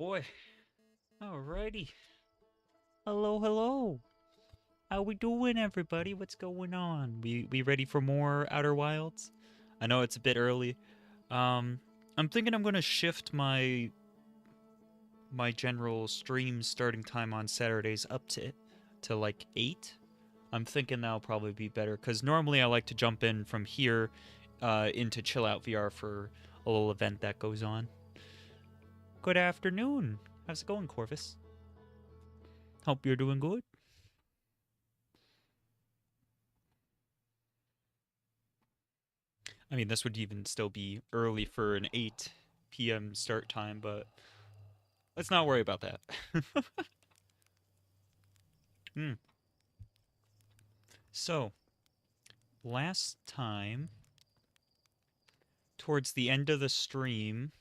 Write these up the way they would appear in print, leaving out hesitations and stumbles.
boy. Alrighty. Hello, hello. How we doing, everybody? What's going on? We ready for more Outer Wilds? I know it's a bit early. I'm thinking I'm gonna shift my general stream starting time on Saturdays up to like 8. I'm thinking that'll probably be better because normally I like to jump in from here into Chill Out VR for a little event that goes on. Good afternoon. How's it going, Corvus? Hope you're doing good. I mean, this would even still be early for an 8 p.m. start time, but let's not worry about that. Hmm. So, last time, towards the end of the stream,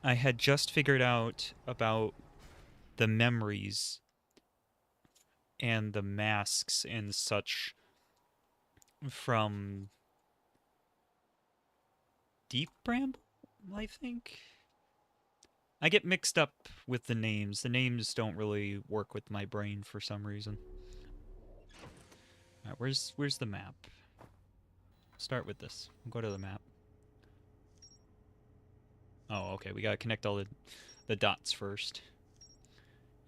I had just figured out about the memories and the masks and such from Deep Bramble, I think? I get mixed up with the names. The names don't really work with my brain for some reason. Alright, where's the map? Start with this. Go to the map. Oh, okay, we gotta connect all the dots first.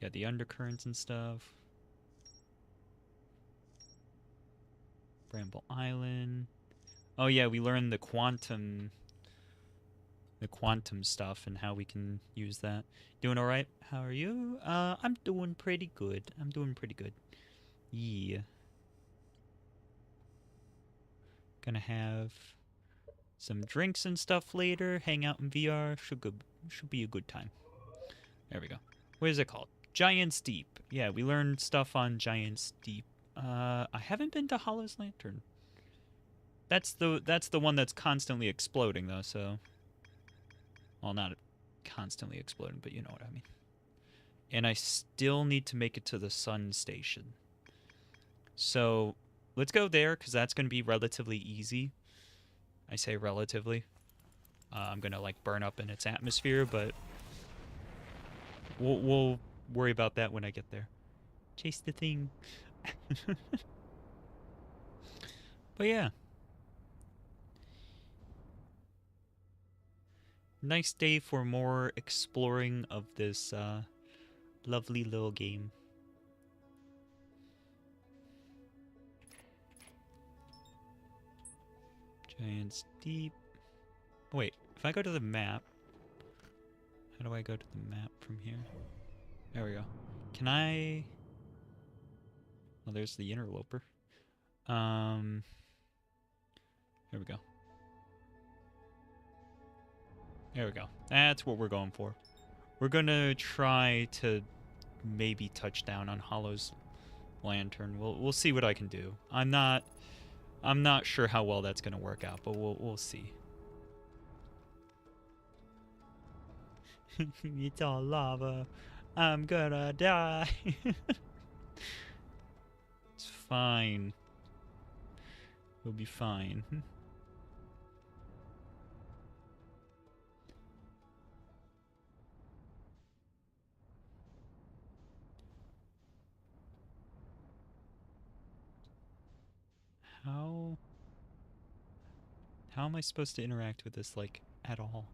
Yeah, the undercurrents and stuff. Bramble Island. Oh yeah, we learned the quantum stuff and how we can use that. Doing all right? How are you? I'm doing pretty good. I'm doing pretty good. Yeah. Gonna have some drinks and stuff later. Hang out in VR. Should be a good time. There we go. What is it called? Giant's Deep. Yeah, we learned stuff on Giant's Deep. I haven't been to Hollow's Lantern. That's the one that's constantly exploding though, so well, not constantly exploding, but you know what I mean. And I still need to make it to the sun station. So, let's go there cuz that's going to be relatively easy. I say relatively. I'm going to like burn up in its atmosphere, but we'll worry about that when I get there. Chase the thing. But yeah. Nice day for more exploring of this lovely little game. Giant's Deep. Wait, if I go to the map, how do I go to the map from here? There we go. Can I... Oh, there's the interloper. There we go. There we go. That's what we're going for. We're gonna try to maybe touch down on Hollow's Lantern. We'll see what I can do. I'm not sure how well that's gonna work out, but we'll see. It's all lava. I'm gonna die. It's fine. We'll be fine. How am I supposed to interact with this, like, at all?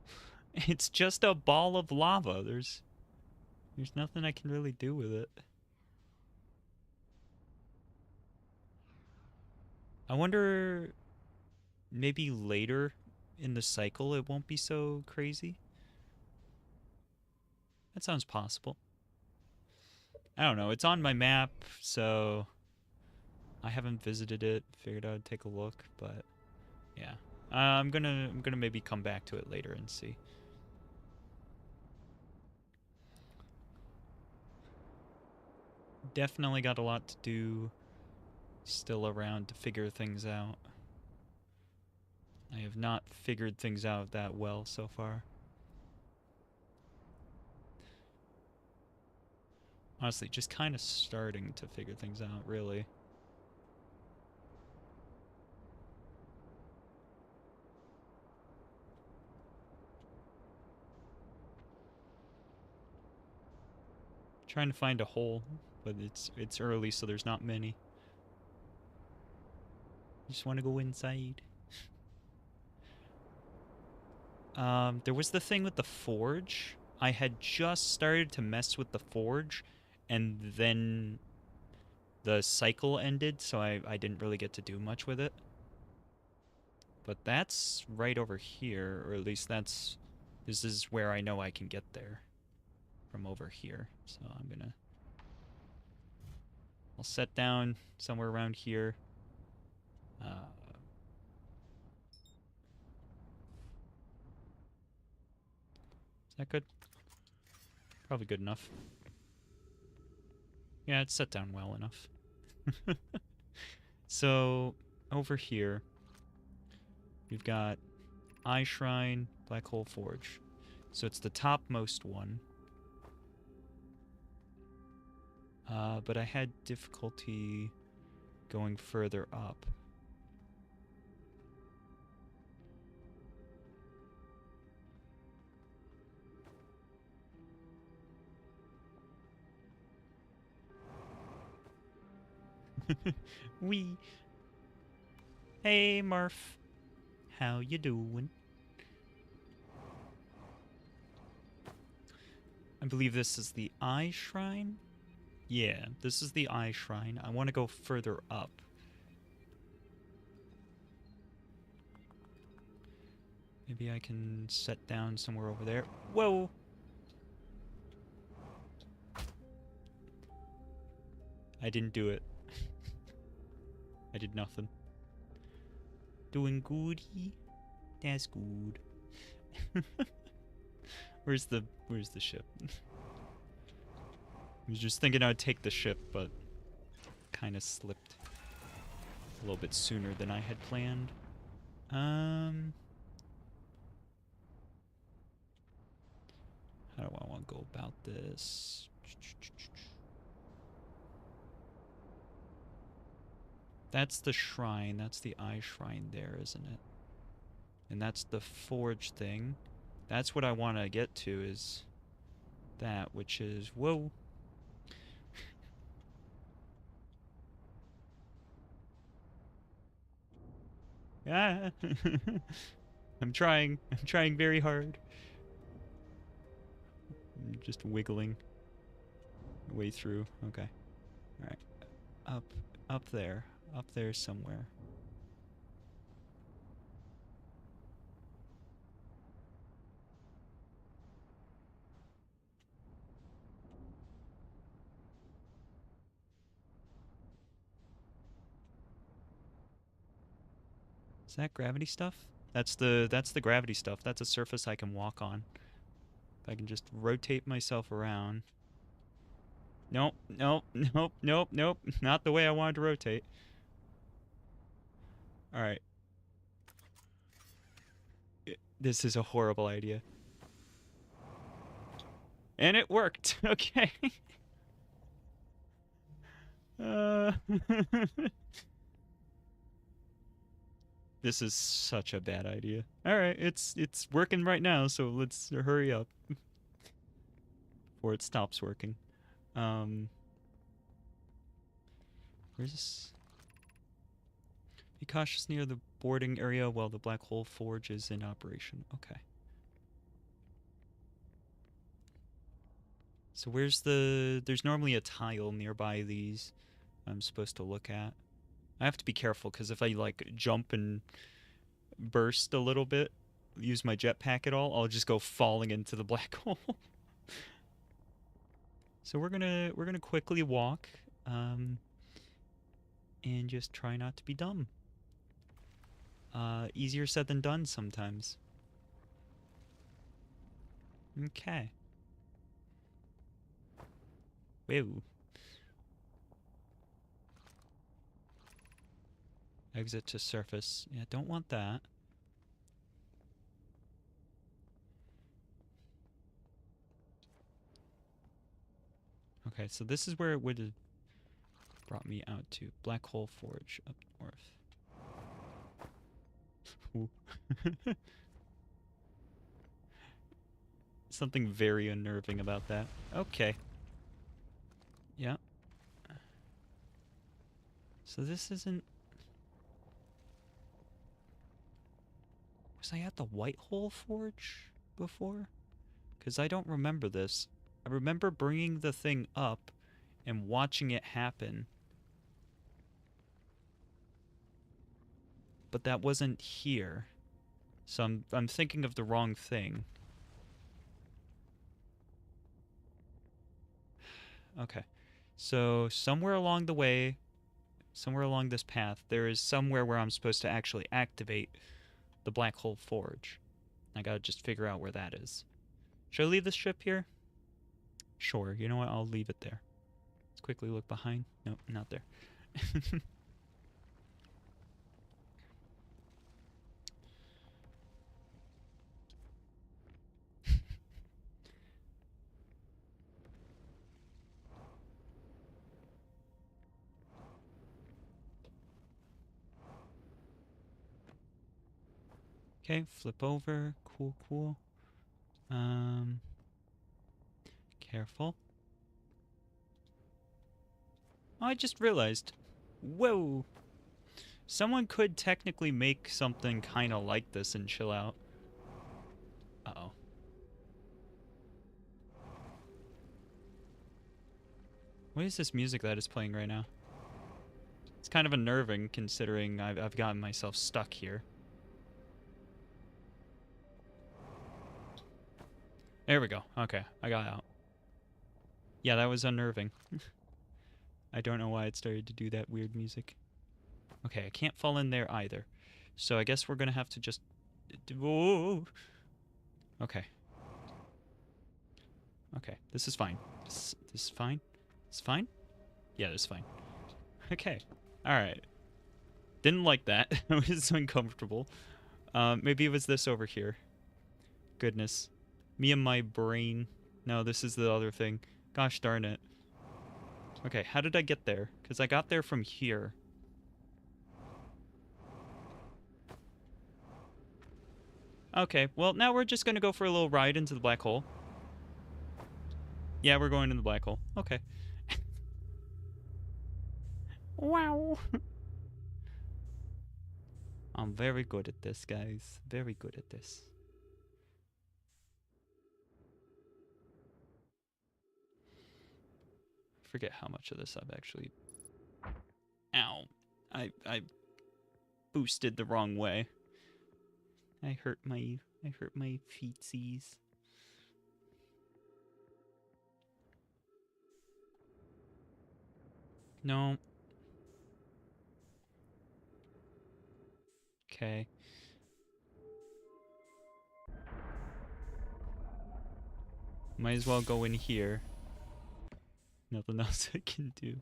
It's just a ball of lava. There's nothing I can really do with it. I wonder maybe later in the cycle it won't be so crazy. That sounds possible. I don't know. It's on my map, so I haven't visited it. Figured I'd take a look, but yeah. I'm gonna maybe come back to it later and see. Definitely got a lot to do still around to figure things out. I have not figured things out that well so far. Honestly, just kind of starting to figure things out, really. Trying to find a hole, but it's early, so there's not many. Just want to go inside. There was the thing with the forge. I had just started to mess with the forge, and then the cycle ended, so I didn't really get to do much with it. But that's right over here, or at least this is where I know I can get there from over here. So I'll set down somewhere around here. Is that good? Probably good enough. Yeah, it's set down well enough. So, over here, we've got Eye Shrine, Black Hole Forge. So it's the topmost one. But I had difficulty going further up. Wee. Hey, Murph. How you doing? I believe this is the Eye Shrine. Yeah, this is the Eye Shrine. I want to go further up. Maybe I can set down somewhere over there. Whoa! I didn't do it. I did nothing. Doing goody? That's good. Where's the ship? I was just thinking I'd take the ship, but kind of slipped a little bit sooner than I had planned. How do I want to go about this? That's the shrine. That's the Eye Shrine there, isn't it? And that's the forge thing. That's what I want to get to, is that, which is... Whoa! Ah! I'm trying very hard. I'm just wiggling my way through. Okay. Alright. Up there. Up there somewhere. Is that gravity stuff? That's the gravity stuff. That's a surface I can walk on. If I can just rotate myself around. Nope, nope, nope, nope, nope. Not the way I wanted to rotate. Alright. This is a horrible idea. And it worked. Okay. This is such a bad idea. Alright, it's working right now, so let's hurry up. Before it stops working. Where's this? Be cautious near the boarding area while the Black Hole Forge is in operation. Okay. So where's there's normally a tile nearby these I'm supposed to look at. I have to be careful, because if I, like, jump and burst a little bit, use my jetpack at all, I'll just go falling into the black hole. So we're gonna quickly walk, and just try not to be dumb. Easier said than done sometimes. Okay. Whoa. Exit to surface. Yeah, don't want that. Okay, so this is where it would have brought me out to. Black Hole Forge up north. Something very unnerving about that. Okay. Yep. So this isn't... Was I at the White Hole Forge before? Because I don't remember this. I remember bringing the thing up and watching it happen. But that wasn't here. So I'm thinking of the wrong thing. Okay. So somewhere along the way, somewhere along this path, there is somewhere where I'm supposed to actually activate the Black Hole Forge. I gotta just figure out where that is. Should I leave this ship here? Sure. You know what? I'll leave it there. Let's quickly look behind. Nope, not there. Okay, flip over. Cool, cool. Careful. Oh, I just realized. Whoa! Someone could technically make something kind of like this and chill out. Uh-oh. What is this music that is playing right now? It's kind of unnerving considering I've gotten myself stuck here. There we go. Okay, I got out. Yeah, that was unnerving. I don't know why it started to do that weird music. Okay, I can't fall in there either. So I guess we're gonna have to just... Whoa! Okay. Okay, this is fine. This is fine? It's fine? Yeah, this is fine. Okay. Alright. Didn't like that. It was uncomfortable. Maybe it was this over here. Goodness. Me and my brain. No, this is the other thing. Gosh darn it. Okay, how did I get there? Because I got there from here. Okay, well, now we're just going to go for a little ride into the black hole. Yeah, we're going in the black hole. Okay. Wow. I'm very good at this, guys. Very good at this. Forget how much of this I've actually... Ow. I boosted the wrong way. I hurt my feetsies. No. Okay. Might as well go in here. Nothing else I can do.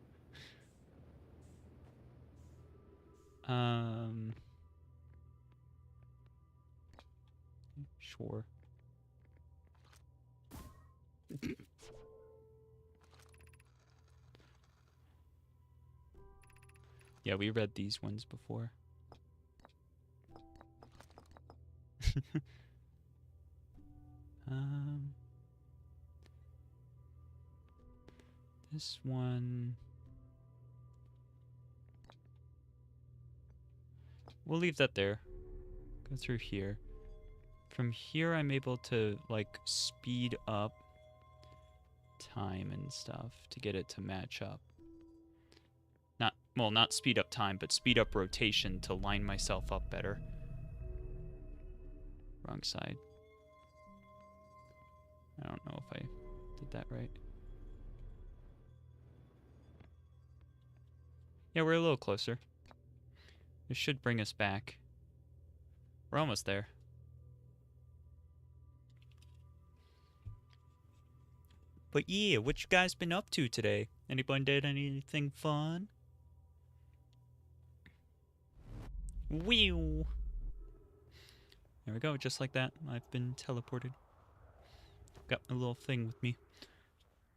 Sure. Yeah, we read these ones before. This one... We'll leave that there. Go through here. From here, I'm able to, like, speed up time and stuff to get it to match up. Not speed up time, but speed up rotation to line myself up better. Wrong side. I don't know if I did that right. Yeah, we're a little closer. This should bring us back. We're almost there. But yeah, what you guys been up to today? Anybody did anything fun? Whew. There we go, just like that. I've been teleported. Got a little thing with me.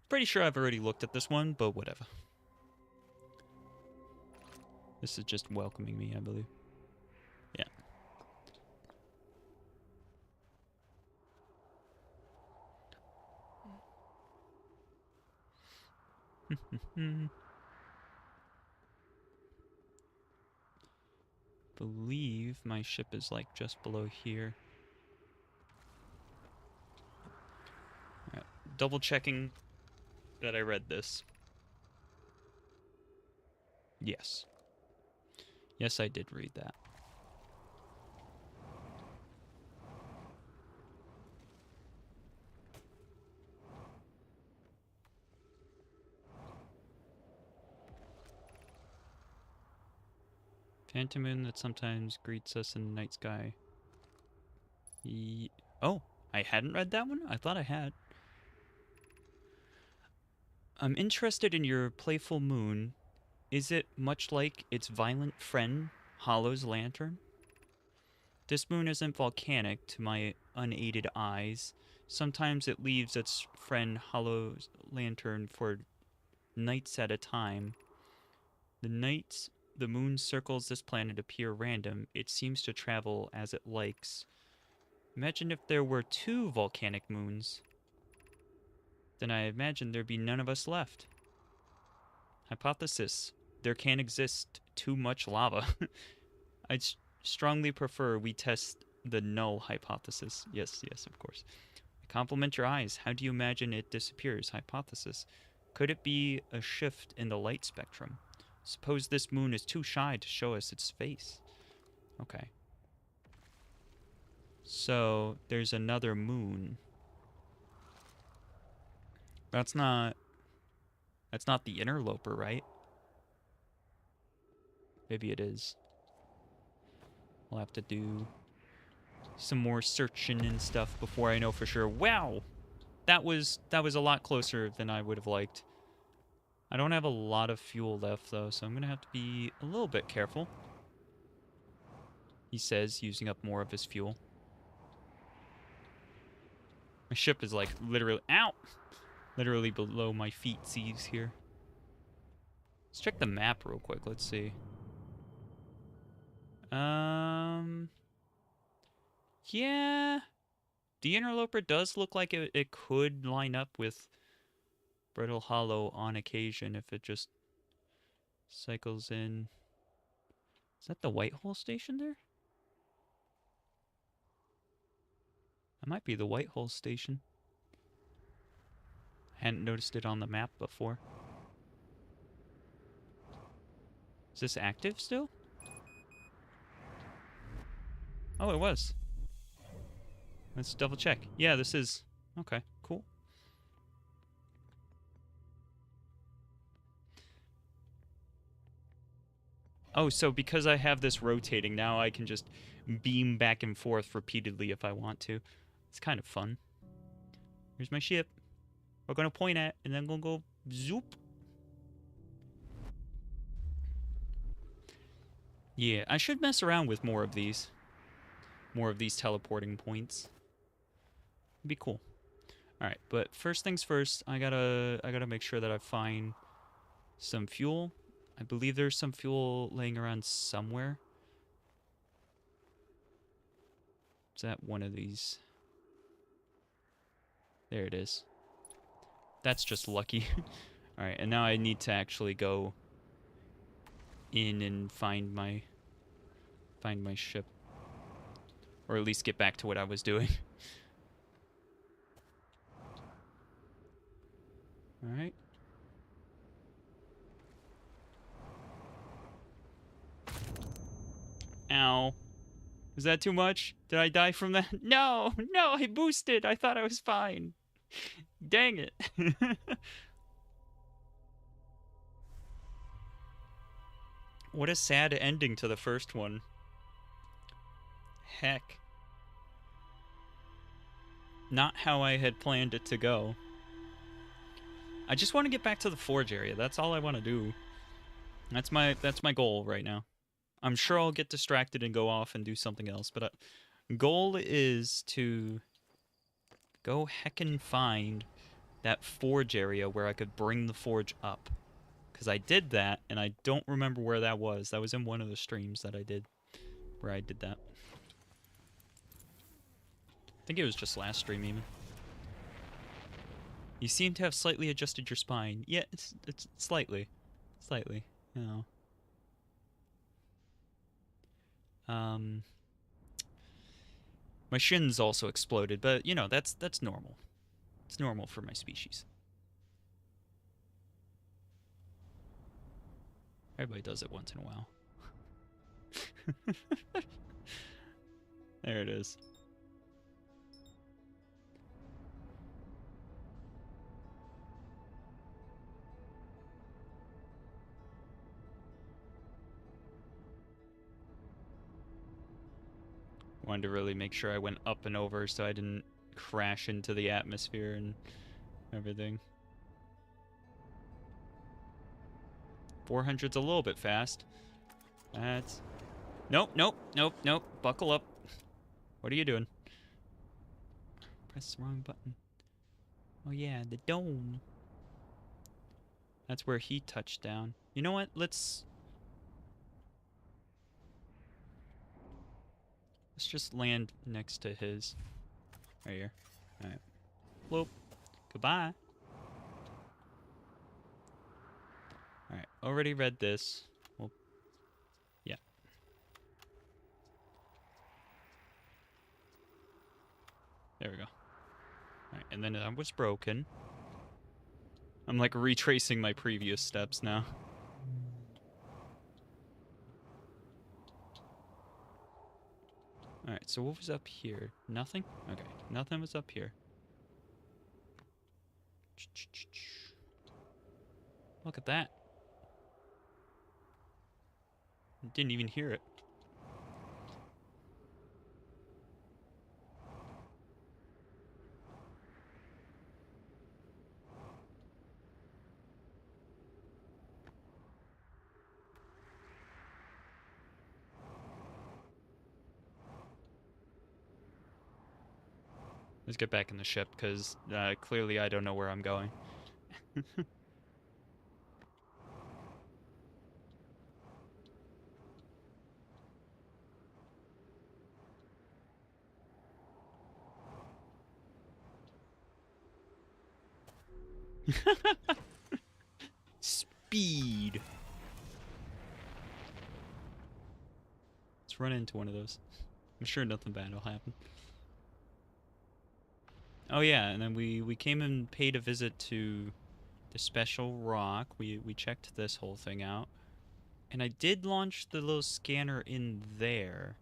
Pretty sure I've already looked at this one, but whatever. This is just welcoming me, I believe. Yeah. Believe my ship is like just below here. Alright, double checking that I read this. Yes. Yes, I did read that. Phantom moon that sometimes greets us in the night sky. Oh, I hadn't read that one? I thought I had. I'm interested in your playful moon. Is it much like its violent friend, Hollow's lantern? This moon isn't volcanic to my unaided eyes. Sometimes it leaves its friend Hollow's lantern for nights at a time. The nights the moon circles this planet appear random. It seems to travel as it likes. Imagine if there were 2 volcanic moons. Then I imagine there'd be none of us left. Hypothesis. There can't exist too much lava. I'd strongly prefer we test the null hypothesis. Yes, of course. Compliment your eyes. How do you imagine it disappears? Hypothesis. Could it be a shift in the light spectrum? Suppose this moon is too shy to show us its face. Okay. So, there's another moon. That's not the interloper, right? Maybe it is. We'll have to do some more searching and stuff before I know for sure. Wow! That was a lot closer than I would have liked. I don't have a lot of fuel left, though, so I'm going to have to be a little bit careful. He says, using up more of his fuel. My ship is, like, literally... Ow! Literally below my feetsies here. Let's check the map real quick. Let's see. Yeah. The interloper does look like it could line up with Brittle Hollow on occasion if it just cycles in. Is that the White Hole station there? That might be the White Hole station. Hadn't noticed it on the map before. Is this active still? Oh, it was. Let's double check. Yeah, this is... Okay, cool. Oh, so because I have this rotating, now I can just beam back and forth repeatedly if I want to. It's kind of fun. Here's my ship. We're going to point at, and then we'll go zoop. Yeah, I should mess around with more of these. More of these teleporting points. It'd be cool. Alright, but first things first, I gotta make sure that I find some fuel. I believe there's some fuel laying around somewhere. Is that one of these? There it is. That's just lucky. Alright, and now I need to actually go in and find my ship. Or at least get back to what I was doing. Alright. Ow. Is that too much? Did I die from that? No! No, I boosted! I thought I was fine. Dang it. What a sad ending to the first one. Heck. Not how I had planned it to go. I just want to get back to the forge area. That's all I want to do. That's my goal right now. I'm sure I'll get distracted and go off and do something else, but goal is to go heckin' find that forge area where I could bring the forge up. Because I did that, and I don't remember where that was. That was in one of the streams that I did, where I did that. I think it was just last stream, even. You seem to have slightly adjusted your spine. Yeah, it's slightly. Slightly. You know. My shins also exploded, but you know, that's normal. It's normal for my species. Everybody does it once in a while. There it is. Wanted to really make sure I went up and over so I didn't crash into the atmosphere and everything. 400's a little bit fast. That's... Nope, nope, nope, nope. Buckle up. What are you doing? Press the wrong button. Oh yeah, the dome. That's where he touched down. You know what? Let's just land next to his. Right here. Alright. Bloop. Goodbye. Alright. Already read this. Well, yeah. There we go. Alright, and then I was broken. I'm like retracing my previous steps now. Alright, so what was up here? Nothing? Okay, nothing was up here. Look at that. Didn't even hear it. Let's get back in the ship, because clearly I don't know where I'm going. Speed! Let's run into one of those. I'm sure nothing bad will happen. Oh yeah, and then we came and paid a visit to the special rock. We checked this whole thing out. And I did launch the little scanner in there.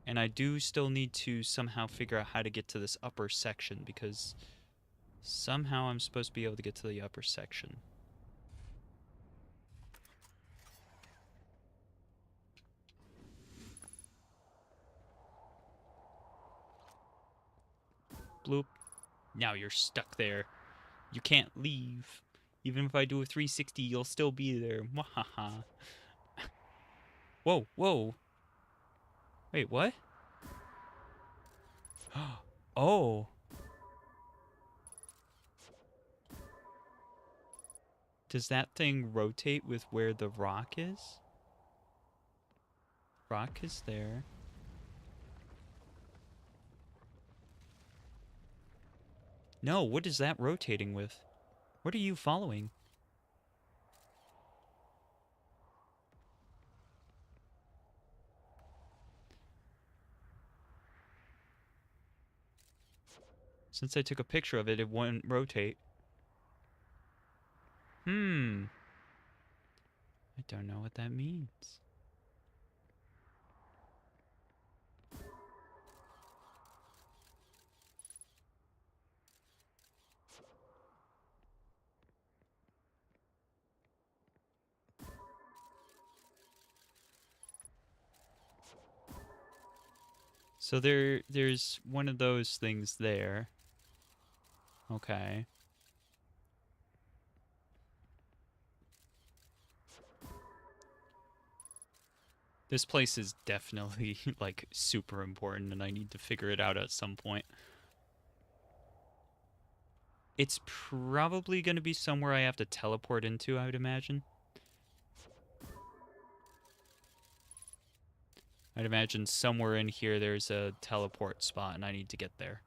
And I do still need to somehow figure out how to get to this upper section, because somehow I'm supposed to be able to get to the upper section. Bloop. Now you're stuck there. You can't leave. Even if I do a 360, you'll still be there. Mwahaha. Whoa, whoa. Wait, what? Oh. Does that thing rotate with where the rock is? Rock is there. No, what is that rotating with? What are you following? Since I took a picture of it, it wouldn't rotate. I don't know what that means. So there's one of those things there. Okay. This place is definitely, like, super important, and I need to figure it out at some point. It's probably going to be somewhere I have to teleport into, I would imagine. I'd imagine somewhere in here there's a teleport spot, and I need to get there.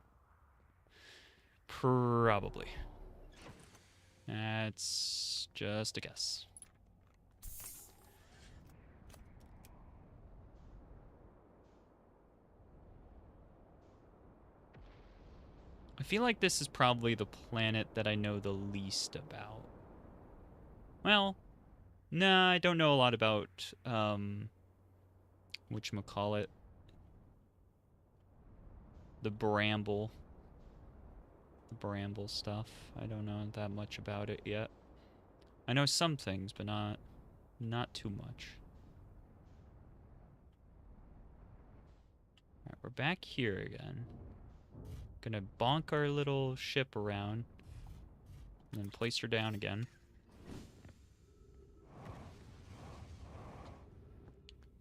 Probably. That's just a guess. I feel like this is probably the planet that I know the least about. Well, nah, I don't know a lot about, whatchamacallit, the bramble stuff. I don't know that much about it yet. I know some things, but not too much. Alright, we're back here again. Gonna bonk our little ship around, and then place her down again.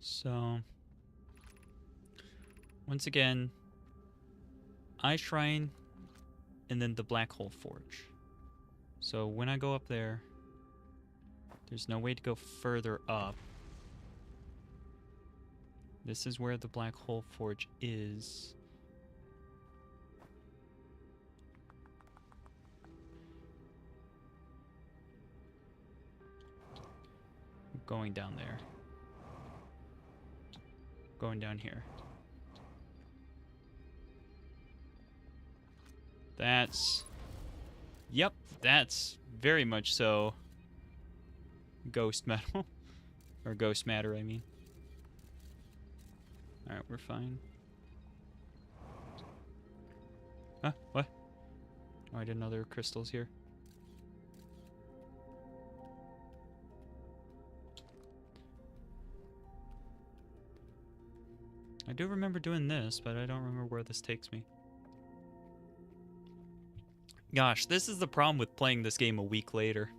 So, once again, Eye Shrine, and then the Black Hole Forge. So when I go up there, there's no way to go further up. This is where the Black Hole Forge is. Going down there. Going down here. That's... Yep, that's very much so ghost metal. Or ghost matter, I mean. Alright, we're fine. Huh? What? Oh, I didn't know there were crystals here. I do remember doing this, but I don't remember where this takes me. Gosh, this is the problem with playing this game a week later.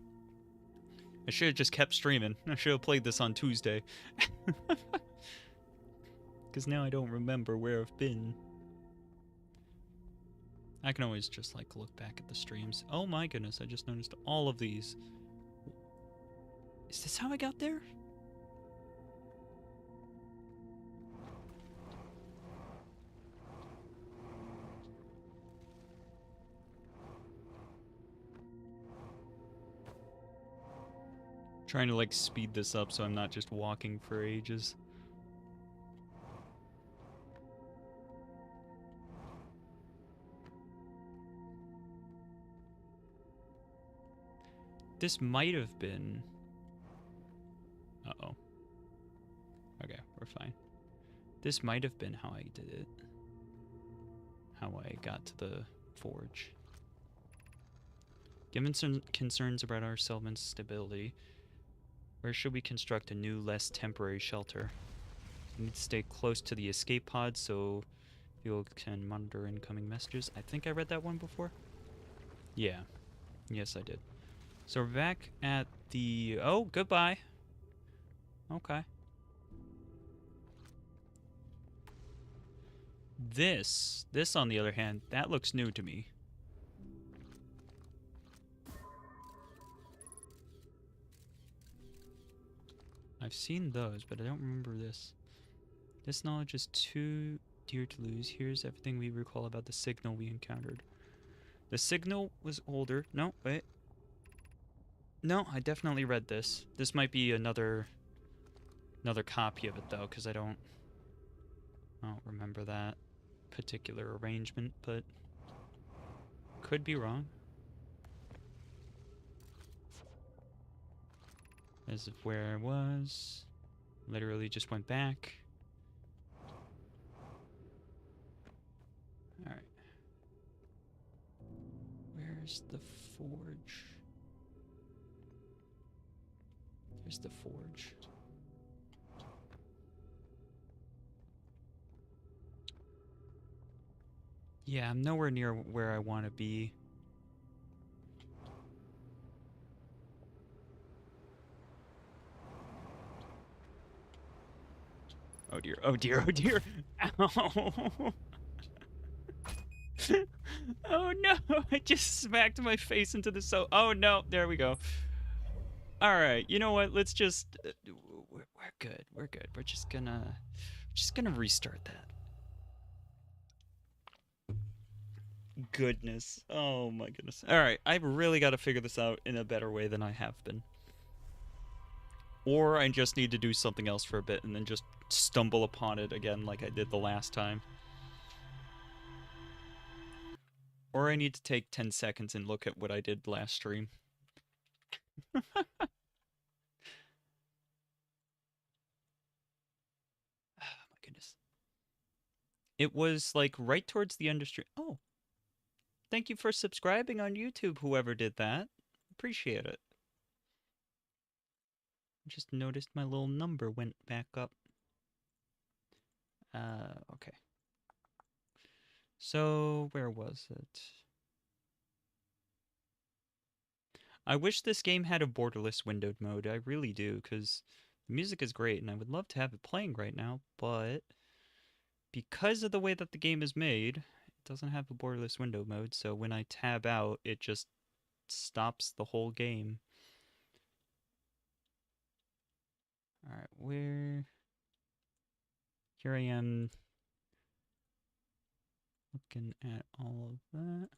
I should have just kept streaming. I should have played this on Tuesday. Because now I don't remember where I've been. I can always just, like, look back at the streams. Oh my goodness, I just noticed all of these. Is this how I got there? Trying to, like, speed this up so I'm not just walking for ages. This might have been... Uh-oh. Okay, we're fine. This might have been how I did it. How I got to the forge. Given some concerns about our settlement's stability, where should we construct a new, less temporary shelter? We need to stay close to the escape pod so people can monitor incoming messages. I think I read that one before. Yeah. Yes, I did. So we're back at the... Oh, goodbye. Okay. This on the other hand, that looks new to me. I've seen those, but I don't remember this. This knowledge is too dear to lose. Here's everything we recall about the signal we encountered. The signal was older. No, wait. No, I definitely read this. This might be another copy of it, though, because I don't remember that particular arrangement, but could be wrong. This is where I was. Literally just went back. Alright. Where's the forge? There's the forge. Yeah, I'm nowhere near where I want to be. Oh dear, oh dear, oh dear. Ow. Oh no, I just smacked my face into the oh no, there we go. Alright, you know what, let's just, we're good, we're good. We're just gonna restart that. goodness. Oh my goodness. Alright, I've really got to figure this out in a better way than I have been. Or I just need to do something else for a bit and then just stumble upon it again like I did the last time. Or I need to take 10 seconds and look at what I did last stream. Oh my goodness. It was like right towards the end of stream. Oh. Thank you for subscribing on YouTube, whoever did that. Appreciate it. Just noticed my little number went back up. Okay. So, where was it? I wish this game had a borderless windowed mode. I really do, because the music is great, and I would love to have it playing right now, but because of the way that the game is made, it doesn't have a borderless window mode, so when I tab out, it just stops the whole game. Alright, where... Here I am looking at all of that.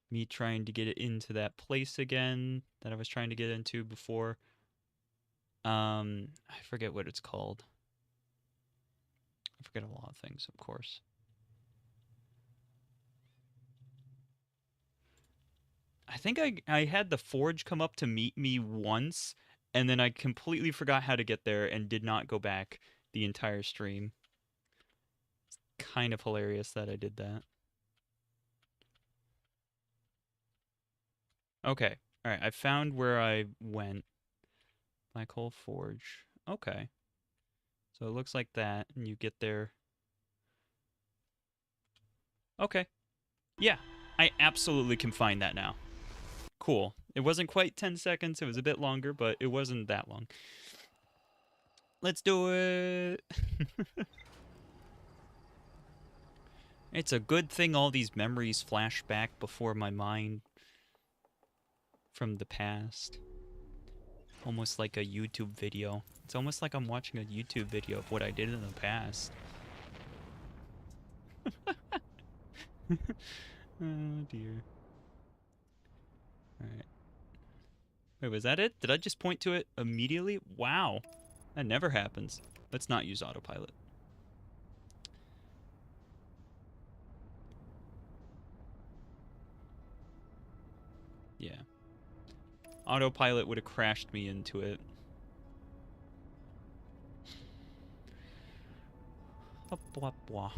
Me trying to get it into that place again that I was trying to get into before. I forget what it's called. I forget a lot of things, of course. I think I had the forge come up to meet me once, and then I completely forgot how to get there and did not go back the entire stream. It's kind of hilarious that I did that. Okay. Alright, I found where I went. Black Hole Forge. Okay. So it looks like that, and you get there. Okay. Yeah, I absolutely can find that now. Cool. It wasn't quite 10 seconds. It was a bit longer, but it wasn't that long. Let's do it. It's a good thing all these memories flash back before my mind from the past. Almost like a YouTube video. It's almost like I'm watching a YouTube video of what I did in the past. Oh dear. Alright. Wait, was that it? Did I just point to it immediately? Wow. That never happens. Let's not use autopilot. Yeah. Autopilot would have crashed me into it. Blah, blah.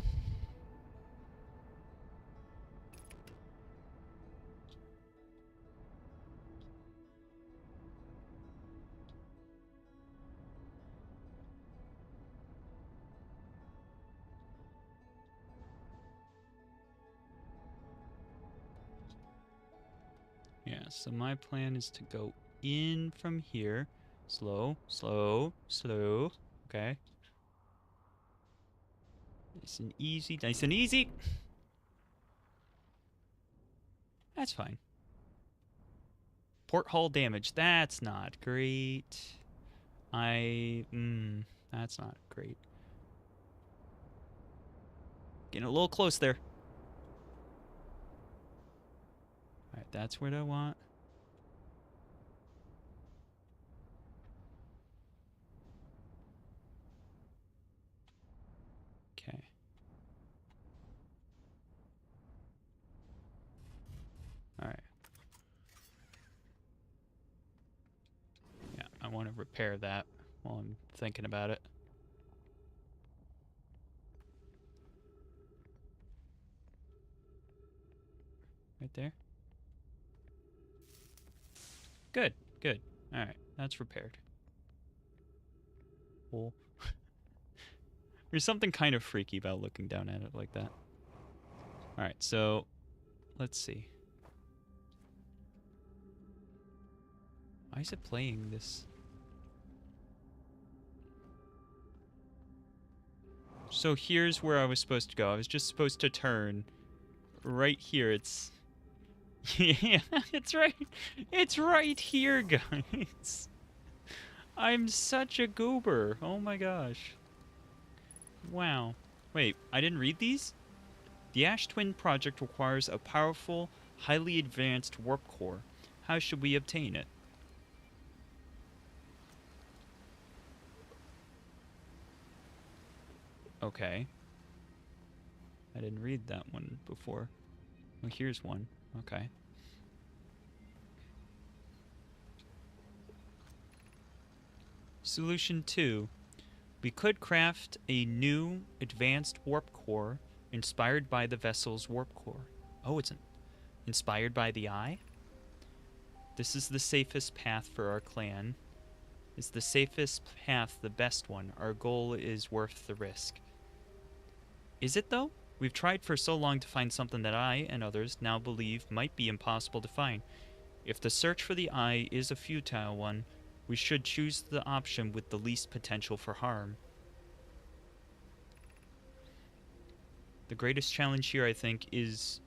Yeah, so my plan is to go in from here. Slow, slow, slow. Okay. Nice and easy, nice and easy. That's fine. Porthole damage. That's not great. That's not great. Getting a little close there. Alright, that's what I want. Okay. Alright. Yeah, I want to repair that while I'm thinking about it. Right there. Good, good. Alright, that's repaired. Cool. There's something kind of freaky about looking down at it like that. Alright, so let's see. Why is it playing this? So here's where I was supposed to go. I was just supposed to turn. Right here, it's... Yeah, it's right here, guys. I'm such a goober. Oh my gosh. Wow. Wait, I didn't read these? The Ash Twin project requires a powerful, highly advanced warp core. How should we obtain it? Okay. I didn't read that one before. Oh, here's one. Okay. Solution 2. We could craft a new advanced warp core inspired by the vessel's warp core. Oh, it's inspired by the eye? This is the safest path for our clan. Is the safest path the best one? Our goal is worth the risk. Is it, though? We've tried for so long to find something that I and others now believe might be impossible to find. If the search for the eye is a futile one, we should choose the option with the least potential for harm. The greatest challenge here, I think, is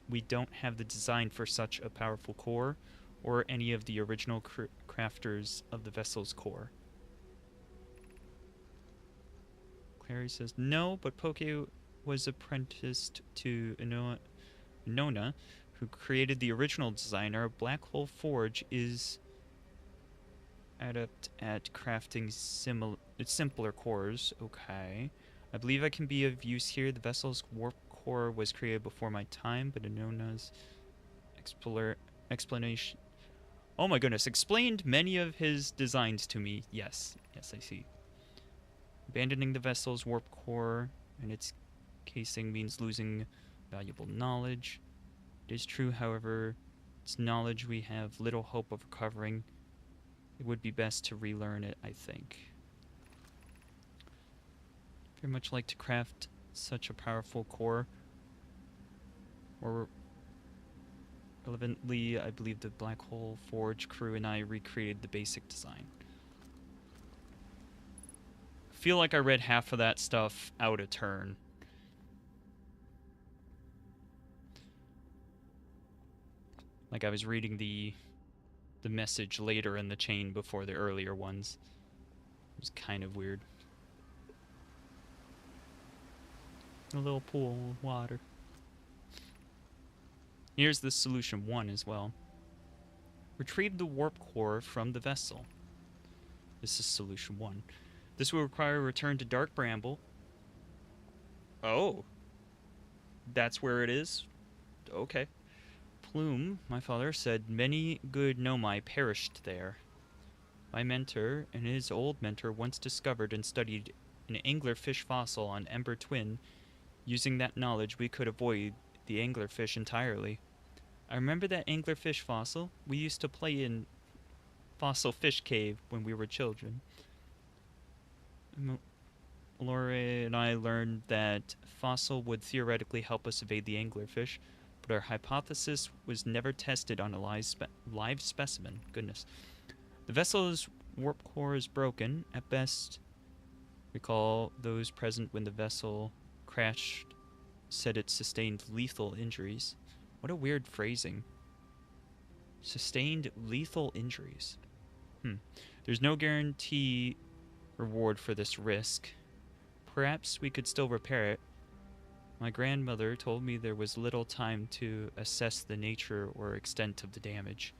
we don't have the design for such a powerful core or any of the original crafters of the vessel's core. Clary says, no, but Poke was apprenticed to Inona, who created the original design. Our Black Hole Forge is adept at crafting simpler cores. Okay. I believe I can be of use here. The vessel's warp core was created before my time, but Inona's explanation... Oh my goodness, explained many of his designs to me. Yes, yes, I see. Abandoning the vessel's warp core and its casing means losing valuable knowledge. It is true, however, it's knowledge we have little hope of recovering. It would be best to relearn it, I think. Very much like to craft such a powerful core. Or relevantly, I believe the Black Hole Forge crew and I recreated the basic design. I feel like I read half of that stuff out of turn. Like I was reading the message later in the chain before the earlier ones. It was kind of weird. A little pool of water. Here's the solution 1 as well. Retrieve the warp core from the vessel. This is solution 1. This will require a return to Dark Bramble. Oh. That's where it is? Okay. Plume, my father, said many good Nomai perished there. My mentor and his old mentor once discovered and studied an anglerfish fossil on Ember Twin. Using that knowledge, we could avoid the anglerfish entirely. I remember that anglerfish fossil. We used to play in Fossil Fish Cave when we were children. Laura and I learned that fossil would theoretically help us evade the anglerfish, but our hypothesis was never tested on a live specimen. Goodness. The vessel's warp core is broken. At best, recall those present when the vessel crashed said it sustained lethal injuries. What a weird phrasing. Sustained lethal injuries. There's no guarantee reward for this risk. Perhaps we could still repair it. My grandmother told me there was little time to assess the nature or extent of the damage.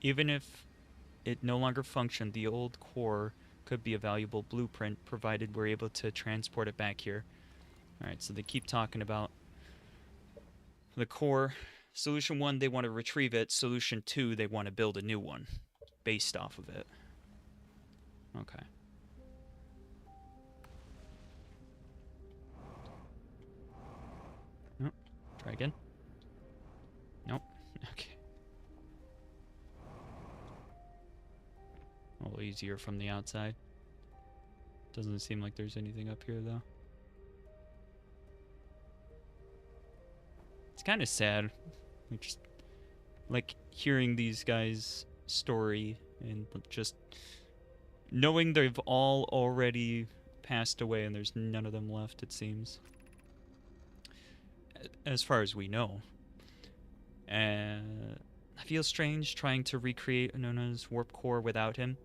Even if it no longer functioned, the old core could be a valuable blueprint, provided we're able to transport it back here. Alright, so they keep talking about the core. Solution 1, they want to retrieve it. Solution 2, they want to build a new one based off of it. Okay. Oh, try again. Nope. Okay. A little easier from the outside. Doesn't seem like there's anything up here, though. It's kind of sad. Just like hearing these guys' story and just knowing they've all already passed away and there's none of them left, it seems. As far as we know. I feel strange trying to recreate Inona's warp core without him.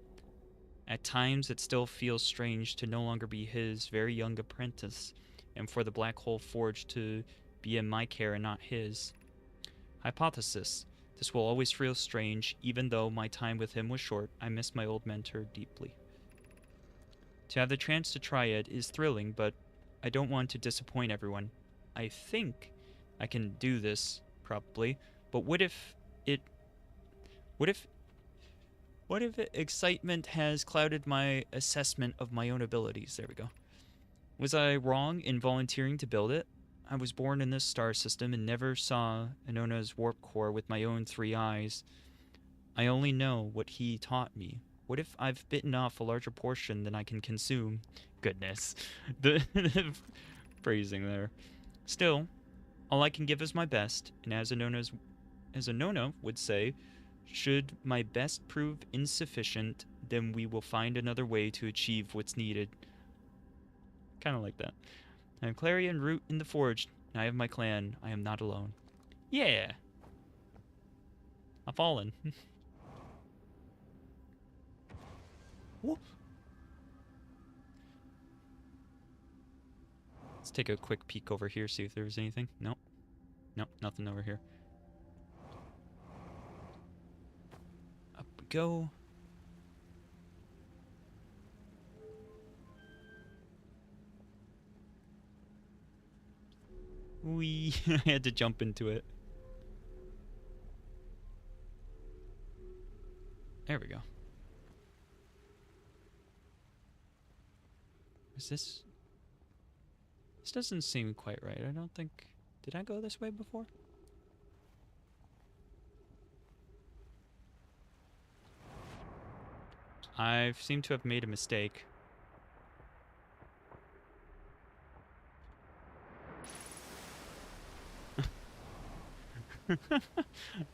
At times, it still feels strange to no longer be his very young apprentice, and for the black hole forge to be in my care and not his. Hypothesis. This will always feel strange, even though my time with him was short. I miss my old mentor deeply. To have the chance to try it is thrilling, but I don't want to disappoint everyone. I think I can do this, probably, but what if excitement has clouded my assessment of my own abilities? There we go. Was I wrong in volunteering to build it? I was born in this star system and never saw Anona's warp core with my own 3 eyes. I only know what he taught me. What if I've bitten off a larger portion than I can consume? Goodness. The phrasing there. Still, all I can give is my best, and as Anona would say, should my best prove insufficient, then we will find another way to achieve what's needed. Kind of like that. I am Clarion Root in the Forge, and I have my clan. I am not alone. Yeah! I've fallen. Whoop. Let's take a quick peek over here, see if there's anything. Nope. Nope, nothing over here. Up we go. Wee. I had to jump into it. There we go. Is this... This doesn't seem quite right. I don't think... Did I go this way before? I seem to have made a mistake.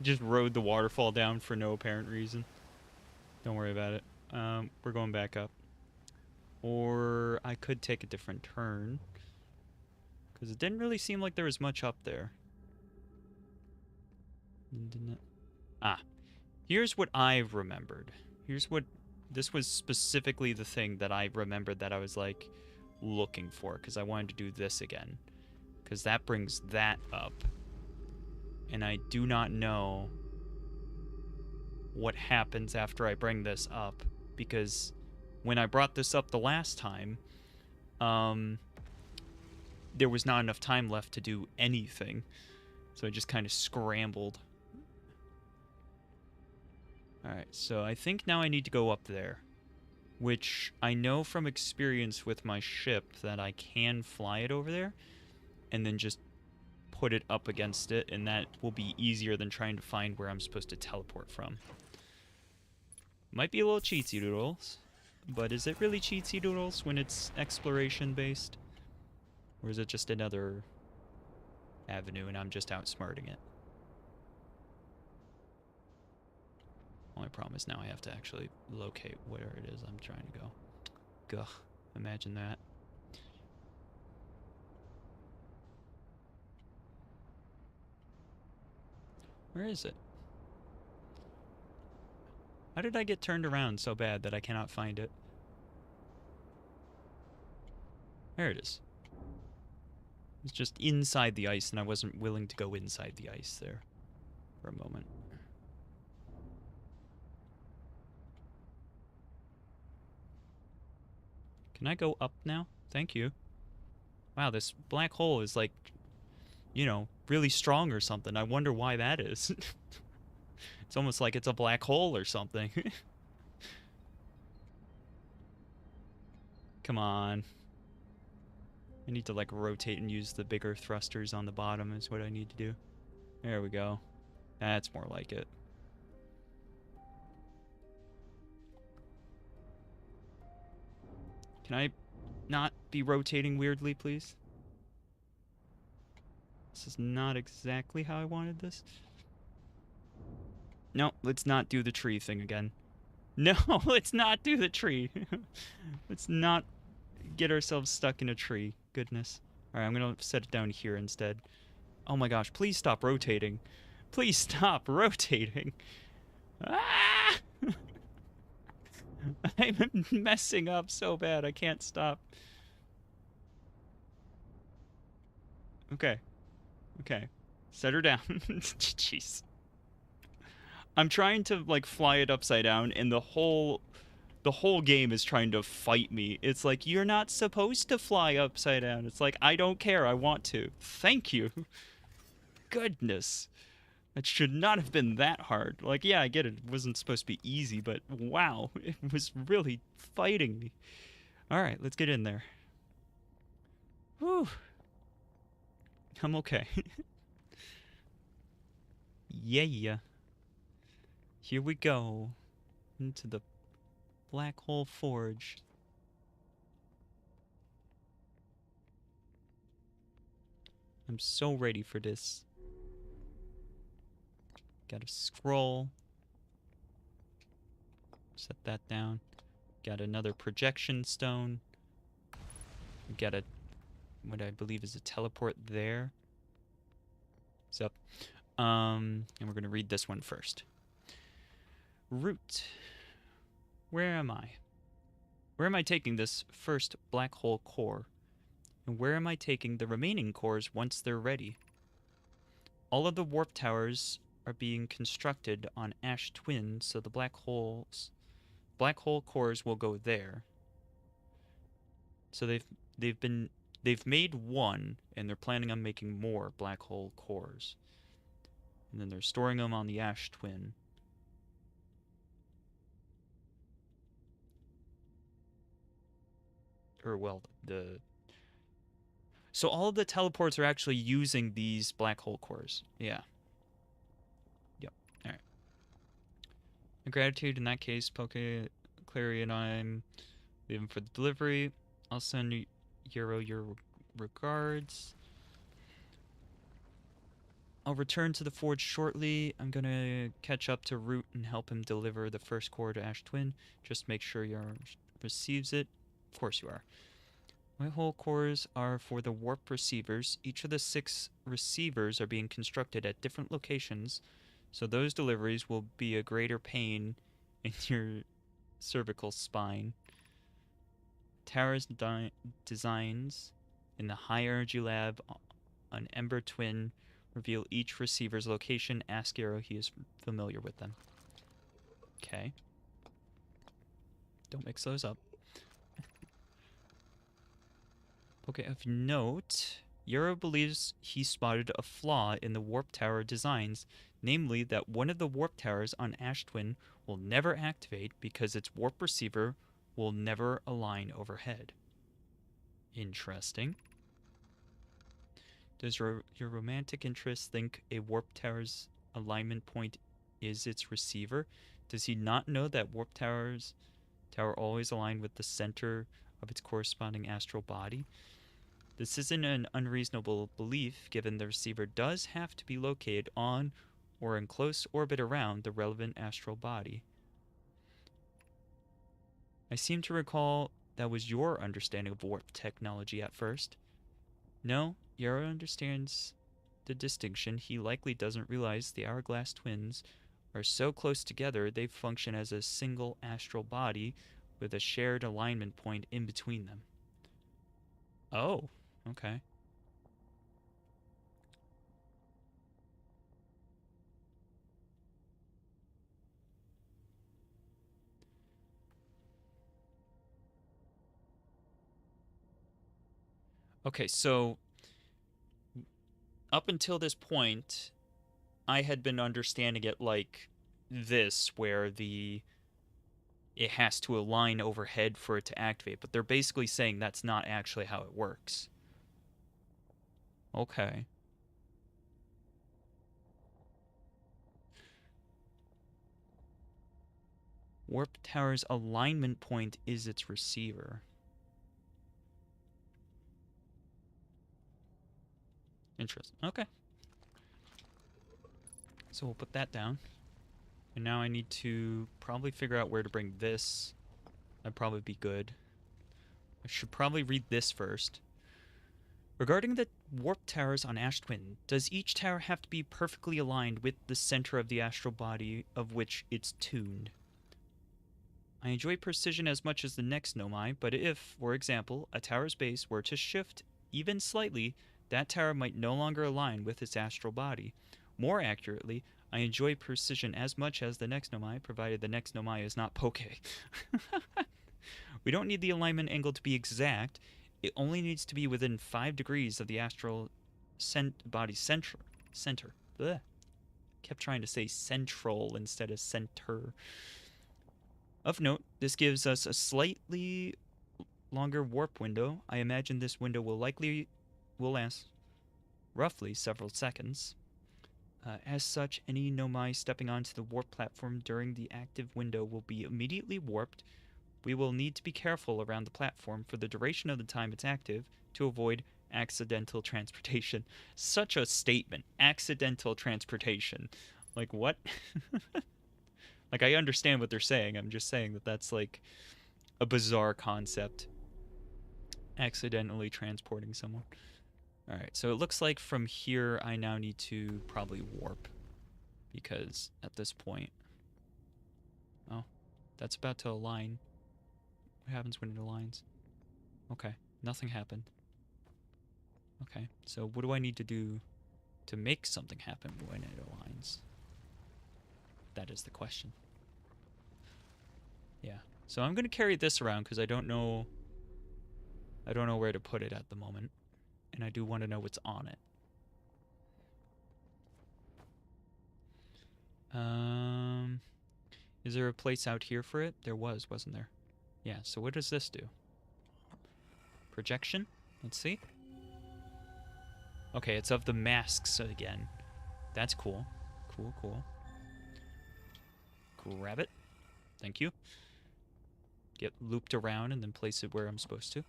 Just rode the waterfall down for no apparent reason. Don't worry about it. We're going back up. Or I could take a different turn. Because it didn't really seem like there was much up there. Didn't it? Ah. Here's what I remembered. Here's what... This was specifically the thing that I remembered that I was, like, looking for. Because I wanted to do this again. Because that brings that up. And I do not know what happens after I bring this up. Because when I brought this up the last time, there was not enough time left to do anything. So I just kind of scrambled. Alright, so I think now I need to go up there. Which I know from experience with my ship that I can fly it over there. And then just put it up against it. And that will be easier than trying to find where I'm supposed to teleport from. Might be a little cheatsy doodles. But is it really cheatsy doodles when it's exploration based? Or is it just another avenue and I'm just outsmarting it? Only problem is now I have to actually locate where it is I'm trying to go. Gah, imagine that. Where is it? How did I get turned around so bad that I cannot find it? There it is. It's just inside the ice, and I wasn't willing to go inside the ice there for a moment. Can I go up now? Thank you. Wow, this black hole is like, you know, really strong or something. I wonder why that is. It's almost like it's a black hole or something. Come on. I need to, like, rotate and use the bigger thrusters on the bottom is what I need to do. There we go. That's more like it. Can I not be rotating weirdly, please? This is not exactly how I wanted this. No, let's not do the tree thing again. No, let's not do the tree. Let's not get ourselves stuck in a tree. Goodness. Alright, I'm gonna set it down here instead. Oh my gosh, please stop rotating. Please stop rotating. Ah! I'm messing up so bad. I can't stop. Okay. Okay. Set her down. Jeez. I'm trying to like fly it upside down and the whole game is trying to fight me. It's like you're not supposed to fly upside down. It's like I don't care. I want to. Thank you. Goodness. It should not have been that hard. Like, yeah, I get it. It wasn't supposed to be easy, but wow, it was really fighting me. All right, let's get in there. Whew. I'm okay. Yeah. Here we go. Into the Black Hole Forge. I'm so ready for this. Got a scroll. Set that down. Got another projection stone. Got a what I believe is a teleport there. So, and we're gonna read this one first. Root. Where am I? Where am I taking this first black hole core? And where am I taking the remaining cores once they're ready? All of the warp towers are being constructed on Ash Twin, so the black hole cores will go there. So they've made one, and they're planning on making more black hole cores. And then they're storing them on the Ash Twin. Or, well, So all of the teleports are actually using these black hole cores. Yeah. Yep. Alright. Gratitude in that case, Poke, Clary, and I'm leaving for the delivery. I'll send Euro your regards. I'll return to the forge shortly. I'm gonna catch up to Root and help him deliver the first core to Ash Twin. Just make sure Euro receives it. Of course you are. White hole cores are for the warp receivers. Each of the 6 receivers are being constructed at different locations, so those deliveries will be a greater pain in your cervical spine. Tara's designs in the high energy lab on Ember Twin reveal each receiver's location. Ask Arrow, he is familiar with them. Okay. Don't mix those up. Okay, of note, Yarrow believes he spotted a flaw in the warp tower designs, namely that one of the warp towers on Ash Twin will never activate because its warp receiver will never align overhead. Interesting. Does your romantic interest think a warp tower's alignment point is its receiver? Does he not know that warp tower always align with the center of its corresponding astral body? This isn't an unreasonable belief, given the receiver does have to be located on or in close orbit around the relevant astral body. I seem to recall that was your understanding of warp technology at first. No, Yarrow understands the distinction. He likely doesn't realize the Hourglass twins are so close together they function as a single astral body with a shared alignment point in between them. Oh, okay. Okay, so up until this point, I had been understanding it like this, where it has to align overhead for it to activate, but they're basically saying that's not actually how it works. Okay. Warp Tower's alignment point is its receiver. Interesting. Okay. So we'll put that down. And now I need to probably figure out where to bring this. That'd probably be good. I should probably read this first. Regarding the warp towers on Ash Twin, does each tower have to be perfectly aligned with the center of the astral body of which it's tuned? I enjoy precision as much as the next Nomai, but if, for example, a tower's base were to shift even slightly, that tower might no longer align with its astral body. More accurately, I enjoy precision as much as the next Nomai, provided the next Nomai is not Poke. We don't need the alignment angle to be exact. It only needs to be within 5 degrees of the astral body center. Blech. Kept trying to say central instead of center. Of note, this gives us a slightly longer warp window. I imagine this window will last roughly several seconds. As such, any Nomai stepping onto the warp platform during the active window will be immediately warped. We will need to be careful around the platform for the duration of the time it's active to avoid accidental transportation. Such a statement. Accidental transportation. Like, what? Like, I understand what they're saying. I'm just saying that that's, like, a bizarre concept. Accidentally transporting someone. Alright, so it looks like from here I now need to probably warp. Because at this point... Oh, that's about to align. What happens when it aligns? Okay, nothing happened. Okay, so what do I need to do to make something happen when it aligns? That is the question. Yeah, so I'm going to carry this around because I don't know where to put it at the moment. And I do want to know what's on it. Is there a place out here for it? There was, wasn't there? Yeah, so what does this do? Projection? Let's see. Okay, it's of the masks again. That's cool. Cool, cool. Grab it. Thank you. Get looped around and then place it where I'm supposed to.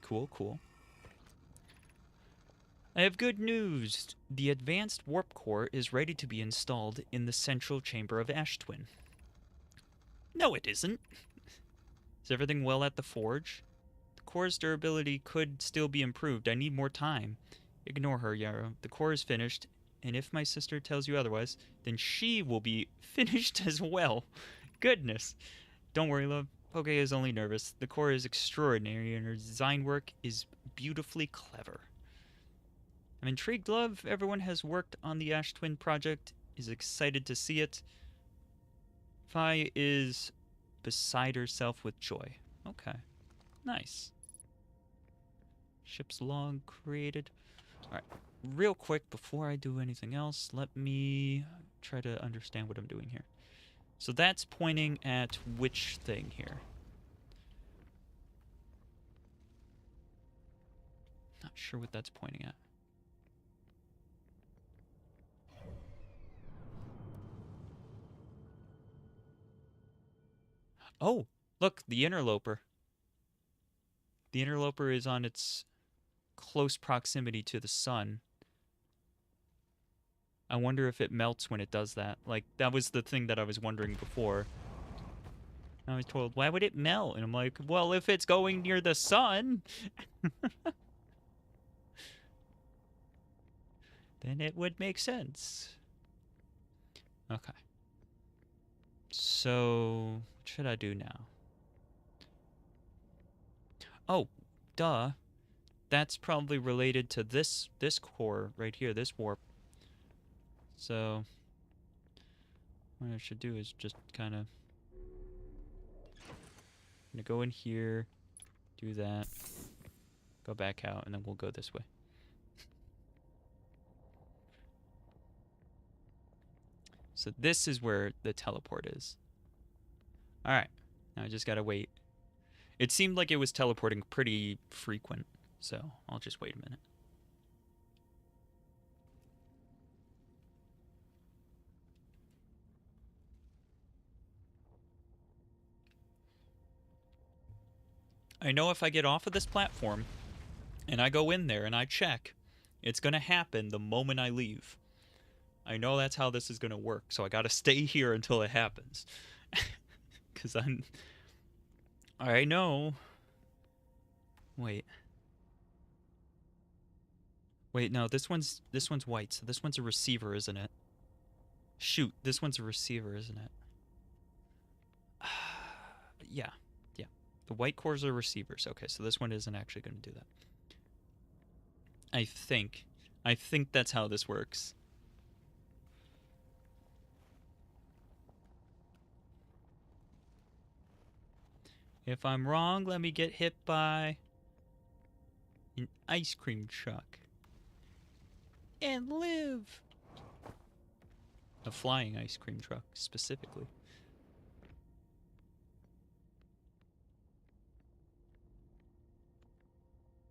Cool, cool. I have good news. The advanced warp core is ready to be installed in the central chamber of Ash Twin. No, it isn't. Is everything well at the forge? The core's durability could still be improved. I need more time. Ignore her, Yarrow. The core is finished, and if my sister tells you otherwise, then she will be finished as well. Goodness. Don't worry, love. Poke is only nervous. The core is extraordinary, and her design work is beautifully clever. I'm intrigued, love. Everyone has worked on the Ash Twin project, is excited to see it. Fi is beside herself with joy. Okay. Nice. Ship's log created. Alright. Real quick, before I do anything else, let me try to understand what I'm doing here. So that's pointing at which thing here? Not sure what that's pointing at. Oh, look, the interloper. The interloper is on its close proximity to the sun. I wonder if it melts when it does that. Like, that was the thing that I was wondering before. I was told, why would it melt? And I'm like, well, if it's going near the sun, then it would make sense. Okay. So, what should I do now? Oh, duh. That's probably related to this core right here, this warp. So, what I should do is just kind of... I'm gonna go in here, do that, go back out, and then we'll go this way. So this is where the teleport is. Alright, now I just gotta wait. It seemed like it was teleporting pretty frequent, so I'll just wait a minute. I know if I get off of this platform, and I go in there and I check, it's gonna happen the moment I leave. I know that's how this is gonna work, so I gotta stay here until it happens. Because I know... Wait, no, this one's white, so this one's a receiver, isn't it? Shoot, this one's a receiver, isn't it? Yeah. Yeah. The white cores are receivers. Okay, so this one isn't actually going to do that. I think. I think that's how this works. If I'm wrong, let me get hit by an ice cream truck and live. A flying ice cream truck, specifically.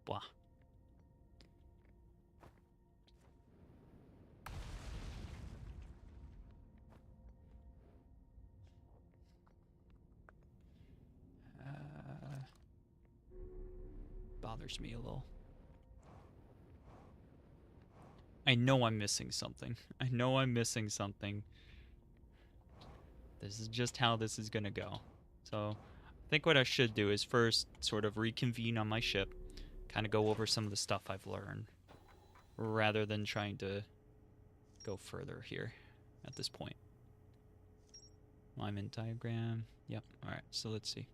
Blah. Bothers me a little. I know I'm missing something. I know I'm missing something. This is just how this is gonna go. So, I think what I should do is first sort of reconvene on my ship, kind of go over some of the stuff I've learned, rather than trying to go further here at this point. Alignment diagram. Yep. Alright, so let's see.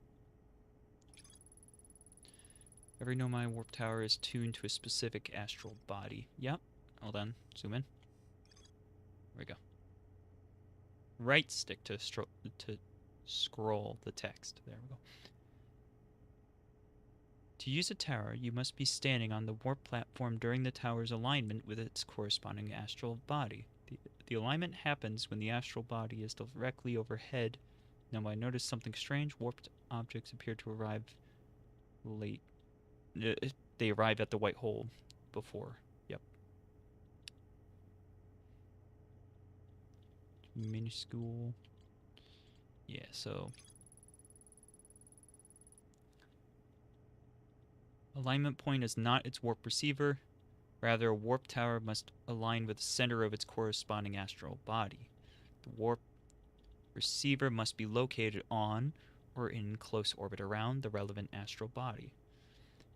Every nomai warp tower is tuned to a specific astral body. Yep. Hold on. Zoom in. There we go. Right stick to scroll the text. There we go. To use a tower, you must be standing on the warp platform during the tower's alignment with its corresponding astral body. The alignment happens when the astral body is directly overhead. Now, I noticed something strange. Warped objects appear to arrive late. They arrive at the white hole before. Yep. Minuscule. Yeah, so alignment point is not its warp receiver. Rather, a warp tower must align with the center of its corresponding astral body. The warp receiver must be located on or in close orbit around the relevant astral body.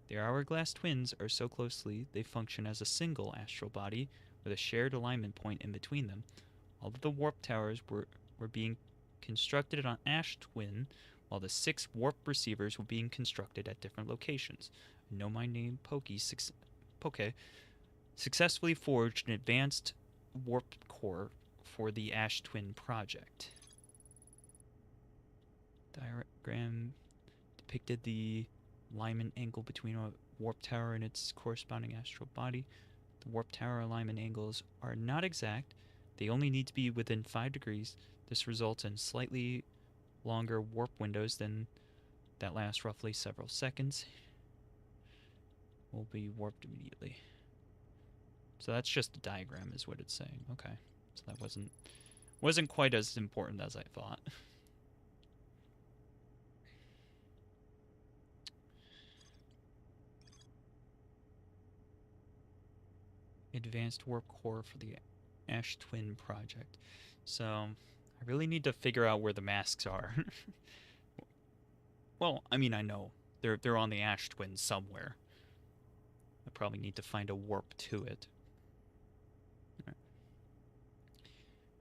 The hourglass twins are so closely they function as a single astral body with a shared alignment point in between them. All of the warp towers were being constructed on Ash Twin, while the 6 warp receivers were being constructed at different locations. I know my name, Poke, successfully forged an advanced warp core for the Ash Twin project. Diagram depicted the alignment angle between a warp tower and its corresponding astral body. The warp tower alignment angles are not exact. They only need to be within 5 degrees. This results in slightly longer warp windows than that last roughly several seconds. Will be warped immediately. So that's just a diagram is what it's saying. Okay. So that wasn't quite as important as I thought. Advanced warp core for the Ash Twin project. So I really need to figure out where the masks are. Well, I mean, I know they're on the Ash Twin somewhere. I probably need to find a warp to it. Right.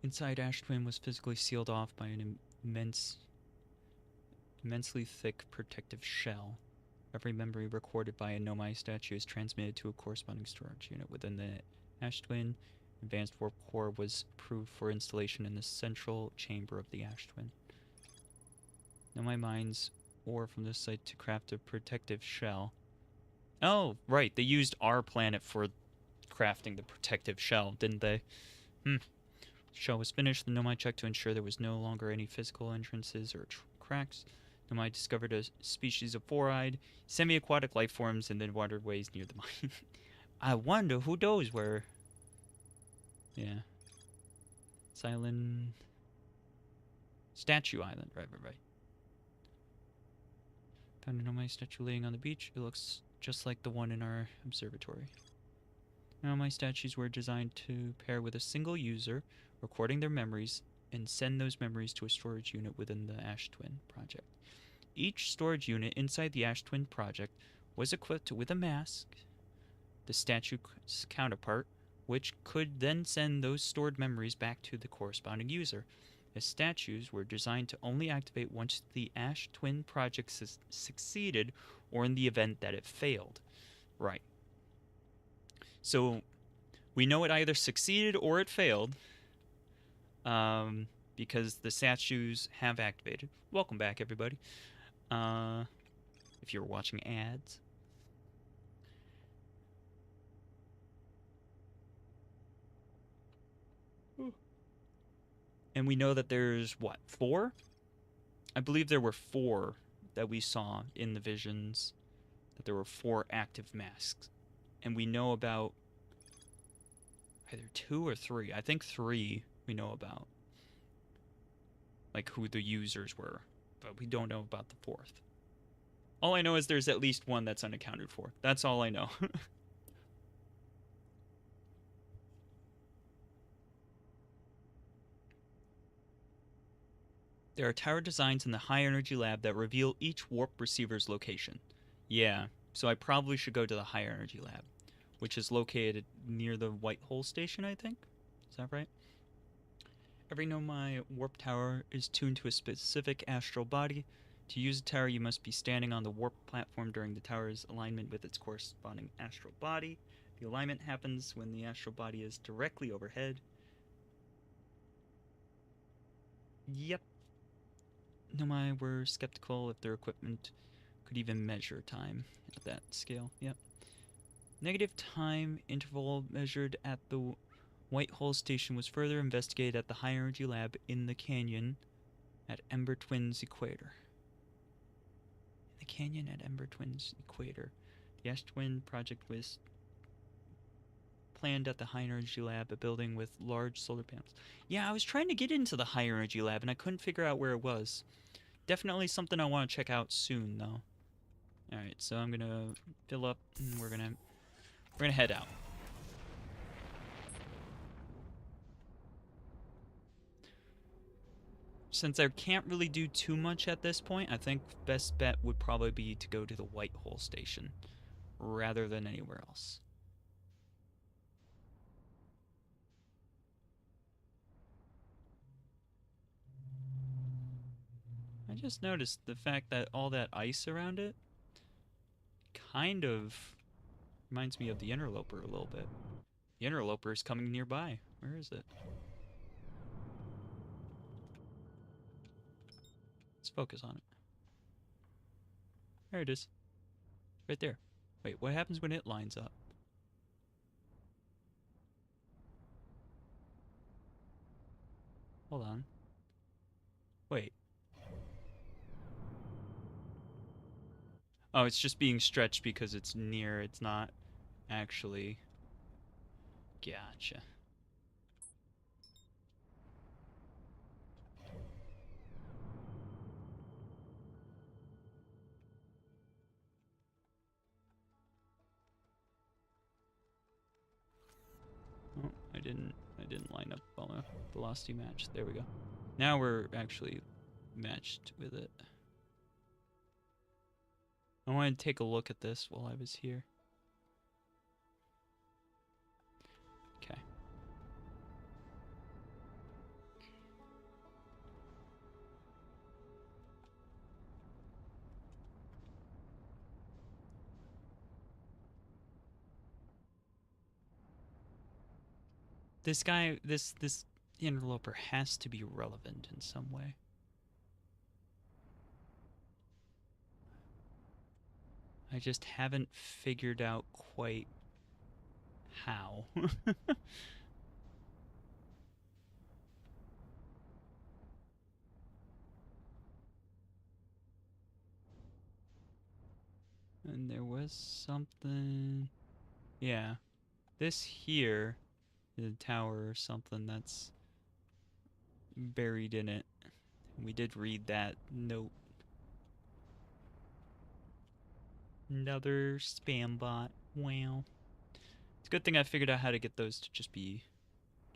Inside Ash Twin was physically sealed off by an immensely thick protective shell. Every memory recorded by a nomai statue is transmitted to a corresponding storage unit within the Ash Twin. Advanced warp core was approved for installation in the central chamber of the Ash Twin. Nomai mines ore from this site to craft a protective shell. Oh, right, they used our planet for crafting the protective shell, didn't they? The shell was finished. The nomai checked to ensure there was no longer any physical entrances or cracks. Nomai discovered a species of four-eyed, semi-aquatic life forms in the waterways near the mine. I wonder who those were. Yeah. Silent Statue Island. Right. Found a nomai statue laying on the beach. It looks just like the one in our observatory. Nomai statues were designed to pair with a single user, recording their memories, and send those memories to a storage unit within the Ash Twin project. Each storage unit inside the Ash Twin project was equipped with a mask, the statue's counterpart, which could then send those stored memories back to the corresponding user. The statues were designed to only activate once the Ash Twin project succeeded or in the event that it failed. Right. So we know it either succeeded or it failed because the statues have activated. Welcome back, everybody. If you're watching ads. And we know that there's, what, 4? I believe there were 4 that we saw in the visions. That there were 4 active masks. And we know about either 2 or 3. I think 3 we know about. Like who the users were. But we don't know about the 4th. All I know is there's at least 1 that's unaccounted for. That's all I know. There are tower designs in the High Energy Lab that reveal each warp receiver's location. Yeah, so I probably should go to the High Energy Lab, which is located near the White Hole Station, I think? Is that right? Every Nomai warp tower is tuned to a specific astral body. To use a tower, you must be standing on the warp platform during the tower's alignment with its corresponding astral body. The alignment happens when the astral body is directly overhead. Yep. Nomai were skeptical if their equipment could even measure time at that scale. Yep. Negative time interval measured at the White Hole Station was further investigated at the High Energy Lab in the canyon at Ember Twins Equator. The canyon at Ember Twins Equator. The Ash Twin project was planned at the High Energy Lab, a building with large solar panels. Yeah, I was trying to get into the High Energy Lab and I couldn't figure out where it was. Definitely something I want to check out soon, though. Alright, so I'm gonna fill up and we're gonna head out. Since I can't really do too much at this point, I think best bet would probably be to go to the White Hole Station rather than anywhere else. I just noticed the fact that all that ice around it kind of reminds me of the Interloper a little bit. The Interloper is coming nearby. Where is it? Let's focus on it. There it is. Right there. Wait, what happens when it lines up? Hold on. Wait. Oh, it's just being stretched because it's near. It's not actually... Gotcha. Oh, I didn't line up well enough. Velocity match. There we go. Now we're actually matched with it. I wanted to take a look at this while I was here. Okay. This guy, this interloper has to be relevant in some way. I just haven't figured out quite how. And there was something... Yeah. This here is a tower or something that's buried in it. We did read that note. Another spam bot. Wow. It's a good thing I figured out how to get those to just be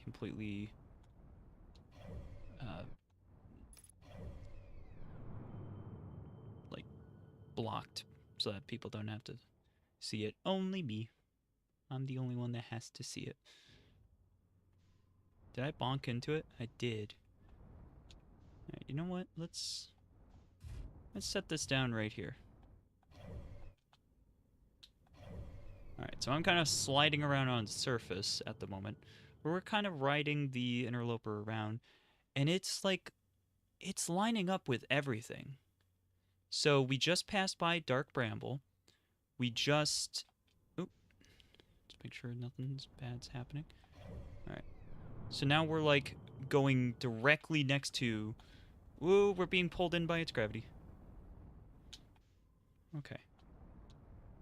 completely like blocked so that people don't have to see it. Only me. I'm the only one that has to see it. Did I bonk into it? I did. Alright, you know what? Let's set this down right here. Alright, so I'm kind of sliding around on surface at the moment. Where we're kind of riding the interloper around, and it's like, it's lining up with everything. So we just passed by Dark Bramble. We just... Oop. Just make sure nothing's bad's happening. Alright. So now we're like going directly next to... Whoa, we're being pulled in by its gravity. Okay.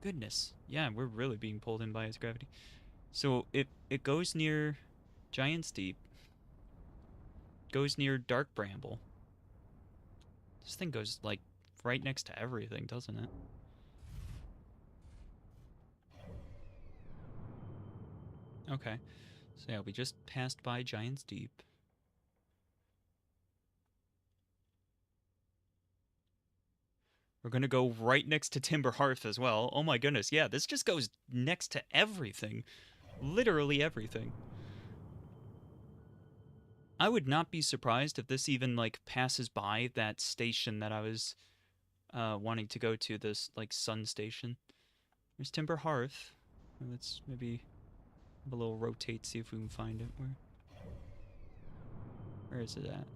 Goodness. Yeah, we're really being pulled in by its gravity. So it goes near Giant's Deep. Goes near Dark Bramble. This thing goes like right next to everything, doesn't it? Okay. So yeah, we just passed by Giant's Deep. We're gonna go right next to Timber Hearth as well. Oh my goodness, yeah, this just goes next to everything. Literally everything. I would not be surprised if this even, like, passes by that station that I was wanting to go to, this, like, sun station. There's Timber Hearth. Let's maybe have a little rotate, see if we can find it. Where is it at?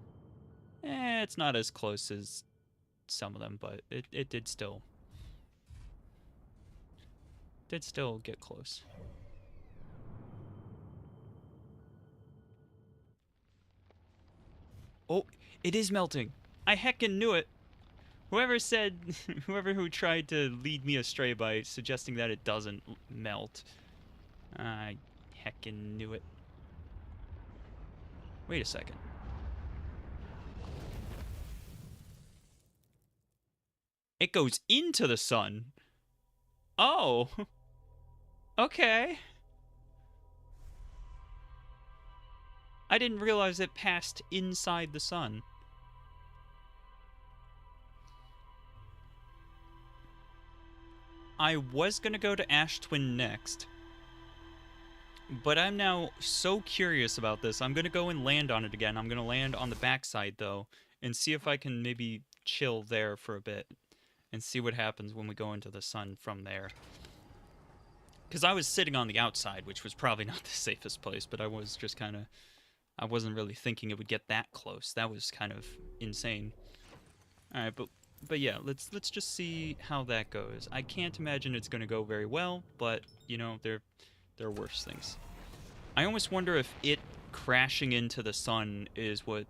It's not as close as some of them, but it did still get close. Oh, it is melting. I heckin' knew it. Whoever said, whoever who tried to lead me astray by suggesting that it doesn't melt, I heckin' knew it. Wait a second. It goes into the sun. Oh. Okay. I didn't realize it passed inside the sun. I was gonna go to Ash Twin next, but I'm now so curious about this. I'm gonna go and land on it again. I'm gonna land on the backside, though, and see if I can maybe chill there for a bit and see what happens when we go into the sun from there. Because I was sitting on the outside, which was probably not the safest place, but I was just kind of... I wasn't really thinking it would get that close. That was kind of insane. Alright, but yeah, let's just see how that goes. I can't imagine it's going to go very well, but, you know, there are worse things. I almost wonder if it crashing into the sun is what...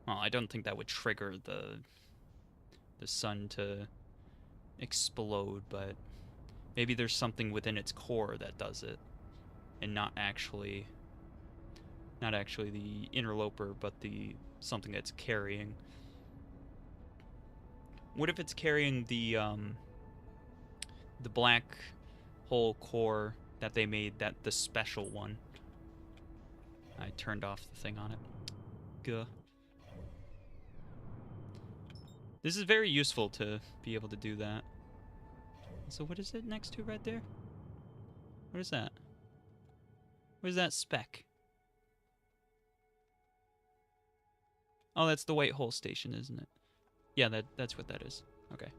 Well, I don't think that would trigger the sun to explode, but maybe there's something within its core that does it, and not actually the interloper, but the something that's carrying. What if it's carrying the black hole core that they made, the special one? I turned off the thing on it. Gah. This is very useful to be able to do that. So what is it next to right there? What is that? What is that speck? Oh, that's the white hole station, isn't it? Yeah, that's what that is. Okay.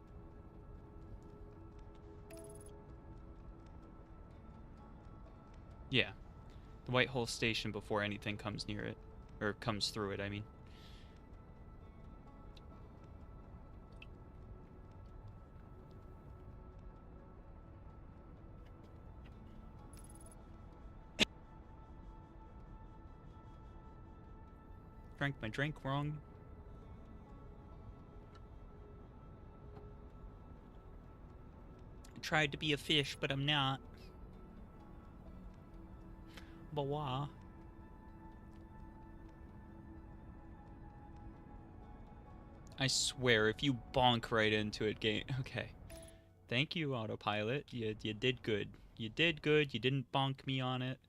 Yeah. The white hole station before anything comes near it. Or comes through it, I mean. Drank my drink wrong. I tried to be a fish, but I'm not. Bawa. I swear, if you bonk right into it, game... Okay. Thank you, autopilot. You did good. You did good. You didn't bonk me on it.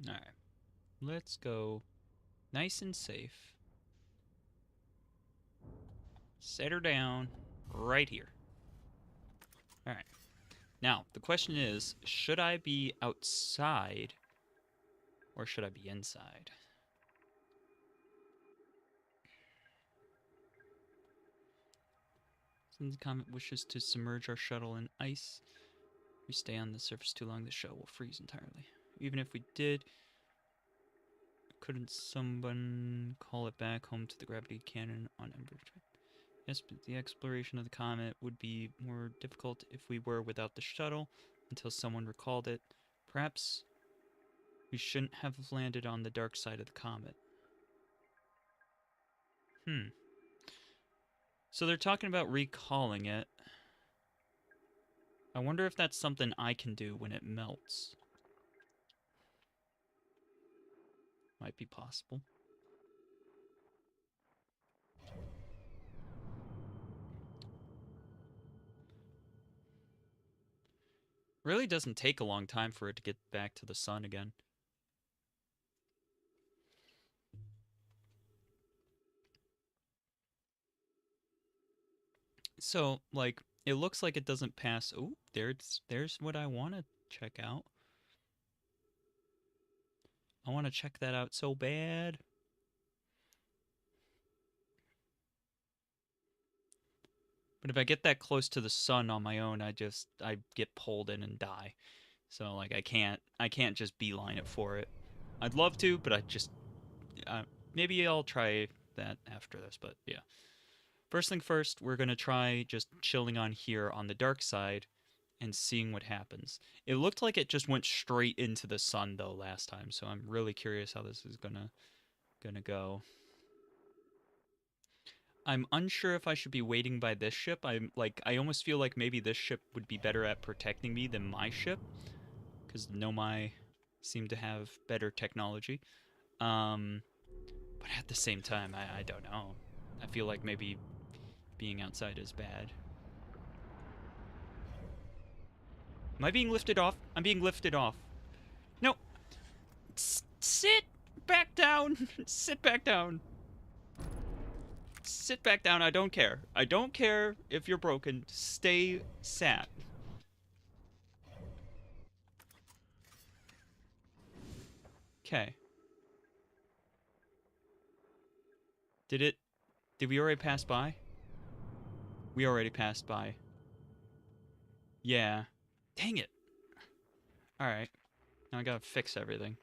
Alright. Let's go nice and safe. Set her down right here. Alright. Now, the question is, should I be outside or should I be inside? Since the comet wishes to submerge our shuttle in ice, if we stay on the surface too long, the shuttle will freeze entirely. Even if we did, couldn't someone call it back home to the gravity cannon on Ember? Yes, but the exploration of the comet would be more difficult if we were without the shuttle until someone recalled it. Perhaps we shouldn't have landed on the dark side of the comet. So they're talking about recalling it. I wonder if that's something I can do when it melts. Might be possible. Really doesn't take a long time for it to get back to the sun again. So, like, it looks like it doesn't pass. Oh, there's what I want to check out. I want to check that out so bad. But if I get that close to the sun on my own, I get pulled in and die. So like I can't just beeline it for it. I'd love to, but maybe I'll try that after this. But yeah, first thing first, we're gonna try just chilling on here on the dark side and seeing what happens. It looked like it just went straight into the sun though last time, so I'm really curious how this is gonna go. I'm unsure if I should be waiting by this ship. I almost feel like maybe this ship would be better at protecting me than my ship, because Nomai seem to have better technology. But at the same time, I don't know. I feel like maybe being outside is bad. Am I being lifted off? I'm being lifted off. No. Sit back down. Sit back down. Sit back down. I don't care. I don't care if you're broken. Stay sat. Okay. Did we already pass by? We already passed by. Yeah. Dang it. Alright. Now I gotta fix everything.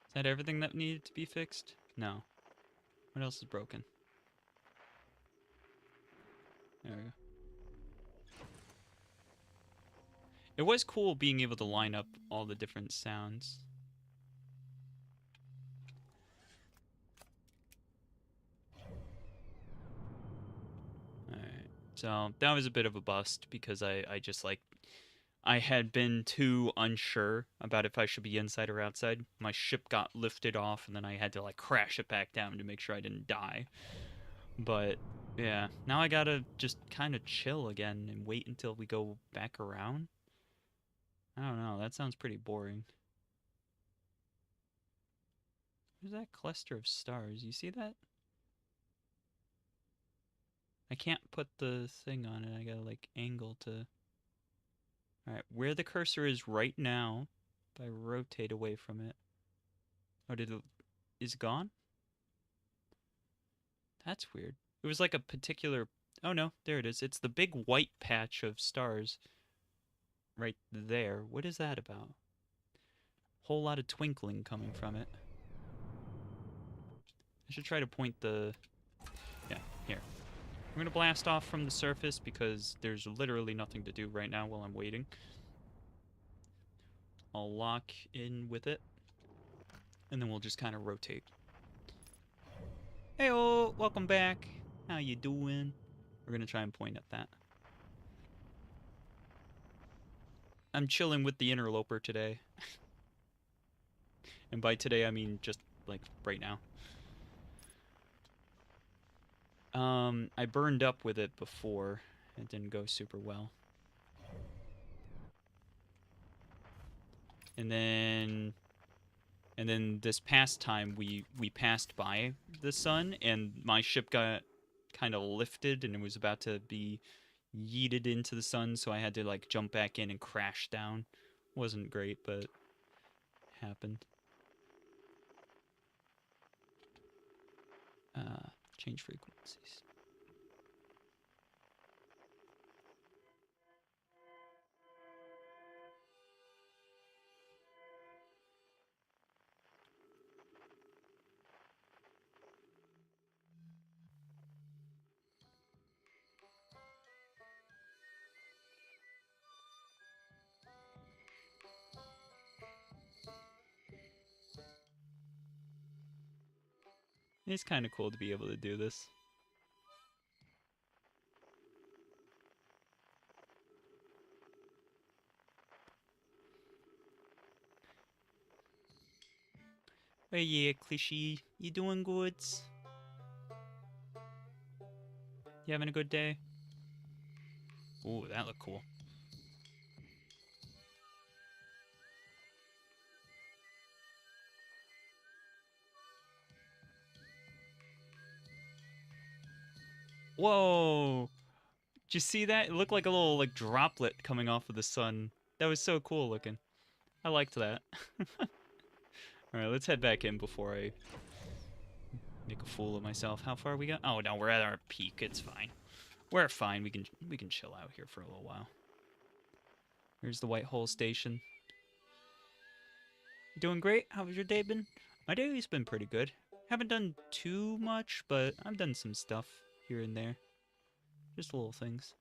Is that everything that needed to be fixed? No. What else is broken? There we go. It was cool being able to line up all the different sounds. Alright. So that was a bit of a bust because I just like I had been too unsure about if I should be inside or outside. My ship got lifted off and then I had to like crash it back down to make sure I didn't die. But yeah, now I gotta just kind of chill again and wait until we go back around. I don't know, that sounds pretty boring. Where's that cluster of stars? You see that? I can't put the thing on it. I gotta like angle to... Alright, where the cursor is right now, if I rotate away from it... Oh, is it gone? That's weird. It was like a particular... Oh no, there it is. It's the big white patch of stars right there. What is that about? Whole lot of twinkling coming from it. I should try to point the... Yeah, here. I'm gonna blast off from the surface because there's literally nothing to do right now while I'm waiting. I'll lock in with it, and then we'll just kind of rotate. Heyo, welcome back. How you doing? We're gonna try and point at that. I'm chilling with the interloper today. And by today, I mean just, like, right now. I burned up with it before. It didn't go super well. And And then this past time, we passed by the sun, and my ship got kind of lifted, and it was about to be yeeted into the sun, so I had to like jump back in and crash down. Wasn't great, but happened. Change frequencies. It's kind of cool to be able to do this. Oh yeah, Clichy, you doing good? You having a good day? Ooh, that looked cool. Whoa! Did you see that? It looked like a little like droplet coming off of the sun. That was so cool looking. I liked that. Alright, let's head back in before I make a fool of myself. How far we got? Oh no, we're at our peak. It's fine. We're fine. We can chill out here for a little while. Here's the White Hole Station. Doing great. How has your day been? My day's been pretty good. Haven't done too much, but I've done some stuff here and there. Just little things.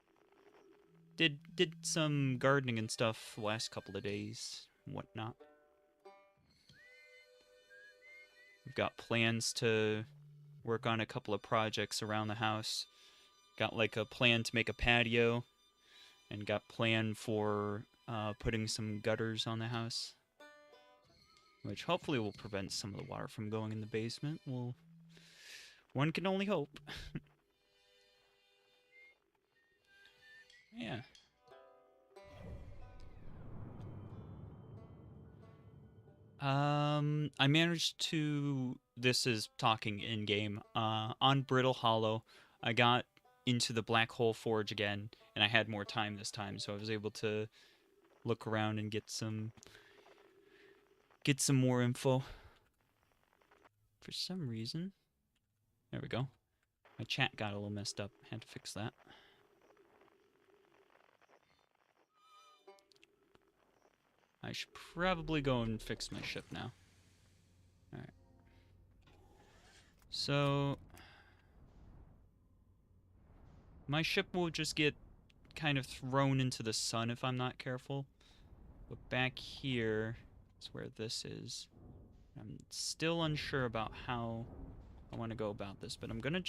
Did some gardening and stuff the last couple of days, whatnot. We've got plans to work on a couple of projects around the house. Got like a plan to make a patio, and got plan for putting some gutters on the house, which hopefully will prevent some of the water from going in the basement. Well, one can only hope. Yeah. I managed to. This is talking in game. On Brittle Hollow, I got into the Black Hole Forge again, and I had more time this time, so I was able to look around and get some more info. For some reason, there we go. My chat got a little messed up. Had to fix that. I should probably go and fix my ship now. Alright. So, my ship will just get kind of thrown into the sun if I'm not careful. But back here is where this is. I'm still unsure about how I want to go about this, but I'm gonna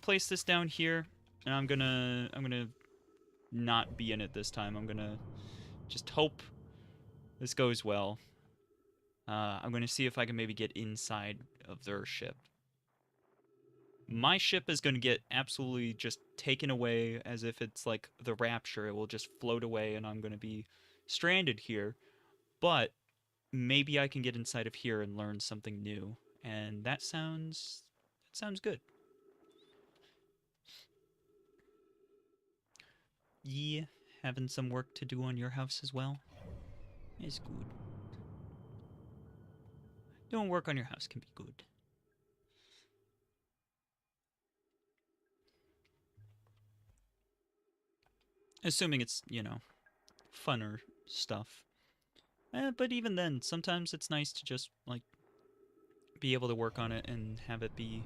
place this down here, and I'm gonna not be in it this time. I'm gonna just hope this goes well. I'm gonna see if I can maybe get inside of their ship. My ship is gonna get absolutely just taken away as if it's like the Rapture. It will just float away, and I'm gonna be stranded here. But maybe I can get inside of here and learn something new, and that sounds good. Yeah, having some work to do on your house as well is good. Doing work on your house can be good. Assuming it's, funner stuff. But even then, sometimes it's nice to just, like, be able to work on it and have it be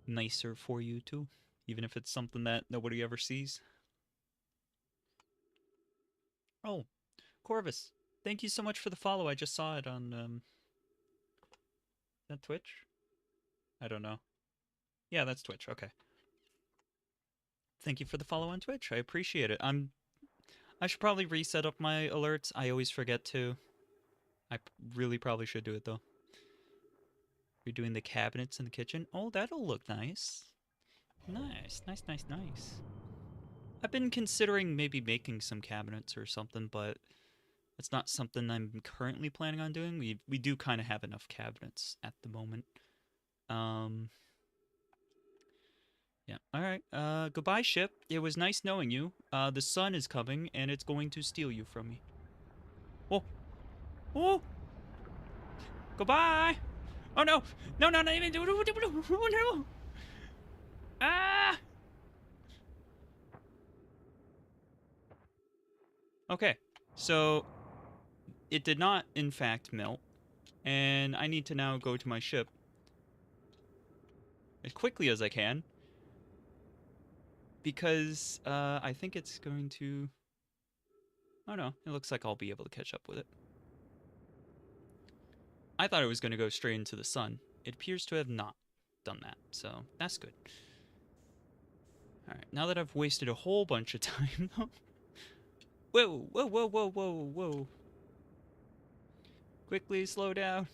nicer for you, too. Even if it's something that nobody ever sees. Oh, Corvus, thank you so much for the follow. I just saw it on, is that Twitch? I don't know. Yeah, that's Twitch. Okay. Thank you for the follow on Twitch. I appreciate it. I should probably reset up my alerts. I always forget to. I really probably should do it, though. Redoing the cabinets in the kitchen. Oh, that'll look nice. Nice, nice, nice, nice. I've been considering maybe making some cabinets or something, but It's not something I'm currently planning on doing. We do kind of have enough cabinets at the moment. Yeah. All right. Goodbye, ship. It was nice knowing you. The sun is coming, and it's going to steal you from me. Oh. Oh. Goodbye. Oh, no. No, no, not even. Oh, no. Ah. Okay. So, it did not, in fact, melt. And I need to now go to my ship as quickly as I can. Because, I think it's going to... Oh, no. It looks like I'll be able to catch up with it. I thought it was going to go straight into the sun. It appears to have not done that, so that's good. Alright, now that I've wasted a whole bunch of time, though... Whoa, whoa, whoa, whoa, whoa, whoa. Quickly, slow down.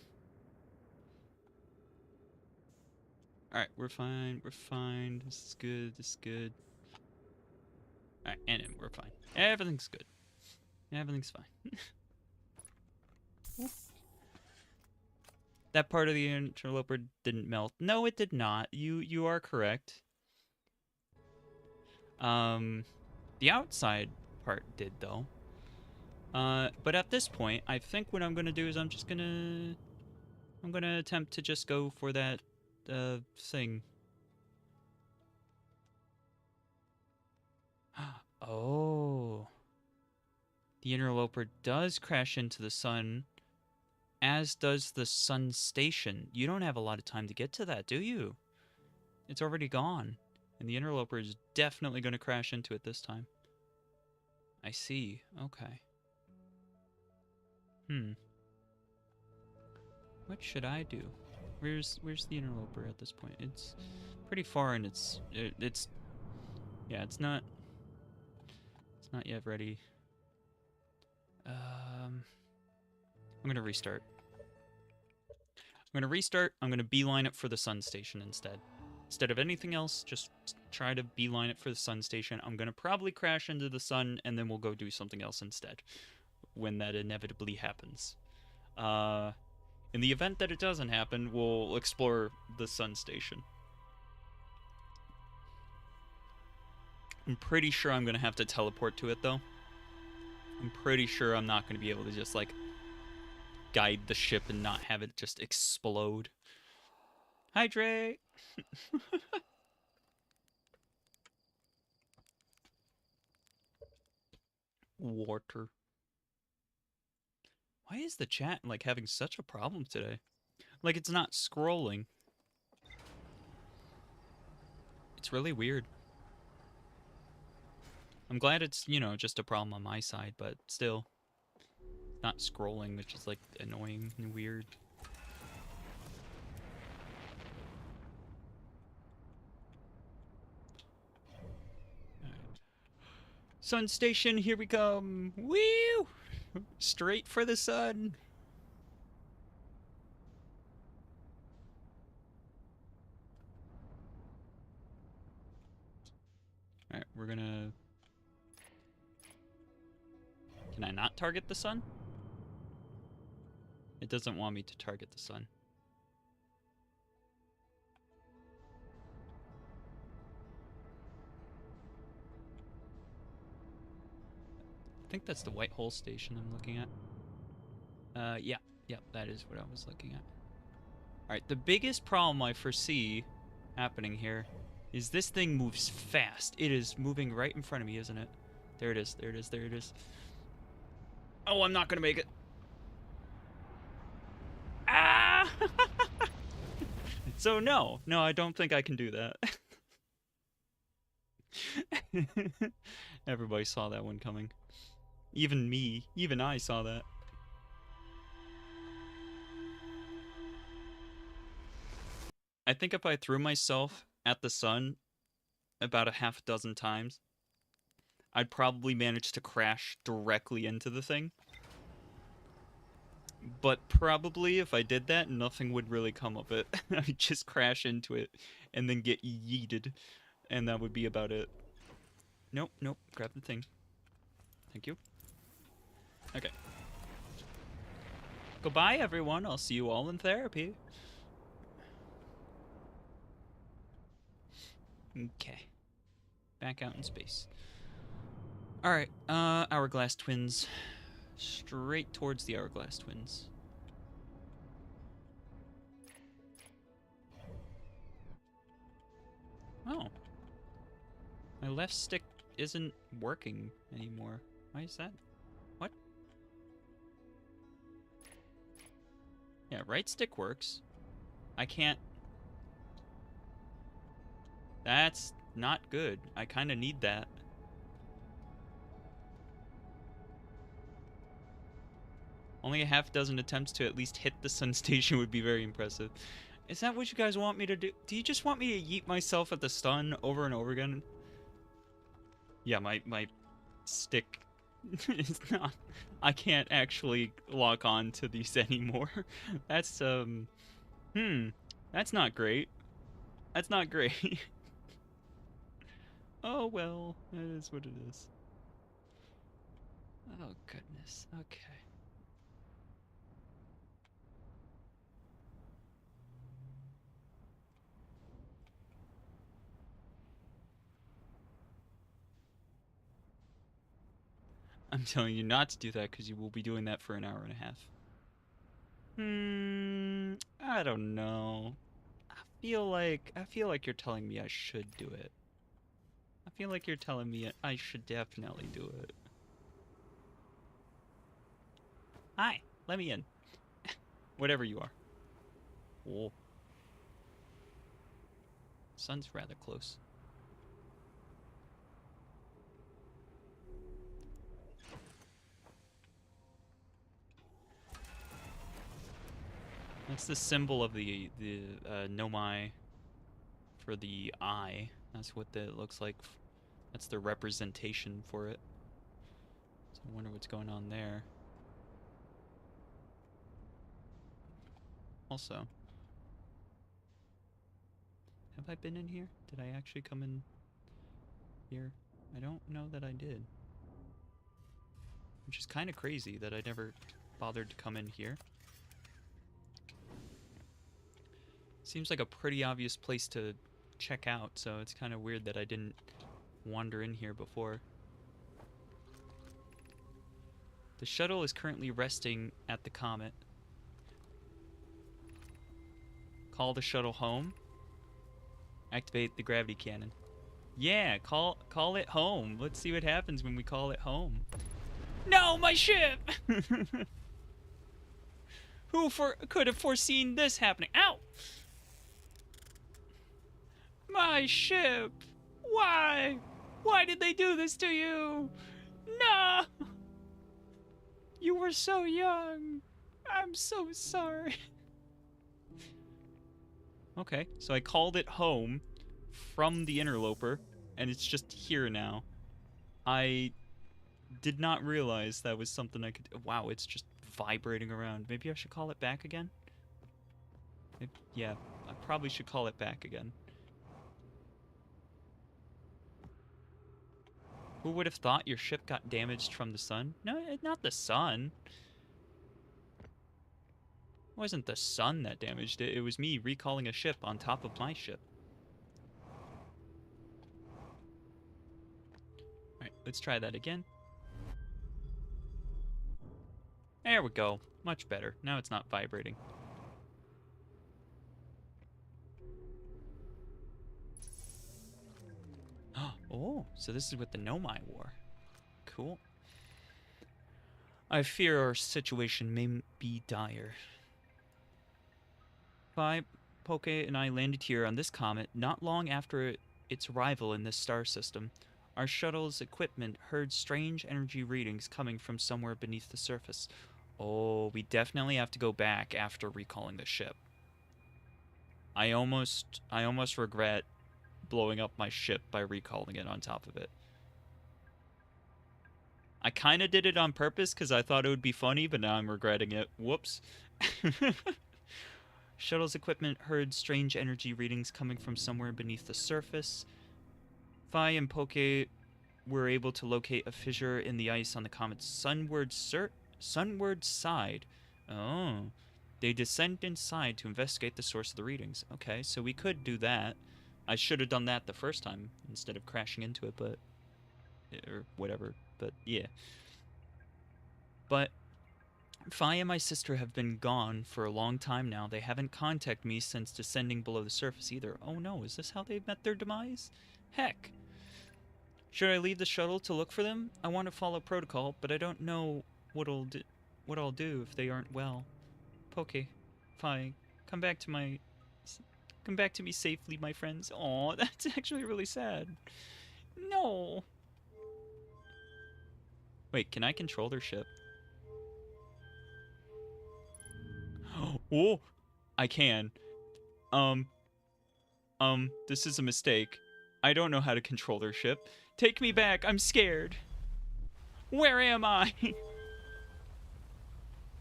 Alright, we're fine, we're fine. This is good, this is good. Alright, and we're fine. Everything's good. Everything's fine. That part of the interloper didn't melt. No, it did not. You are correct. The outside part did, though. But at this point, I think what I'm gonna do is I'm gonna attempt to just go for that, thing. Oh. The interloper does crash into the sun, as does the sun station. You don't have a lot of time to get to that, do you? It's already gone. And the interloper is definitely going to crash into it this time. I see. Okay. What should I do? Where's the interloper at this point? It's pretty far, and it's yeah, it's not yet ready. I'm gonna restart. I'm gonna beeline it for the sun station instead. Instead of anything else, just try to beeline it for the sun station. I'm gonna probably crash into the sun, and then we'll go do something else instead when that inevitably happens. In the event that it doesn't happen, we'll explore the sun station. I'm pretty sure I'm gonna have to teleport to it, though. I'm pretty sure I'm not gonna be able to just, like, guide the ship and not have it just explode. Hydrate! Water. Why is the chat, like, having such a problem today? Like, it's not scrolling. It's really weird. I'm glad it's, you know, just a problem on my side, but still. Not scrolling, which is, like, annoying and weird. Sun station, here we come. Woo! Straight for the sun. Alright, we're gonna... Can I not target the sun? It doesn't want me to target the sun. I think that's the white hole station I'm looking at. Yeah, that is what I was looking at. Alright, the biggest problem I foresee happening here is this thing moves fast. It is moving right in front of me, isn't it? There it is, there it is, there it is. Oh, I'm not gonna make it. Ah! So no, I don't think I can do that. Everybody saw that one coming. Even me, even I saw that. I think if I threw myself at the sun about a half dozen times, I'd probably manage to crash directly into the thing. But probably if I did that, nothing would really come of it. I'd just crash into it and then get yeeted, and that would be about it. Nope, grab the thing. Thank you. Okay. Goodbye, everyone. I'll see you all in therapy. Okay. Back out in space. Alright, Hourglass Twins. Straight towards the Hourglass Twins. Oh. My left stick isn't working anymore. Why is that? What? Yeah, right stick works. I can't... That's not good. I kind of need that. Only a half dozen attempts to at least hit the sun station would be very impressive. Is that what you guys want me to do? Do you just want me to yeet myself at the sun over and over again? Yeah, my stick is not... I can't actually lock on to these anymore. That's, that's not great. That's not great. Oh, well, that is what it is. Oh, goodness. Okay. I'm telling you not to do that because you will be doing that for an hour and a half. I don't know. I feel like you're telling me I should do it. I feel like you're telling me I should definitely do it. Hi, let me in. Whatever you are. Oh. Sun's rather close. That's the symbol of the Nomai for the eye. That's what that looks like. That's the representation for it. So I wonder what's going on there. Also, have I been in here? Did I actually come in here? I don't know that I did. Which is kind of crazy that I never bothered to come in here. Seems like a pretty obvious place to check out, so it's kind of weird that I didn't wander in here before. The shuttle is currently resting at the comet. Call the shuttle home. Activate the gravity cannon. Yeah, call it home. Let's see what happens when we call it home. No, my ship! Who could have foreseen this happening? Ow! My ship! Why? Why did they do this to you? No! You were so young. I'm so sorry. Okay, so I called it home from the interloper, and it's just here now. I did not realize that was something I could... Wow, it's just vibrating around. Maybe I should call it back again? Yeah, I probably should call it back again. Who would have thought your ship got damaged from the sun? No, not the sun. It wasn't the sun that damaged it. It was me recalling a ship on top of my ship. Alright, let's try that again. There we go. Much better. Now it's not vibrating. Oh, so this is with the Nomai War. Cool. I fear our situation may be dire. Poke and I landed here on this comet not long after its arrival in this star system. Our shuttle's equipment heard strange energy readings coming from somewhere beneath the surface. Oh, we definitely have to go back after recalling the ship. I almost regret blowing up my ship by recalling it on top of it. I kind of did it on purpose because I thought it would be funny, but now I'm regretting it. Whoops. Shuttle's equipment heard strange energy readings coming from somewhere beneath the surface. Fi and Poke were able to locate a fissure in the ice on the comet's sunward side, Oh. They descend inside to investigate the source of the readings. Okay, so we could do that. I should have done that the first time instead of crashing into it, but... or whatever. But, yeah. But Fi and my sister have been gone for a long time now. They haven't contacted me since descending below the surface either. Oh no, is this how they met their demise? Heck. Should I leave the shuttle to look for them? I want to follow protocol, but I don't know what I'll do if they aren't well. Poke, Fi, come back to my... come back to me safely, my friends. Aw, that's actually really sad. No. Wait, can I control their ship? Oh, I can. This is a mistake. I don't know how to control their ship. Take me back, I'm scared. Where am I?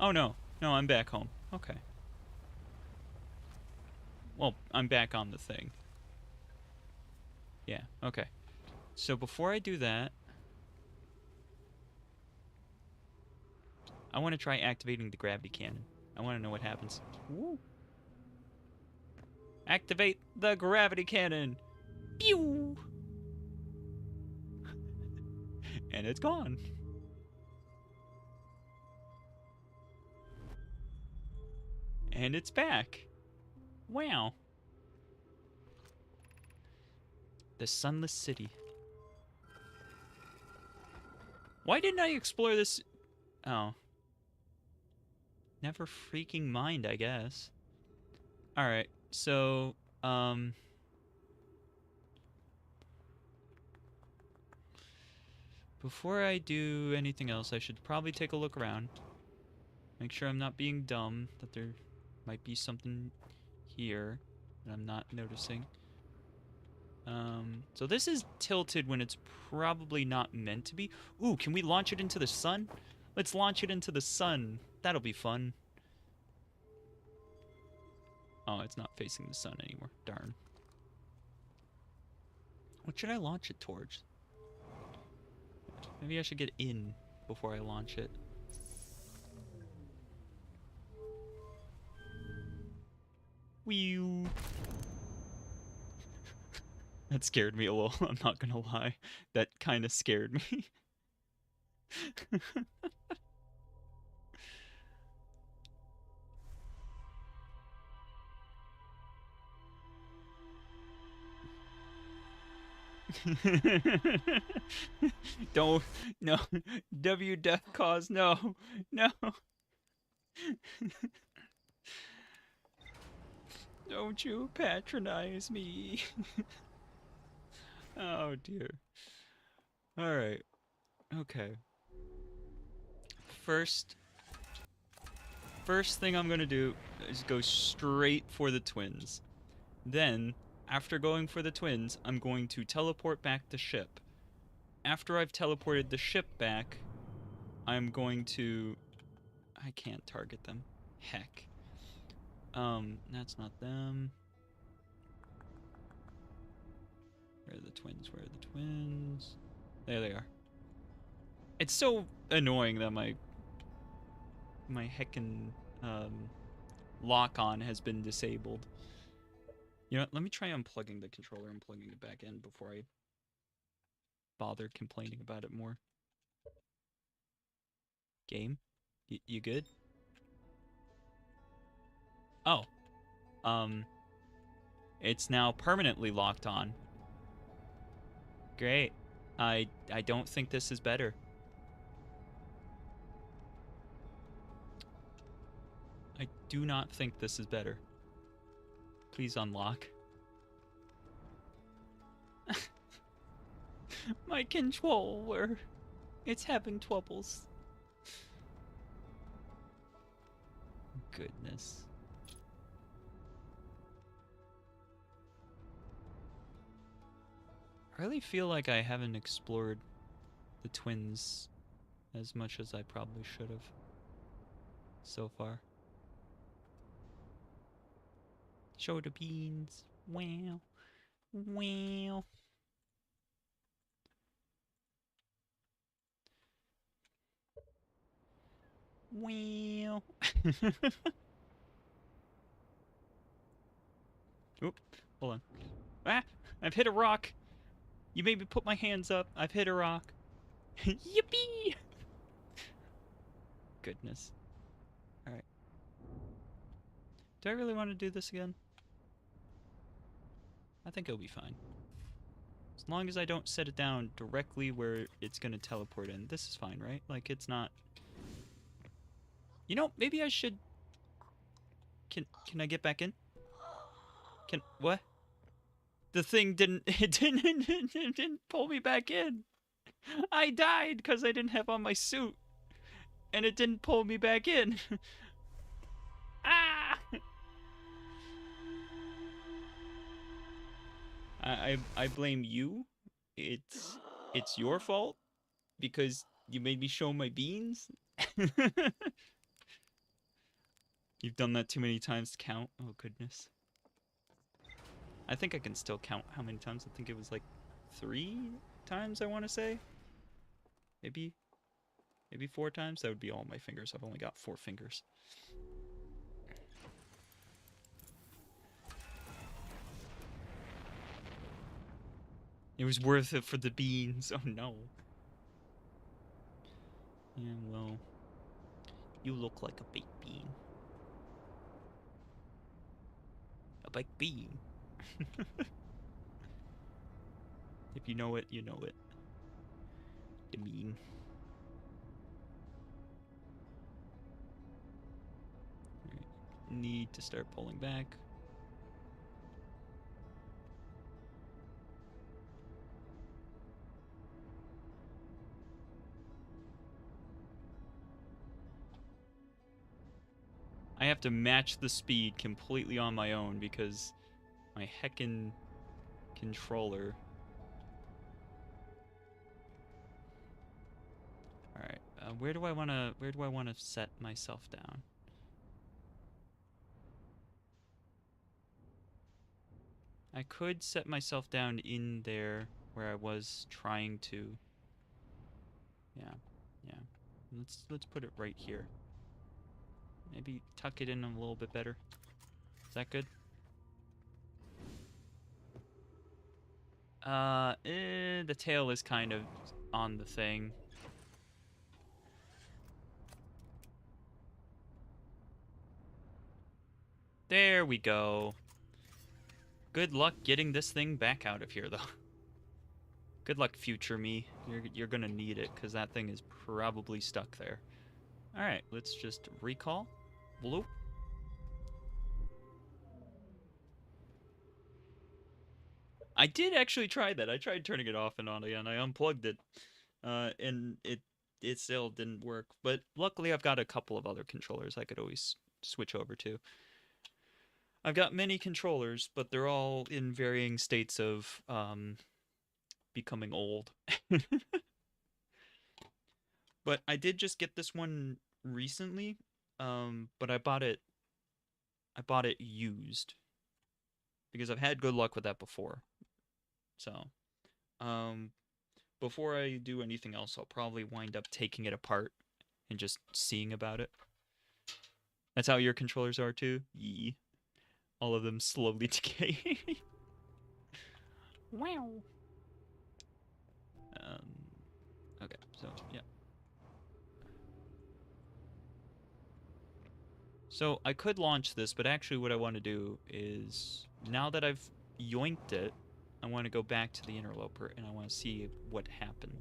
Oh no, no, I'm back home. Okay. Well, I'm back on the thing. Yeah, okay. So before I do that, I want to try activating the gravity cannon. I want to know what happens. Woo. Activate the gravity cannon! Pew! And it's gone. And it's back. Wow. The Sunless City. Why didn't I explore this? Oh. Never freaking mind, I guess. Alright, so, before I do anything else, I should probably take a look around. Make sure I'm not being dumb, that there might be something here that I'm not noticing. So this is tilted when it's probably not meant to be. Ooh, can we launch it into the sun? Let's launch it into the sun. That'll be fun. Oh, it's not facing the sun anymore. Darn. What should I launch it towards? Maybe I should get in before I launch it. Whew. That scared me a little, I'm not gonna lie. That kind of scared me. Don't, no, W death cause, no, no. Don't you patronize me. Oh dear. Alright, okay. First thing I'm gonna do is go straight for the twins. Then, after going for the twins, I'm going to teleport back the ship. After I've teleported the ship back, I'm going to... I can't target them. Heck. That's not them. Where are the twins? Where are the twins? There they are. It's so annoying that my heckin' lock-on has been disabled. You know what? Let me try unplugging the controller and plugging it back in before I bother complaining about it more. Game? You good? Oh. It's now permanently locked on. Great. I don't think this is better. I do not think this is better. Please unlock. My controller. It's having troubles. Goodness. I really feel like I haven't explored the twins as much as I probably should have so far. Show the beans. Wow. Wow. Wow. now? Oop, hold on. Ah, I've hit a rock. You made me put my hands up. I've hit a rock. Yippee! Goodness. Alright. Do I really want to do this again? I think it'll be fine. As long as I don't set it down directly where it's gonna teleport in. This is fine, right? Like, it's not... You know, maybe I should... Can I get back in? What? The thing didn't... It didn't pull me back in. I died because I didn't have on my suit. And it didn't pull me back in. Ah! I blame you. It's your fault because you made me show my beans. You've done that too many times to count. Oh goodness. I think I can still count how many times. I think it was like 3 times, I want to say. Maybe 4 times. That would be all my fingers. I've only got 4 fingers. It was worth it for the beans. Oh no. Yeah, well, you look like a baked bean. A baked bean. If you know it, you know it. The mean. Right. Need to start pulling back. I have to match the speed completely on my own because my heckin' controller. All right, where do I wanna set myself down? I could set myself down in there where I was trying to. Yeah. Let's put it right here. Maybe tuck it in a little bit better. Is that good? The tail is kind of on the thing. There we go. Good luck getting this thing back out of here, though. Good luck, future me. You're gonna need it, because that thing is probably stuck there. Alright, let's just recall. Bloop. I did actually try that. I tried turning it off and on again. I unplugged it, and it still didn't work. But luckily, I've got a couple of other controllers I could always switch over to. I've got many controllers, but they're all in varying states of becoming old. But I did just get this one recently, but I bought it used because I've had good luck with that before. So, before I do anything else, I'll probably wind up taking it apart and just seeing about it. That's how your controllers are too? Yee. All of them slowly decay. Wow. Okay, so, yeah. So, I could launch this, but actually what I want to do is, now that I've yoinked it, I want to go back to the interloper, and I want to see what happened.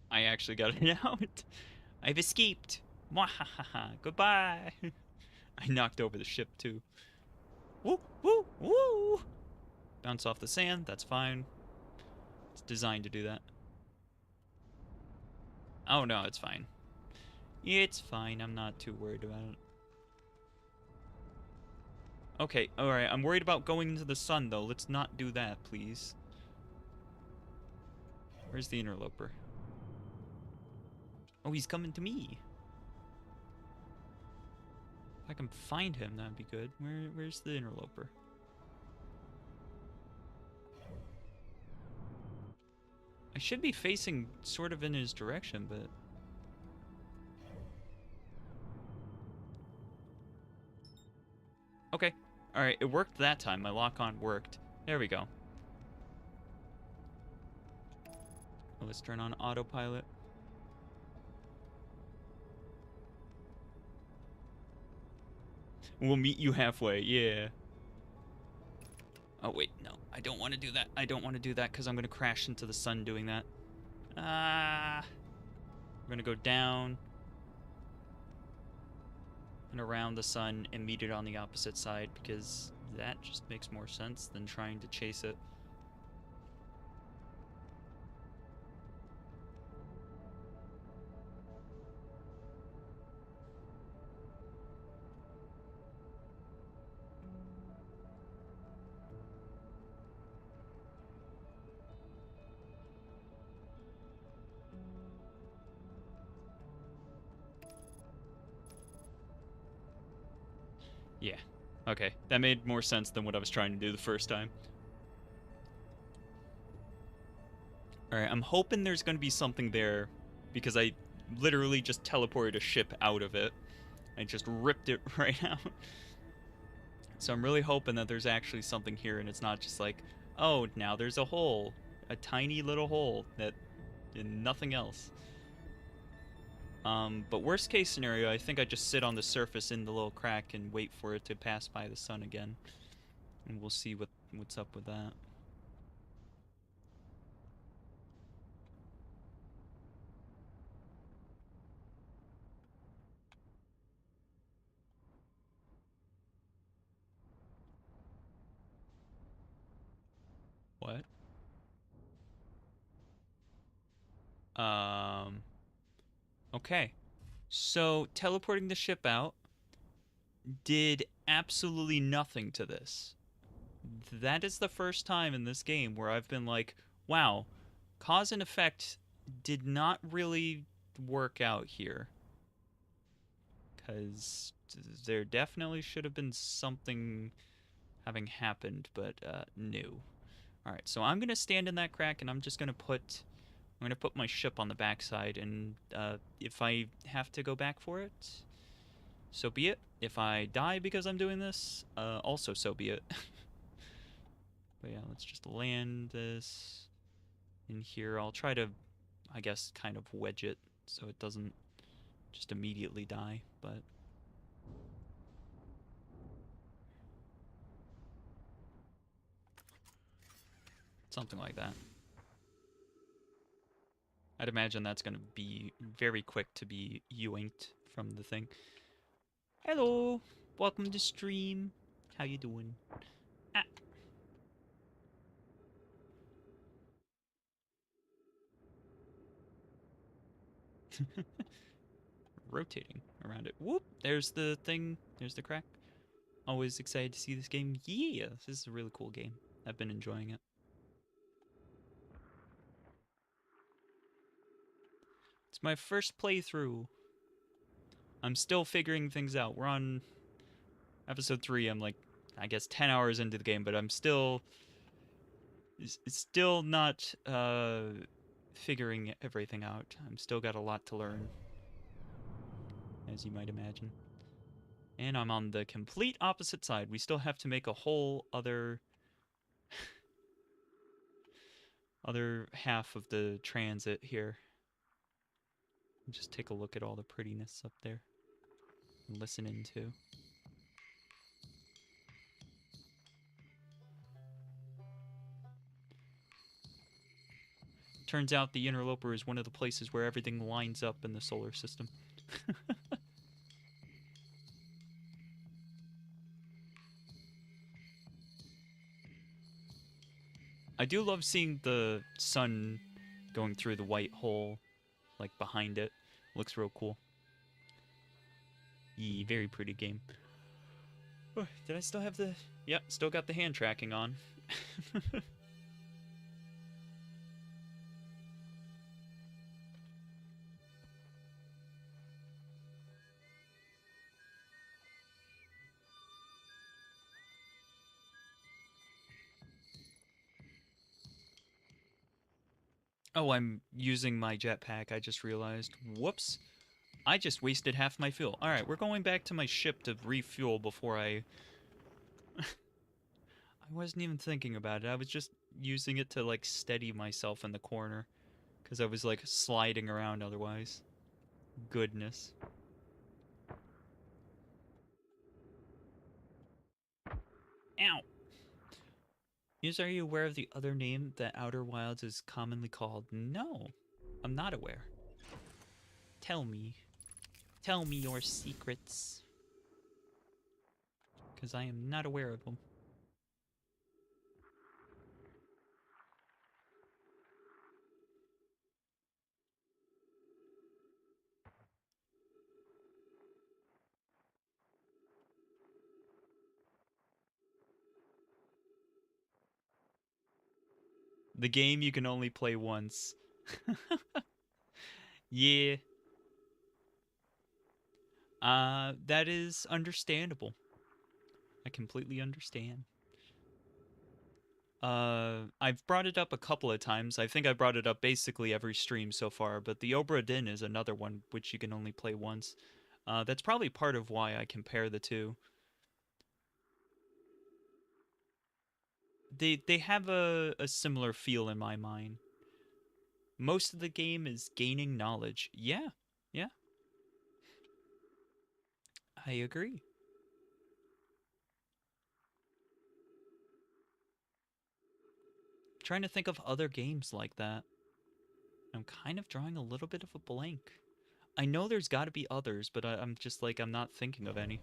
I actually got it out. I've escaped. Mwahaha. Goodbye. I knocked over the ship, too. Woo, woo, woo! Bounce off the sand. That's fine. It's designed to do that. Oh, no, it's fine. It's fine. I'm not too worried about it. Okay, alright. I'm worried about going into the sun, though. Let's not do that, please. Where's the interloper? Oh, he's coming to me. If I can find him, that'd be good. Where's the interloper? I should be facing sort of in his direction, but... Okay. Alright, it worked that time. My lock-on worked. There we go. Let's turn on autopilot. We'll meet you halfway, yeah. Oh, wait, no. I don't want to do that. I don't want to do that because I'm going to crash into the sun doing that. Ah. We're going to go down and around the sun and meet it on the opposite side because that just makes more sense than trying to chase it. Yeah. Okay. That made more sense than what I was trying to do the first time. Alright, I'm hoping there's going to be something there because I literally just teleported a ship out of it. I just ripped it right out. So I'm really hoping that there's actually something here and it's not just like, oh, now there's a hole. A tiny little hole that... and nothing else. But worst case scenario, I think I just sit on the surface in the little crack and wait for it to pass by the sun again. And we'll see what's up with that. What? Okay. So, teleporting the ship out did absolutely nothing to this. That is the first time in this game where I've been like, wow, cause and effect did not really work out here. Because there definitely should have been something having happened, but no. Alright, so I'm going to stand in that crack and I'm just going to put... I'm going to put my ship on the backside, and if I have to go back for it, so be it. If I die because I'm doing this, also so be it. But yeah, let's just land this in here. I'll try to, I guess, kind of wedge it so it doesn't just immediately die, but... something like that. I'd imagine that's going to be very quick to be yoinked from the thing. Hello! Welcome to stream. How you doing? Ah. Rotating around it. Whoop! There's the thing. There's the crack. Always excited to see this game. Yeah! This is a really cool game. I've been enjoying it. It's my first playthrough. I'm still figuring things out. We're on episode 3. I'm like, I guess 10 hours into the game, but I'm still not figuring everything out. I'm still got a lot to learn, as you might imagine. And I'm on the complete opposite side. We still have to make a whole other half of the transit here. Just take a look at all the prettiness up there. And listen into. Turns out the interloper is one of the places where everything lines up in the solar system. I do love seeing the sun going through the white hole, like behind it. Looks real cool. Yee, very pretty game. Oh, did I still have the... Yep, still got the hand tracking on. Oh, I'm using my jetpack. I just realized. Whoops. I just wasted half my fuel. Alright, we're going back to my ship to refuel before I... I wasn't even thinking about it. I was just using it to, like, steady myself in the corner. Because I was, like, sliding around otherwise. Goodness. Ow! News, are you aware of the other name that Outer Wilds is commonly called? No, I'm not aware. Tell me. Tell me your secrets. Because I am not aware of them. The game you can only play once. Yeah. That is understandable. I completely understand. I've brought it up a couple of times. I think I brought it up basically every stream so far, but the Obra Dinn is another one which you can only play once. That's probably part of why I compare the two. They have a similar feel in my mind. Most of the game is gaining knowledge. Yeah, yeah, I agree. Trying to think of other games like that. I'm kind of drawing a little bit of a blank. I know there's got to be others, but I'm just like, I'm not thinking of any.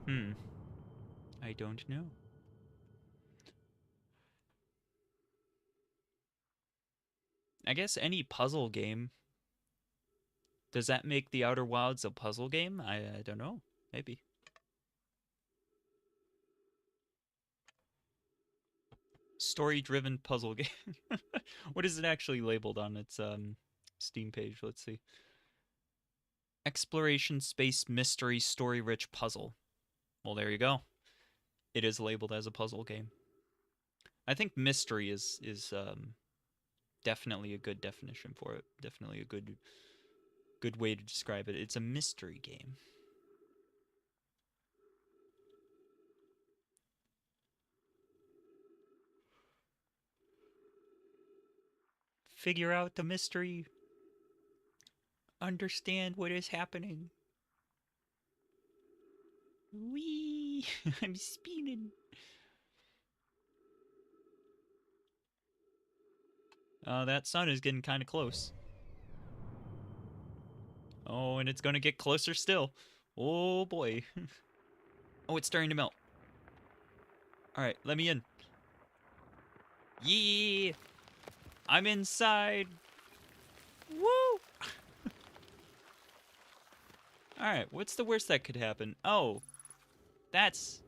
I don't know. I guess any puzzle game. Does that make the Outer Wilds a puzzle game? I don't know. Maybe. Story-driven puzzle game. What is it actually labeled on its Steam page? Let's see. Exploration space mystery story-rich puzzle. Well, there you go. It is labeled as a puzzle game. I think mystery is definitely a good definition for it. Definitely a good way to describe it. It's a mystery game. Figure out the mystery. Understand what is happening. Wee! I'm spinning. That sun is getting kind of close. Oh, and it's going to get closer still. Oh, boy. Oh, it's starting to melt. All right, let me in. Yeah! I'm inside. Woo! All right, what's the worst that could happen? Oh, that's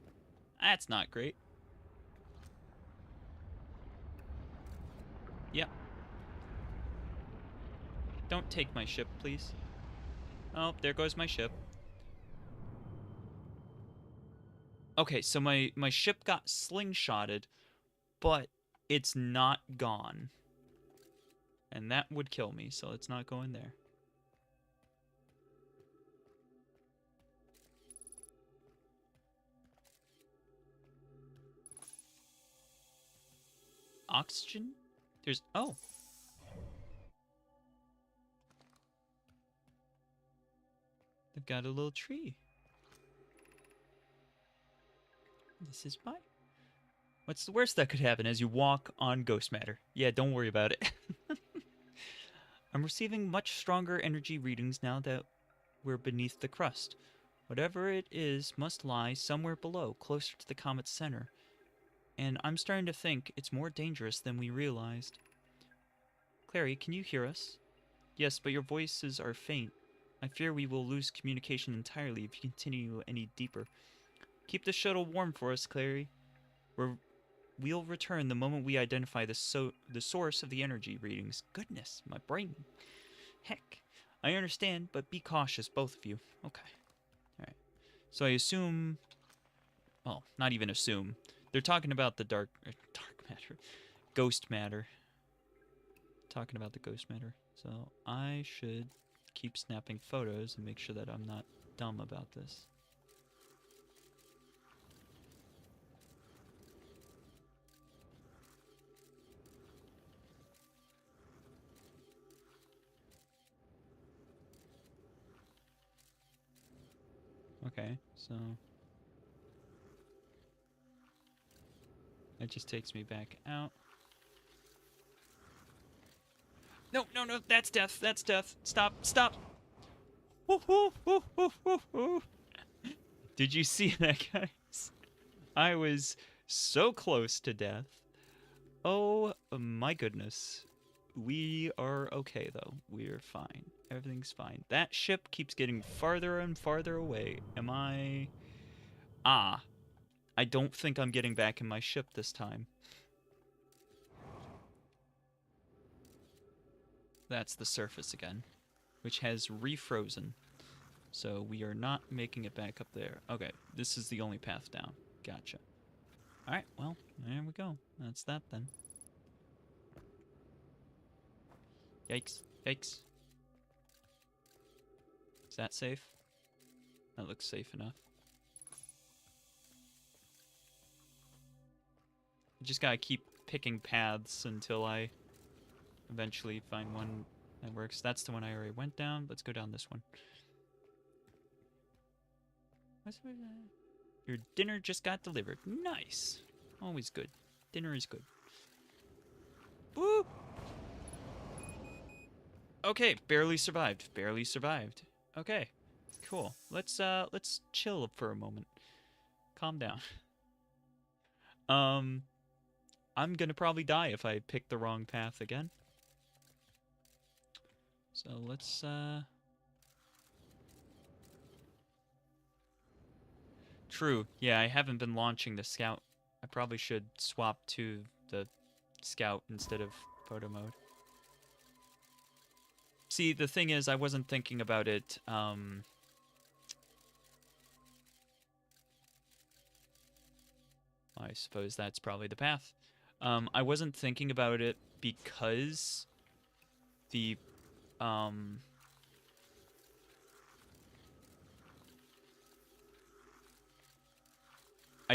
not great. Yep. Don't take my ship, please. Oh, there goes my ship. Okay, so my ship got slingshotted, but it's not gone. And that would kill me, so let's not go in there. Oxygen? There's... Oh. They've got a little tree. This is fine. What's the worst that could happen as you walk on ghost matter? Yeah, don't worry about it. I'm receiving much stronger energy readings now that we're beneath the crust. Whatever it is must lie somewhere below, closer to the comet's center. And I'm starting to think it's more dangerous than we realized. Clary, can you hear us? Yes, but your voices are faint. I fear we will lose communication entirely if you continue any deeper. Keep the shuttle warm for us, Clary. We'll return the moment we identify the source of the energy readings. Goodness, my brain. Heck. I understand, but be cautious, both of you. Okay. Alright. So I assume... Well, not even assume. They're talking about the dark matter. Ghost matter. talking about the ghost matter. So I should keep snapping photos and make sure that I'm not dumb about this. Okay, so that just takes me back out. No, no, no, that's death. That's death. Stop, stop. Woo, woo, woo, woo, woo, woo. Did you see that, guys? I was so close to death. Oh my goodness. We are okay, though. We're fine. Everything's fine. That ship keeps getting farther and farther away. Am I... Ah. I don't think I'm getting back in my ship this time. That's the surface again, which has refrozen. So we are not making it back up there. Okay, this is the only path down. Gotcha. Alright, well, there we go. That's that then. Yikes. Yikes. Is that safe? That looks safe enough. I just gotta keep picking paths until I eventually find one that works. That's the one I already went down. Let's go down this one. Your dinner just got delivered. Nice. Always good. Dinner is good. Woo! Okay, barely survived. Barely survived. Okay, cool. Let's chill for a moment. Calm down. I'm gonna probably die if I pick the wrong path again. So let's True. Yeah, I haven't been launching the scout. I probably should swap to the scout instead of photo mode. See, the thing is, I wasn't thinking about it, I suppose that's probably the path. I wasn't thinking about it because the, I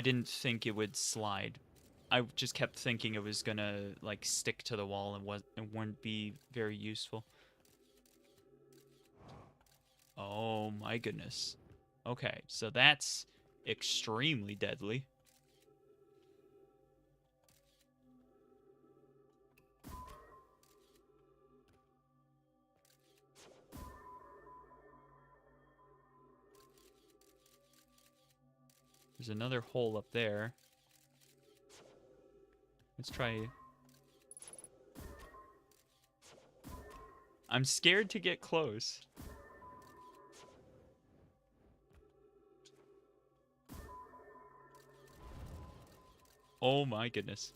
didn't think it would slide. I just kept thinking it was gonna, like, stick to the wall and wouldn't be very useful. Oh my goodness. Okay, so that's extremely deadly. There's another hole up there. Let's try... I'm scared to get close. Oh my goodness.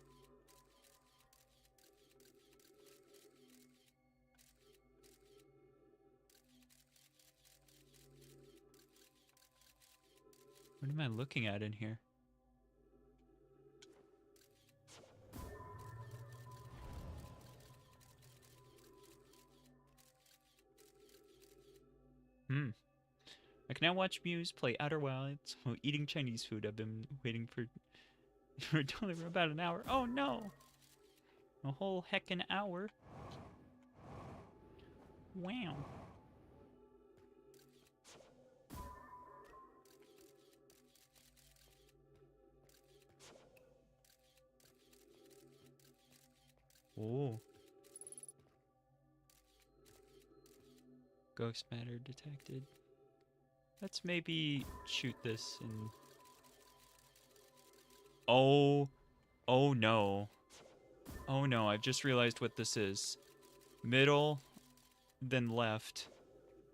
What am I looking at in here? I can now watch Mews play Outer Wilds while eating Chinese food. I've been waiting for delivery about an hour. Oh no! A whole heckin' hour. Wow. Oh. Ghost matter detected. Let's maybe shoot this in... Oh. Oh no. Oh no, I've just realized what this is. Middle, then left.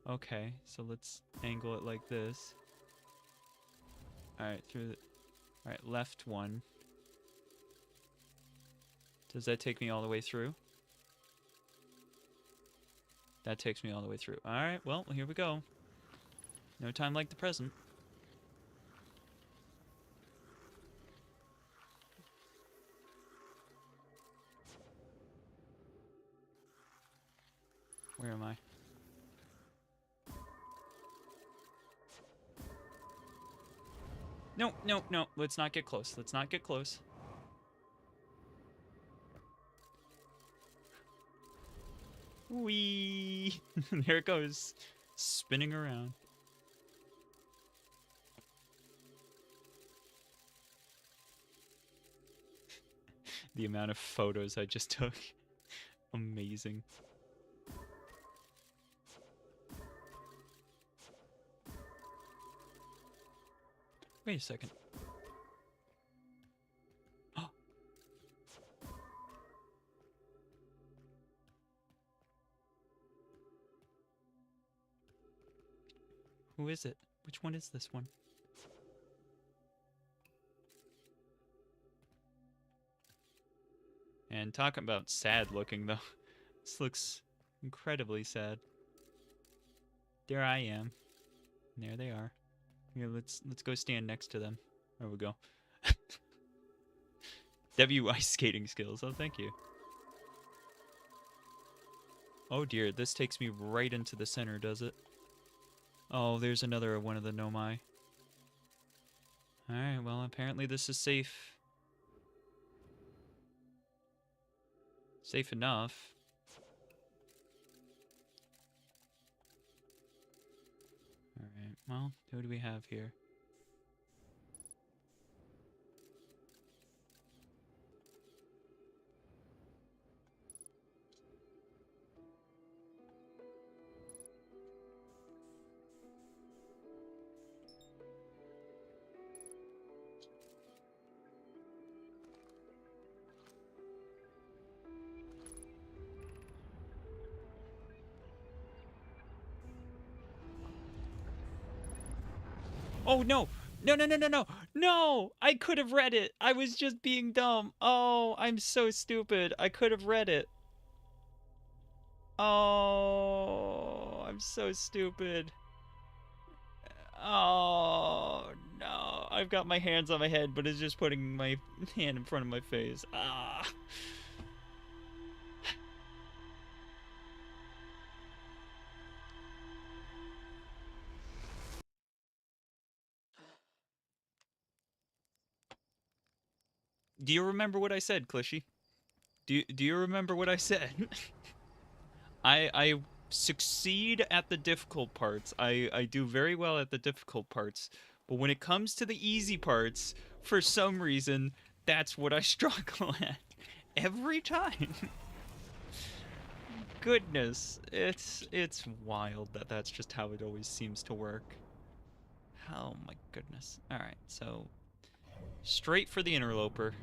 Okay, so let's angle it like this. Alright, through the... Alright, left one. Does that take me all the way through? That takes me all the way through. Alright, well, here we go. No time like the present. Where am I? No, no, no. Let's not get close. Let's not get close. Whee! There it goes. Spinning around. The amount of photos I just took. Amazing. Wait a second. Oh. Who is it? Which one is this one? And talking about sad looking though. This looks incredibly sad. There I am. And there they are. Here, let's go stand next to them. There we go. W ice skating skills. Oh, thank you. Oh dear, this takes me right into the center, does it? Oh, there's another one of the Nomai. Alright, well, apparently this is safe. Safe enough. Alright, well, who do we have here? Oh, no! No, no, no, no, no! No! I could have read it! I was just being dumb! Oh, I'm so stupid! I could have read it! Oh, I'm so stupid. Oh, no. I've got my hands on my head, but it's just putting my hand in front of my face. Ah. Do you remember what I said, Clishy? Do you remember what I said? I succeed at the difficult parts. I do very well at the difficult parts. But when it comes to the easy parts, for some reason, that's what I struggle at. Every time. Goodness, it's wild that that's just how it always seems to work. Oh my goodness. Alright, so straight for the interloper.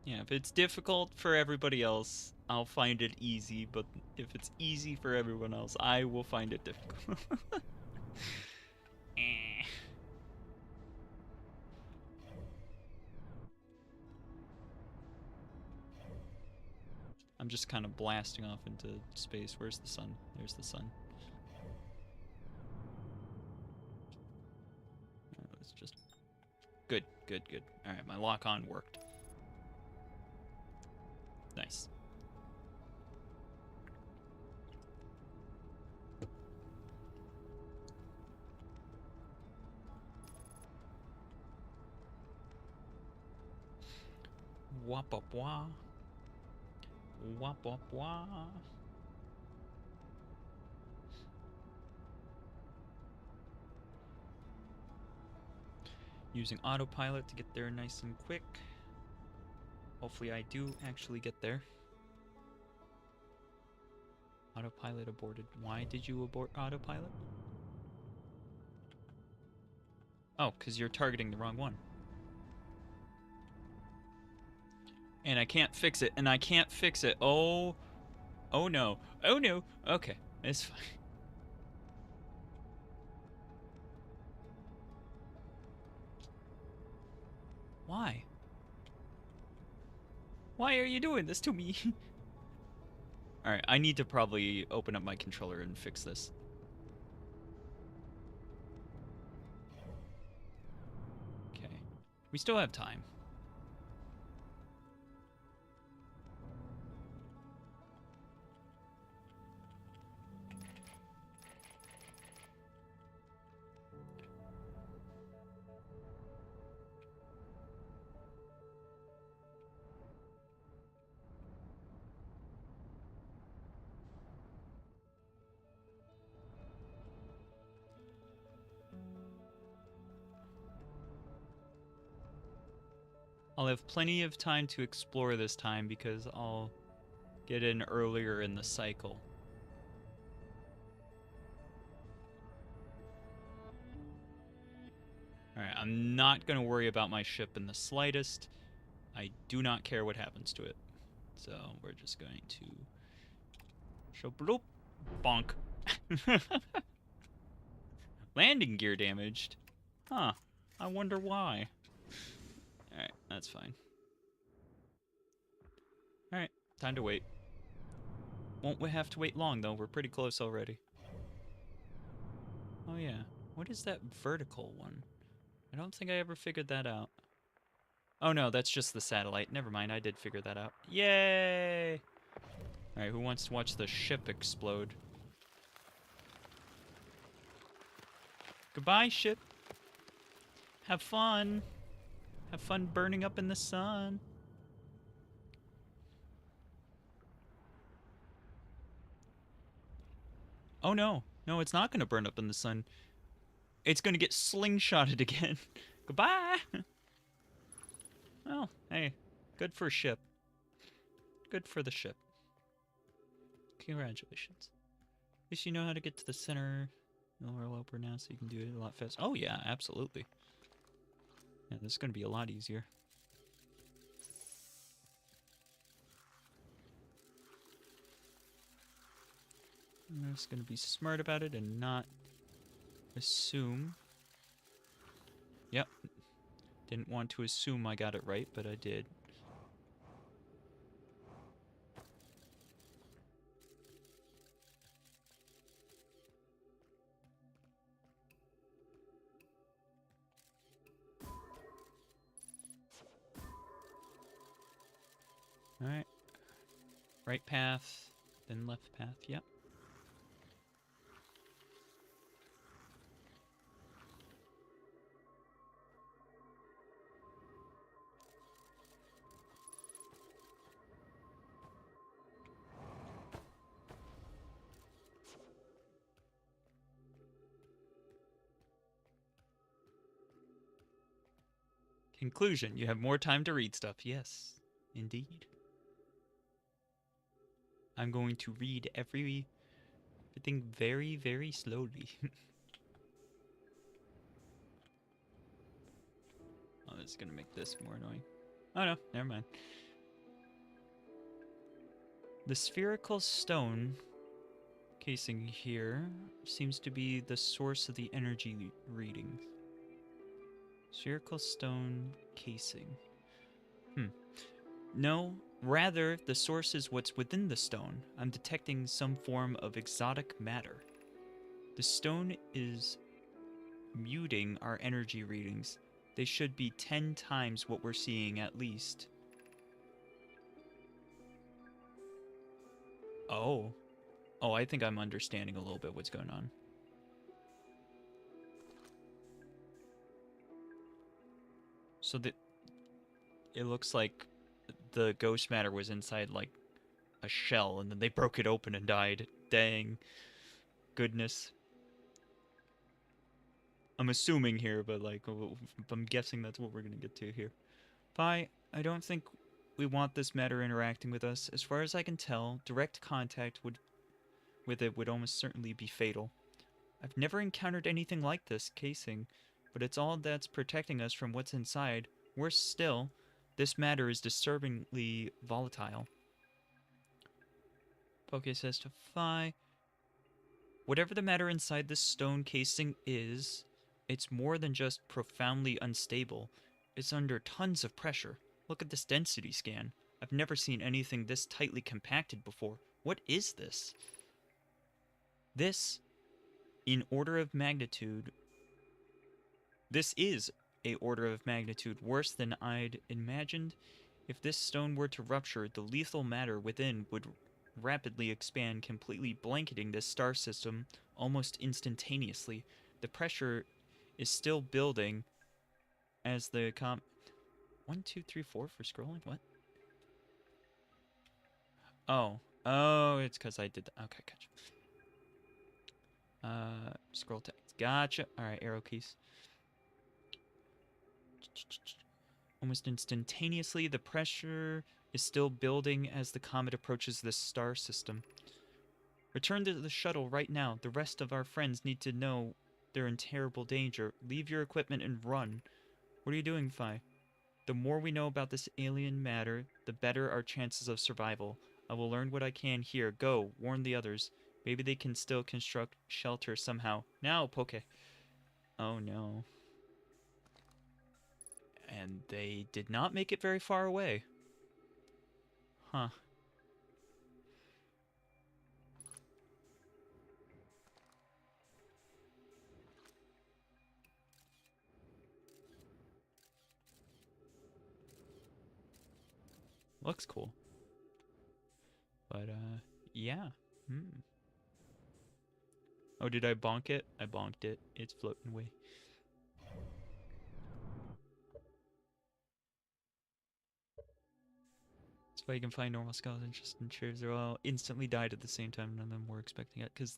Yeah, if it's difficult for everybody else, I'll find it easy, but if it's easy for everyone else, I will find it difficult. Eh. I'm just kind of blasting off into space. Where's the sun? There's the sun. Let's just... Good, good, good. Alright, my lock-on worked. Nice. Wop up wah. Wop up wah. Using autopilot to get there nice and quick. Hopefully I do actually get there. Autopilot aborted. Why did you abort autopilot? Oh, because you're targeting the wrong one. And I can't fix it, and I can't fix it. Oh. Oh no. Oh no. Okay, it's fine. Why? Why are you doing this to me? Alright, I need to probably open up my controller and fix this. Okay. We still have time. I'll have plenty of time to explore this time because I'll get in earlier in the cycle. Alright, I'm not going to worry about my ship in the slightest. I do not care what happens to it. So we're just going to show bloop, bonk. Landing gear damaged. Huh. I wonder why. Alright, that's fine. Alright, time to wait. Won't we have to wait long, though? We're pretty close already. Oh, yeah. What is that vertical one? I don't think I ever figured that out. Oh, no, that's just the satellite. Never mind, I did figure that out. Yay! Alright, who wants to watch the ship explode? Goodbye, ship. Have fun. Have fun burning up in the sun. Oh, no. No, it's not going to burn up in the sun. It's going to get slingshotted again. Goodbye. Well, hey. Good for a ship. Good for the ship. Congratulations. At least you know how to get to the center. You'll roll over now so you can do it a lot faster. Oh, yeah, absolutely. Yeah, this is going to be a lot easier. I'm just going to be smart about it and not assume. Yep. Didn't want to assume I got it right, but I did. Alright. Right path, then left path, yep. Conclusion, you have more time to read stuff. Yes, indeed. I'm going to read everything very, very slowly. Oh, this is going to make this more annoying. Oh no, never mind. The spherical stone casing here seems to be the source of the energy readings. Spherical stone casing. No, rather, the source is what's within the stone. I'm detecting some form of exotic matter. The stone is muting our energy readings. They should be 10 times what we're seeing at least. Oh. Oh, I think I'm understanding a little bit what's going on. So it looks like the ghost matter was inside, like, a shell, and then they broke it open and died. Dang. Goodness. I'm assuming here, but, like, I'm guessing that's what we're gonna get to here. I don't think we want this matter interacting with us. As far as I can tell, direct contact with it would almost certainly be fatal. I've never encountered anything like this casing, but it's all that's protecting us from what's inside. Worse still, this matter is disturbingly volatile. Poke says to Phi, whatever the matter inside this stone casing is, it's more than just profoundly unstable. It's under tons of pressure. Look at this density scan. I've never seen anything this tightly compacted before. What is this? This, in order of magnitude, this is a order of magnitude worse than I'd imagined. If this stone were to rupture, the lethal matter within would rapidly expand, completely blanketing this star system almost instantaneously. The pressure is still building as the 1, 2, 3, 4 for scrolling? What? Oh. Oh, it's because I did that. Okay, gotcha. Scroll text. Gotcha. Alright, arrow keys. Almost instantaneously, the pressure is still building as the comet approaches this star system. Return to the shuttle right now. The rest of our friends need to know they're in terrible danger. Leave your equipment and run. What are you doing, Phi? The more we know about this alien matter, the better our chances of survival. I will learn what I can here. Go, warn the others. Maybe they can still construct shelter somehow. Now, Poke. Oh no. And they did not make it very far away. Huh. Looks cool. But, yeah. Hmm. Oh, did I bonk it? I bonked it. It's floating away. That's why you can find normal skulls and just ensures they're all instantly died at the same time. None of them were expecting it. Because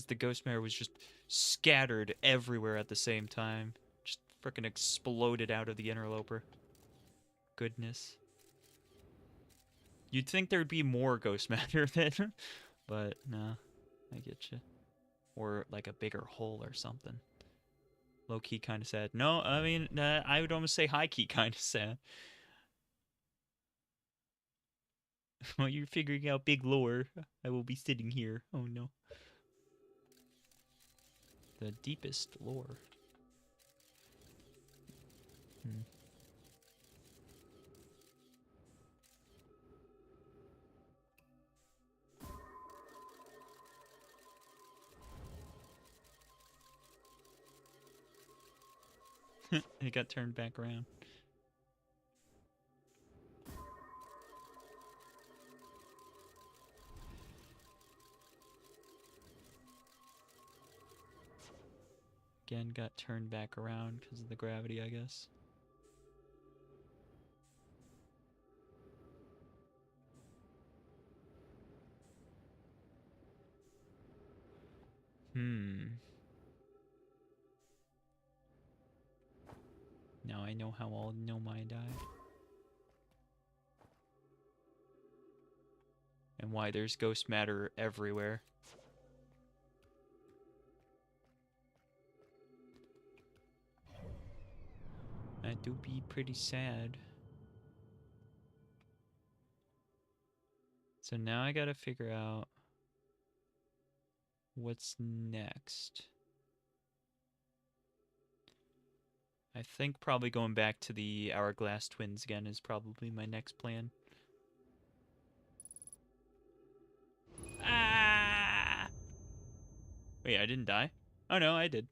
the ghost mare was just scattered everywhere at the same time. Just frickin' exploded out of the interloper. Goodness. You'd think there'd be more ghost matter then, but nah, I get you. Or like a bigger hole or something. Low key kind of sad. No, I mean, I would almost say high key kind of sad. While you're figuring out big lore, I will be sitting here. Oh no. The deepest lore. Hmm. It got turned back around. Again, got turned back around because of the gravity, I guess. Now I know how all Nomai died. And why there's ghost matter everywhere. That do be pretty sad. So now I gotta figure out what's next. I think probably going back to the Hourglass Twins again is probably my next plan. Ah! Wait, I didn't die? Oh no, I did.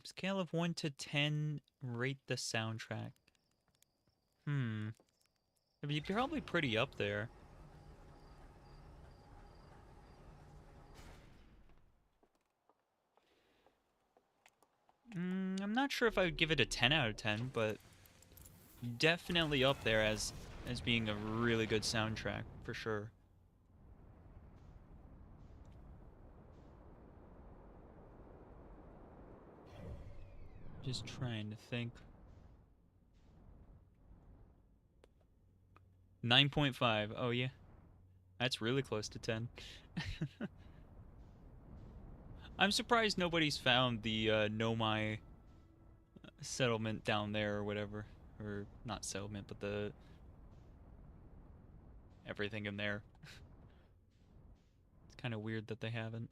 Scale of 1 to 10, rate the soundtrack. It'd be probably pretty up there. I'm not sure if I would give it a 10 out of 10, but definitely up there as being a really good soundtrack, for sure. Just trying to think. 9.5. Oh, yeah. That's really close to 10. I'm surprised nobody's found the Nomai settlement down there or whatever. Or not settlement, but the everything in there. It's kind of weird that they haven't.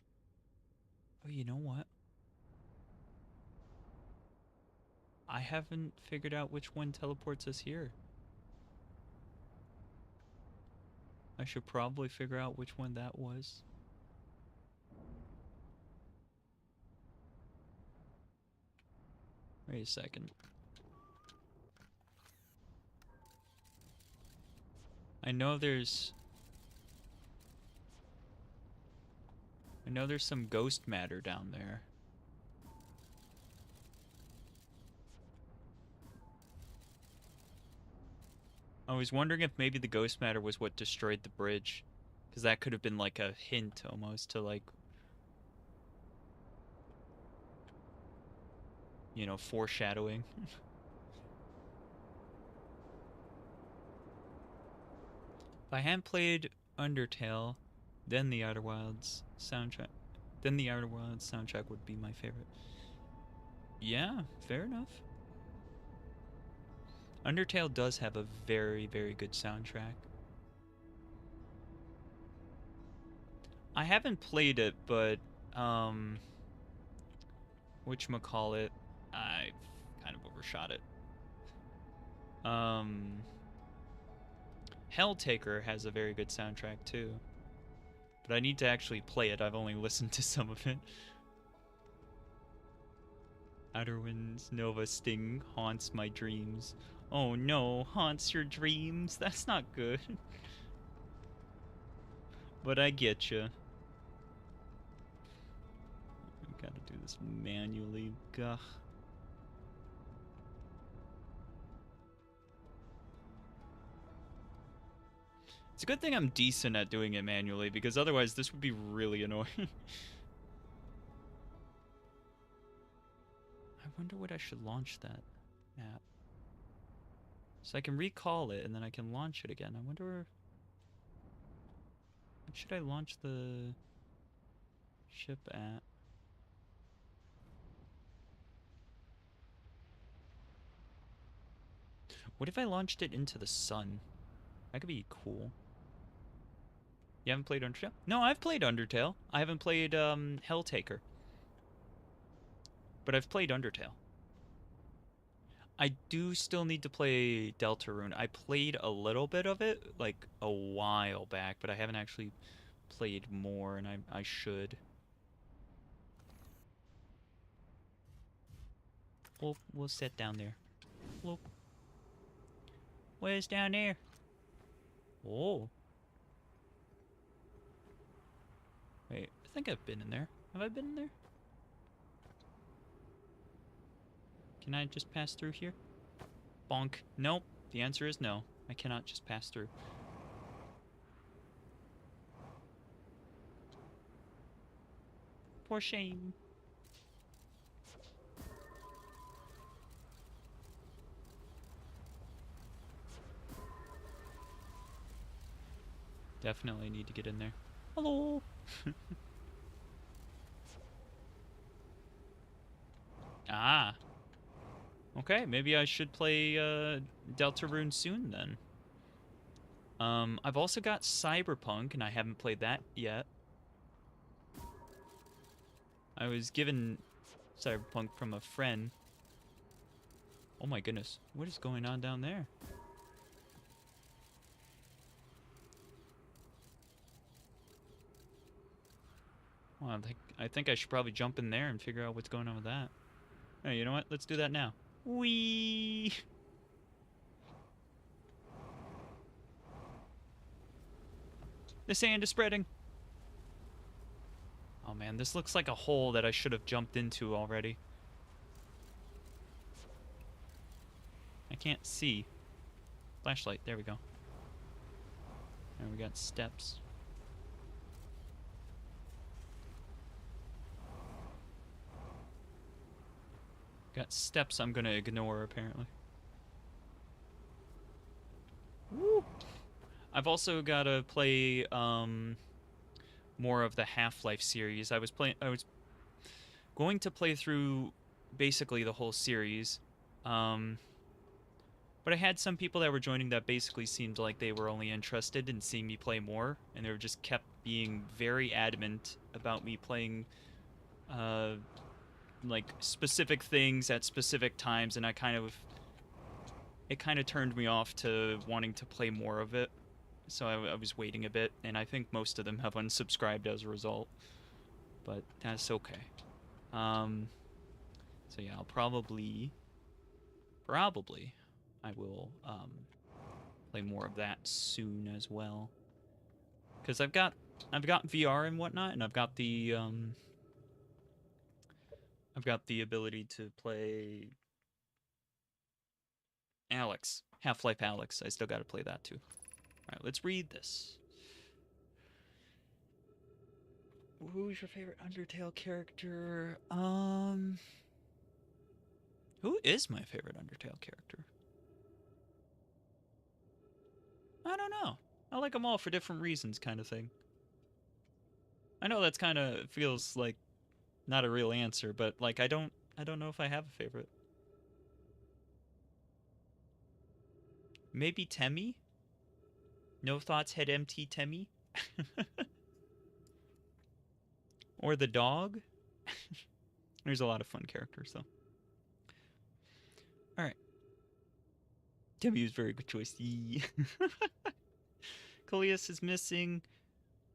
Oh, you know what? I haven't figured out which one teleports us here. I should probably figure out which one that was. Wait a second. I know there's... I know there's some ghost matter down there. I was wondering if maybe the ghost matter was what destroyed the bridge. Because that could have been like a hint almost to like, you know, foreshadowing. If I hadn't played Undertale, then the Outer Wilds soundtrack, would be my favorite. Yeah, fair enough. Undertale does have a very, very good soundtrack. I haven't played it, but whatchamacallit, I've kind of overshot it. Helltaker has a very good soundtrack too. But I need to actually play it. I've only listened to some of it. Outer Winds Nova Sting haunts my dreams. Oh no, haunts your dreams? That's not good. But I get you. Gotta do this manually. Gah. It's a good thing I'm decent at doing it manually, because otherwise this would be really annoying. I wonder what I should launch that at. So I can recall it, and then I can launch it again. I wonder... What should I launch the ship at? What if I launched it into the sun? That could be cool. You haven't played Undertale? No, I've played Undertale. I haven't played Helltaker. But I've played Undertale. I do still need to play Deltarune. I played a little bit of it, like, a while back, but I haven't actually played more, and I should. We'll sit down there. Whoop. Where's down there? Oh. Wait, I think I've been in there. Have I been in there? Can I just pass through here? Bonk. Nope. The answer is no. I cannot just pass through. For shame. Definitely need to get in there. Hello. Ah. Okay, maybe I should play Deltarune soon then. I've also got Cyberpunk, and I haven't played that yet. I was given Cyberpunk from a friend. Oh my goodness, what is going on down there? Well, I think I should probably jump in there and figure out what's going on with that. Hey, you know what? Let's do that now. Whee! The sand is spreading. Oh man, this looks like a hole that I should have jumped into already. I can't see. Flashlight, there we go. And we got steps. Got steps I'm gonna ignore, apparently. Woo! I've also gotta play more of the Half-Life series. I was going to play through basically the whole series. But I had some people that were joining that basically seemed like they were only interested in seeing me play more, and they were just kept being very adamant about me playing like specific things at specific times, and it kind of turned me off to wanting to play more of it. So I was waiting a bit, and I think most of them have unsubscribed as a result. But that's okay. So yeah, I'll probably I will play more of that soon as well. Because I've got I've got VR and whatnot, and I've got the ability to play Alex, Half-Life Alex. I still got to play that too. All right, let's read this. Who's your favorite Undertale character? Who is my favorite Undertale character? I don't know. I like them all for different reasons, kind of thing. I know that's kind of feels like not a real answer, but like I don't know if I have a favorite. Maybe Temmie? No thoughts, head empty Temmie? Or the dog? There's a lot of fun characters though. All right. Temmie was a very good choice. Coleus is missing.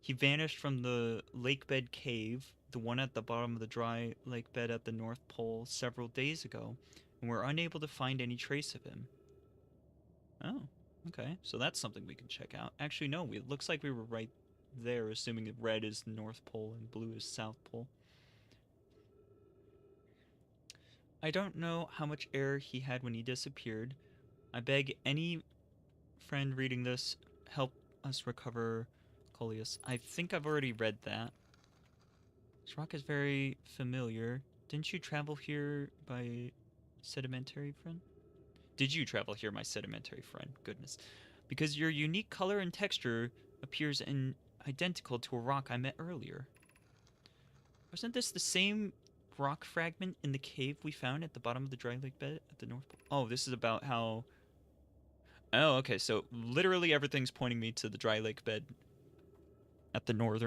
He vanished from the lake bed cave, the one at the bottom of the dry lake bed at the North Pole, several days ago, and we're unable to find any trace of him. Oh, okay. So that's something we can check out. Actually, no, it looks like we were right there, assuming that red is the North Pole and blue is South Pole. I don't know how much air he had when he disappeared. I beg any friend reading this, help us recover Coleus. I think I've already read that. This rock is very familiar. Didn't you travel here by sedimentary friend? Did you travel here, my sedimentary friend? Goodness. Because your unique color and texture appears identical to a rock I met earlier. Wasn't this the same rock fragment in the cave we found at the bottom of the dry lake bed at the North Pole? Oh, this is about how... Oh, okay, so literally everything's pointing me to the dry lake bed at the North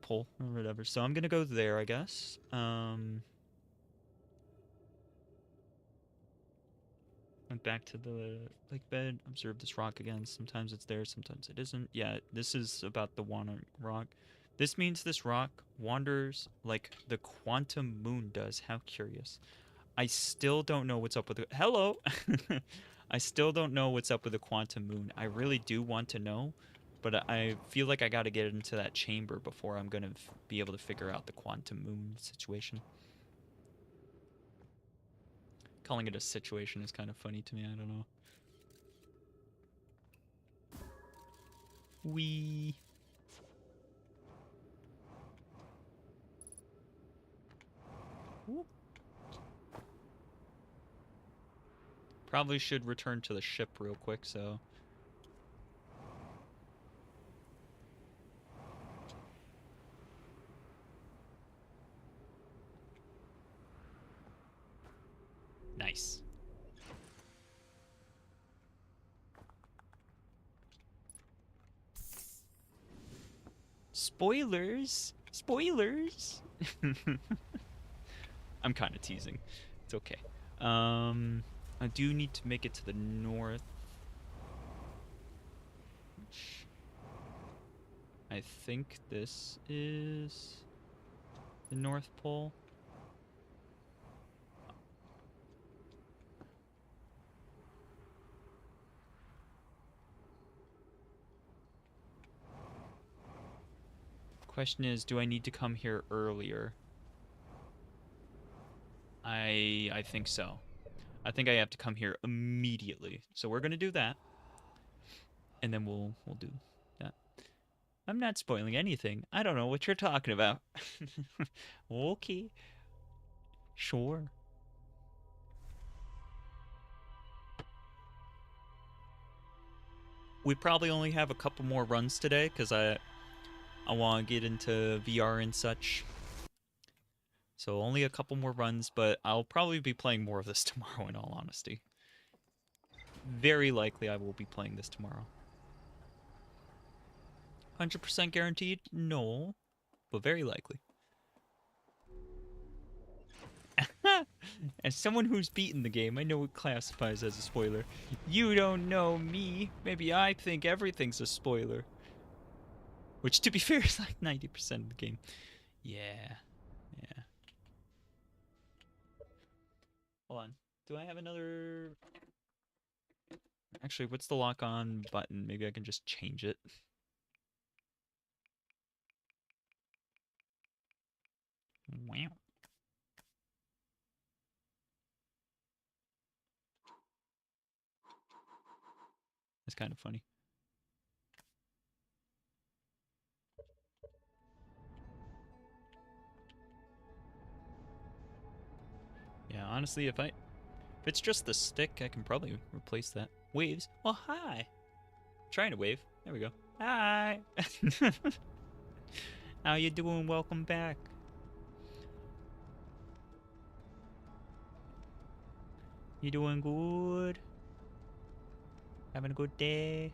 Pole, or whatever. So I'm gonna go there, I guess. Went back to the lake bed, observe this rock again. Sometimes it's there, sometimes it isn't. Yeah, this is about the wandering rock. This means this rock wanders like the quantum moon does. How curious. I still don't know what's up with it. Hello! I still don't know what's up with the quantum moon. I really do want to know, but I feel like I got to get into that chamber before I'm going to be able to figure out the quantum moon situation. Calling it a situation is kind of funny to me. I don't know. Wee. Whoop. Probably should return to the ship real quick, so... Nice. Spoilers! Spoilers! I'm kind of teasing. It's okay. I do need to make it to the north. I think this is the North Pole. Question is, do I need to come here earlier? I think so. I think I have to come here immediately. So we're gonna do that. And then we'll do that. I'm not spoiling anything. I don't know what you're talking about. Okay. Sure. We probably only have a couple more runs today because I want to get into VR and such. So only a couple more runs, but I'll probably be playing more of this tomorrow in all honesty. Very likely I will be playing this tomorrow. 100% guaranteed? No. But very likely. As someone who's beaten the game, I know it classifies as a spoiler. You don't know me. Maybe I think everything's a spoiler. Which, to be fair, is like 90% of the game. Yeah. Yeah. Hold on. Do I have another... Actually, what's the lock-on button? Maybe I can just change it. Wow. That's kind of funny. Yeah, honestly, if it's just the stick, I can probably replace that. Waves. Oh, hi. Trying to wave. There we go. Hi. How you doing? Welcome back. You doing good? Having a good day?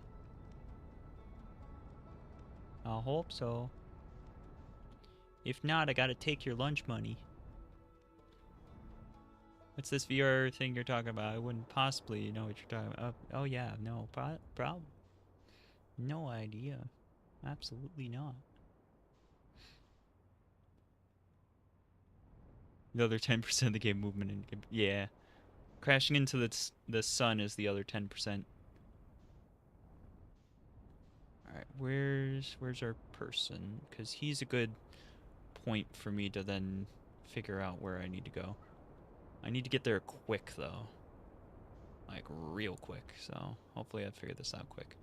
I hope so. If not, I gotta take your lunch money. What's this VR thing you're talking about? I wouldn't possibly know what you're talking about. Oh yeah, no, problem. No idea. Absolutely not. The other 10% of the game movement and yeah, crashing into the sun is the other 10%. All right, where's our person? Because he's a good point for me to then figure out where I need to go. I need to get there quick though, like real quick. So hopefully I figure this out quick.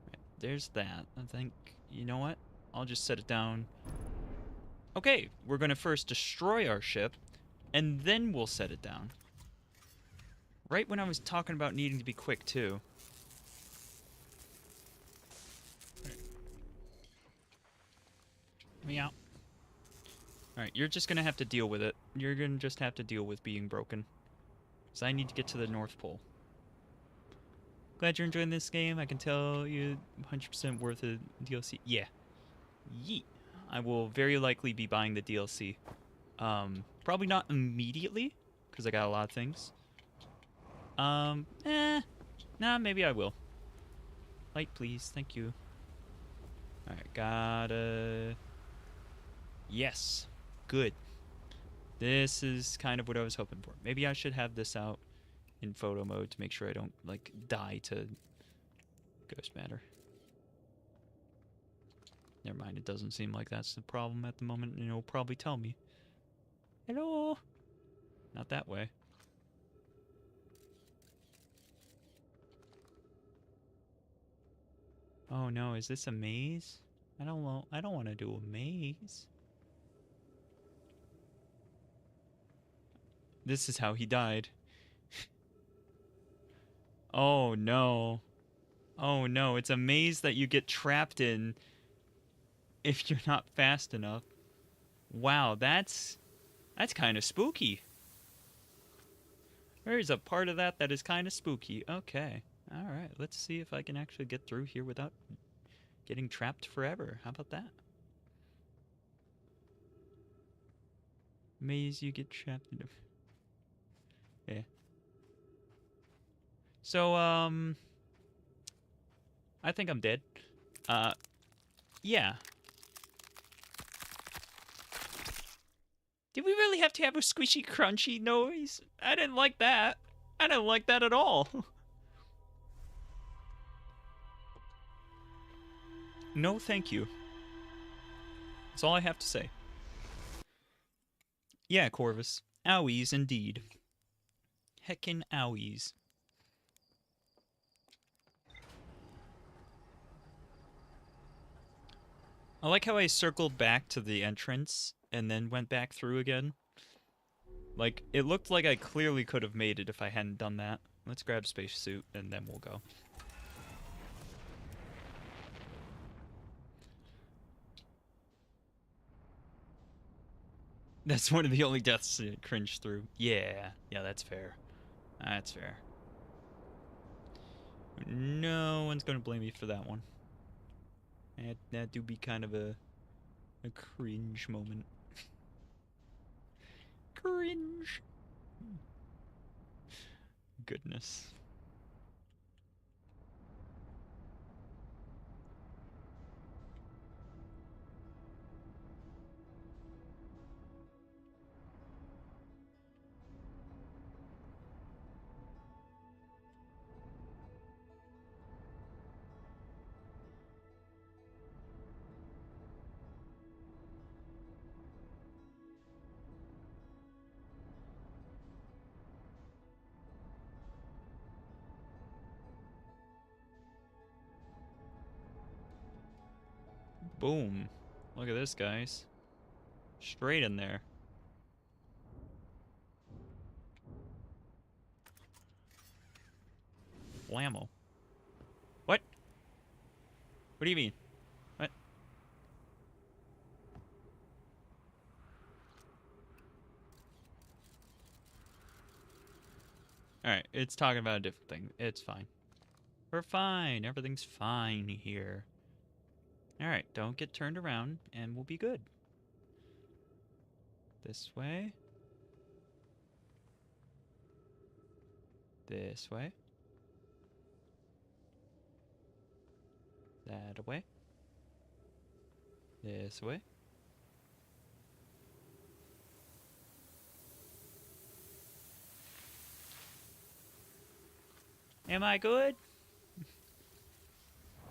Right, there's that. I think you know what? I'll just set it down. Okay, we're gonna first destroy our ship, and then we'll set it down. Right when I was talking about needing to be quick too. Me out. Alright, you're just gonna have to deal with it. You're gonna just have to deal with being broken. Because I need to get to the North Pole. Glad you're enjoying this game. I can tell you 100% worth of DLC. Yeah. Yeet. I will very likely be buying the DLC. Probably not immediately, because I got a lot of things. Nah, maybe I will. Light, please. Thank you. Alright, gotta... Yes. Good. This is kind of what I was hoping for. Maybe I should have this out in photo mode to make sure I don't, like, die to ghost matter. Never mind, it doesn't seem like that's the problem at the moment, and it'll probably tell me. Hello? Not that way. Oh no, is this a maze? I don't want to do a maze. This is how he died. Oh no. Oh no, it's a maze that you get trapped in if you're not fast enough. Wow, that's kind of spooky. There is a part of that is kind of spooky. Okay. All right, let's see if I can actually get through here without getting trapped forever. How about that? Maze you get trapped in. Yeah. So, I think I'm dead. Yeah. Did we really have to have a squishy crunchy noise? I didn't like that. I didn't like that at all. No, thank you. That's all I have to say. Yeah, Corvus. Owies, indeed. Heckin' owies. I like how I circled back to the entrance and then went back through again. Like, it looked like I clearly could have made it if I hadn't done that. Let's grab spacesuit and then we'll go. That's one of the only deaths to cringe through. Yeah, that's fair. That's fair. No one's gonna blame me for that one. That do be kind of a cringe moment. Cringe. Goodness. Boom. Look at this, guys. Straight in there. Whammo. What? What do you mean? What? Alright, it's talking about a different thing. It's fine. We're fine. Everything's fine here. Alright, don't get turned around, and we'll be good. This way. This way. That way. This way. Am I good?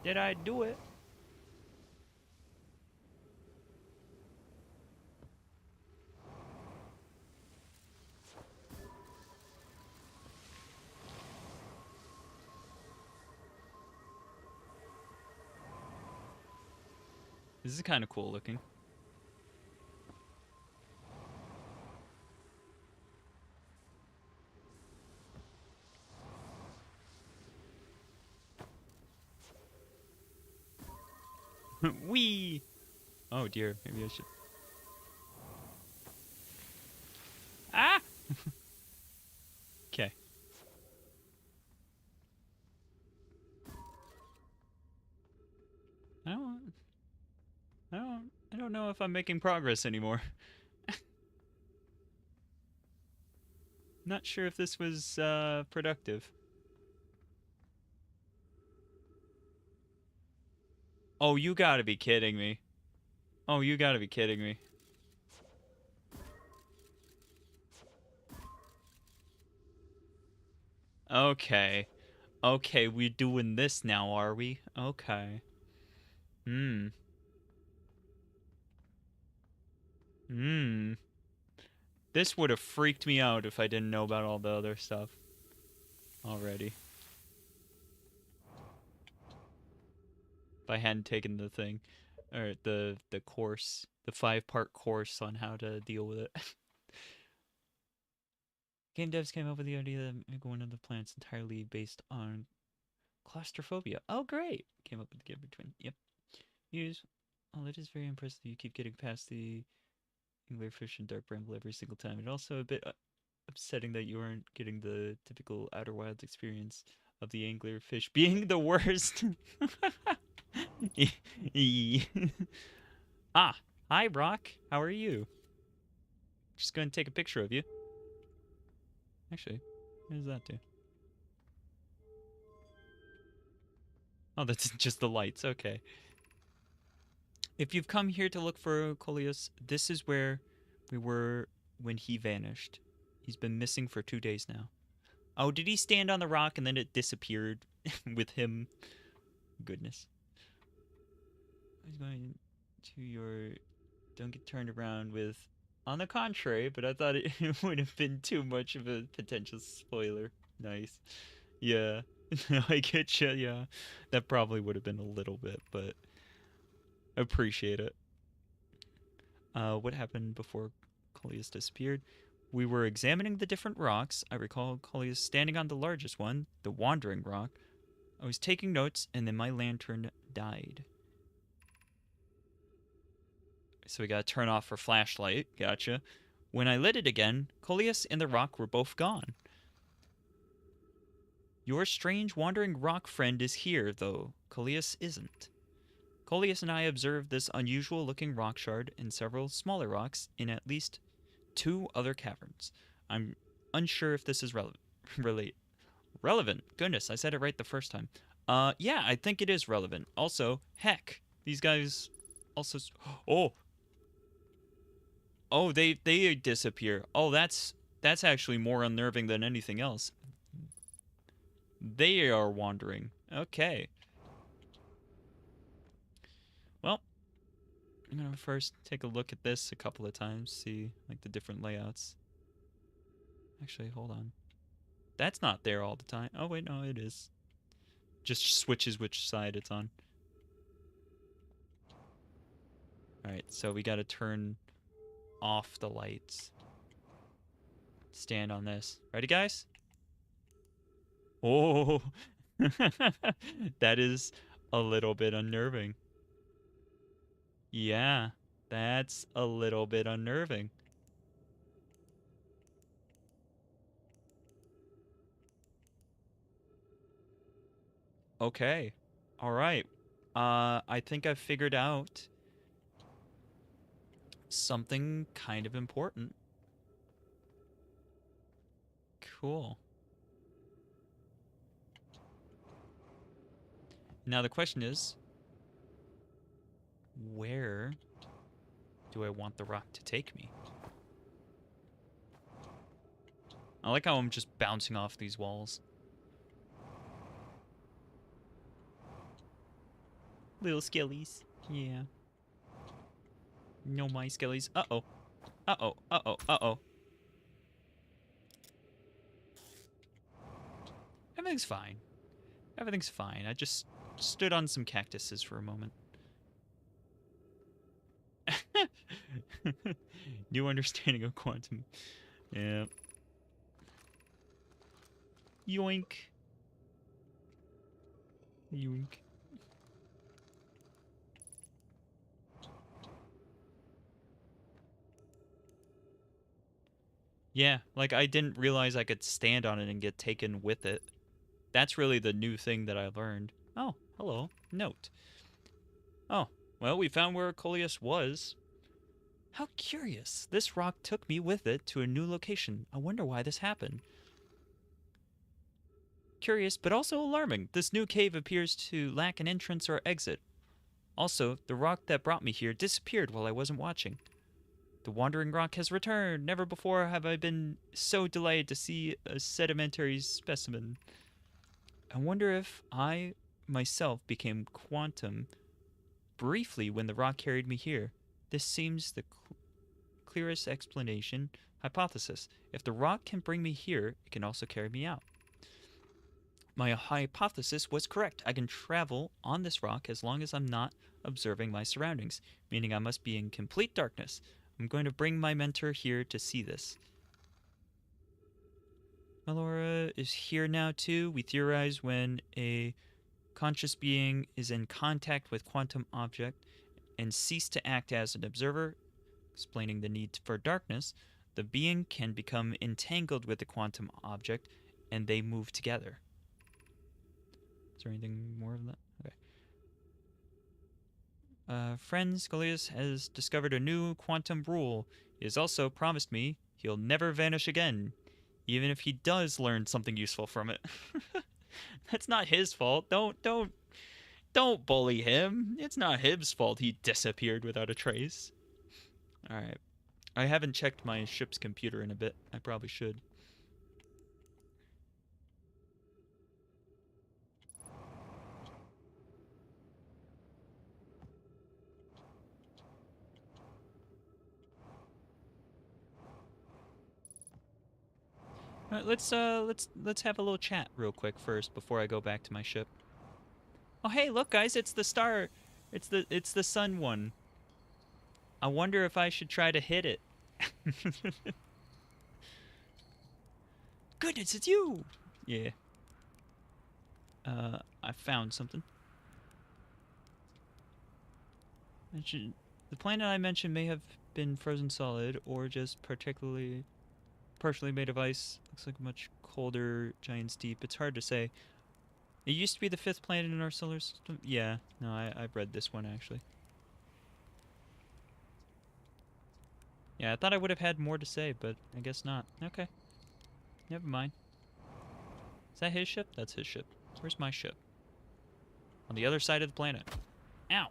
Did I do it? This is kind of cool looking. Wee! Oh dear, maybe I should. Ah! Okay. I don't. I don't know if I'm making progress anymore. Not sure if this was productive. Oh, you gotta be kidding me. Oh, you gotta be kidding me. Okay. Okay, we're doing this now, are we? Okay. Hmm. Hmm. This would have freaked me out if I didn't know about all the other stuff already. If I hadn't taken the thing, or the course, the 5-part course on how to deal with it. Game devs came up with the idea that make one of the plants entirely based on claustrophobia. Oh, great! Came up with the game between. Yep. Use. Oh, it is very impressive. You keep getting past the anglerfish and dark bramble every single time. And also a bit upsetting that you aren't getting the typical Outer Wilds experience of the anglerfish being the worst. Ah, hi, Brock. How are you? Just going to take a picture of you. Actually, what does that do? Oh, that's just the lights. Okay. If you've come here to look for Coleus, this is where we were when he vanished. He's been missing for 2 days now. Oh, did he stand on the rock and then it disappeared with him? Goodness. He's going to your... Don't get turned around with... On the contrary, but I thought it would have been too much of a potential spoiler. Nice. Yeah. I get you, yeah. That probably would have been a little bit, but... Appreciate it. What happened before Coleus disappeared? We were examining the different rocks. I recall Coleus standing on the largest one, the Wandering Rock. I was taking notes, and then my lantern died. So we gotta turn off our flashlight. Gotcha. When I lit it again, Coleus and the rock were both gone. Your strange wandering rock friend is here, though Coleus isn't. Coleus and I observed this unusual-looking rock shard and several smaller rocks in at least 2 other caverns. I'm unsure if this is relevant. Goodness, I said it right the first time. Yeah, I think it is relevant. Also, heck, these guys also... Oh! Oh, they disappear. Oh, that's actually more unnerving than anything else. They are wandering. Okay. Well, I'm gonna first take a look at this a couple of times, see like the different layouts. Actually, hold on. That's not there all the time. Oh wait, no, it is. Just switches which side it's on. Alright, so we gotta turn off the lights. Stand on this. Ready, guys? Oh, that is a little bit unnerving. Yeah, that's a little bit unnerving. Okay. All right. I think I've figured out something kind of important. Cool. Now the question is, where do I want the rock to take me? I like how I'm just bouncing off these walls. Little skellies. Yeah. No, my skellies. Uh-oh. Uh-oh. Uh-oh. Uh-oh. Everything's fine. Everything's fine. I just stood on some cactuses for a moment. New understanding of quantum. Yeah. Yoink. Yoink. Yeah, like I didn't realize I could stand on it and get taken with it. That's really the new thing that I learned. Oh, hello. Note. Oh, well, we found where Coleus was. How curious. This rock took me with it to a new location. I wonder why this happened. Curious, but also alarming. This new cave appears to lack an entrance or exit. Also, the rock that brought me here disappeared while I wasn't watching. The wandering rock has returned. Never before have I been so delighted to see a sedimentary specimen. I wonder if I myself became quantum briefly when the rock carried me here. This seems the clearest explanation. Hypothesis. If the rock can bring me here, it can also carry me out. My hypothesis was correct. I can travel on this rock as long as I'm not observing my surroundings, meaning I must be in complete darkness. I'm going to bring my mentor here to see this. Melora is here now too. We theorize when a conscious being is in contact with quantum object and cease to act as an observer, explaining the need for darkness, the being can become entangled with the quantum object and they move together. Is there anything more of that? Okay. Friend Scolius has discovered a new quantum rule. He has also promised me he'll never vanish again, even if he does learn something useful from it. That's not his fault. Don't bully him. It's not his fault he disappeared without a trace. All right. I haven't checked my ship's computer in a bit. I probably should. All right, let's have a little chat real quick first before I go back to my ship. Oh, hey, look guys, it's the star. It's the sun one. I wonder if I should try to hit it. Goodness, it's you. Yeah. I found something. The planet I mentioned may have been frozen solid or just partially made of ice. Looks like a much colder giant's deep. It's hard to say. It used to be the 5th planet in our solar system. Yeah, no, I've read this one actually. Yeah, I thought I would have had more to say, but I guess not. Okay. Never mind. Is that his ship? That's his ship. Where's my ship? On the other side of the planet. Ow!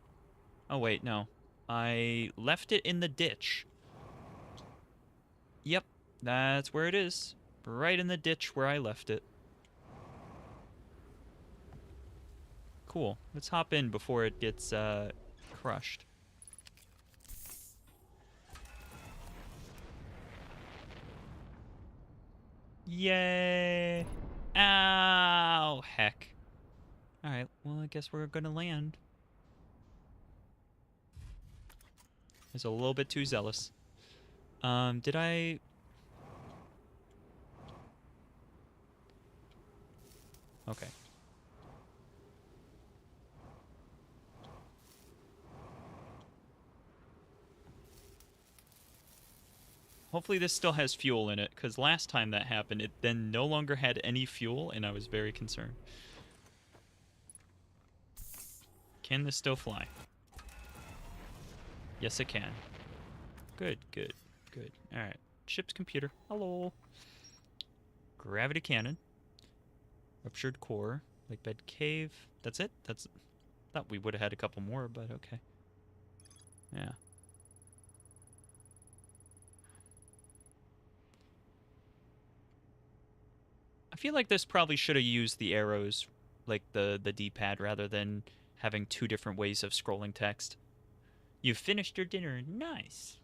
Oh, wait, no. I left it in the ditch. Yep, that's where it is. Right in the ditch where I left it. Cool. Let's hop in before it gets crushed. Yay! Ow! Heck. Alright, well, I guess we're gonna land. was a little bit too zealous. Did I... Okay. Hopefully this still has fuel in it, because last time that happened, it then no longer had any fuel, and I was very concerned. Can this still fly? Yes, it can. Good, good, good. Alright. Ship's computer. Hello. Gravity cannon. Ruptured core. Lake bed cave. That's it? That's... Thought we would have had a couple more, but okay. Yeah. I feel like this probably should have used the arrows, like the D-pad, rather than having two different ways of scrolling text. You've finished your dinner. Nice.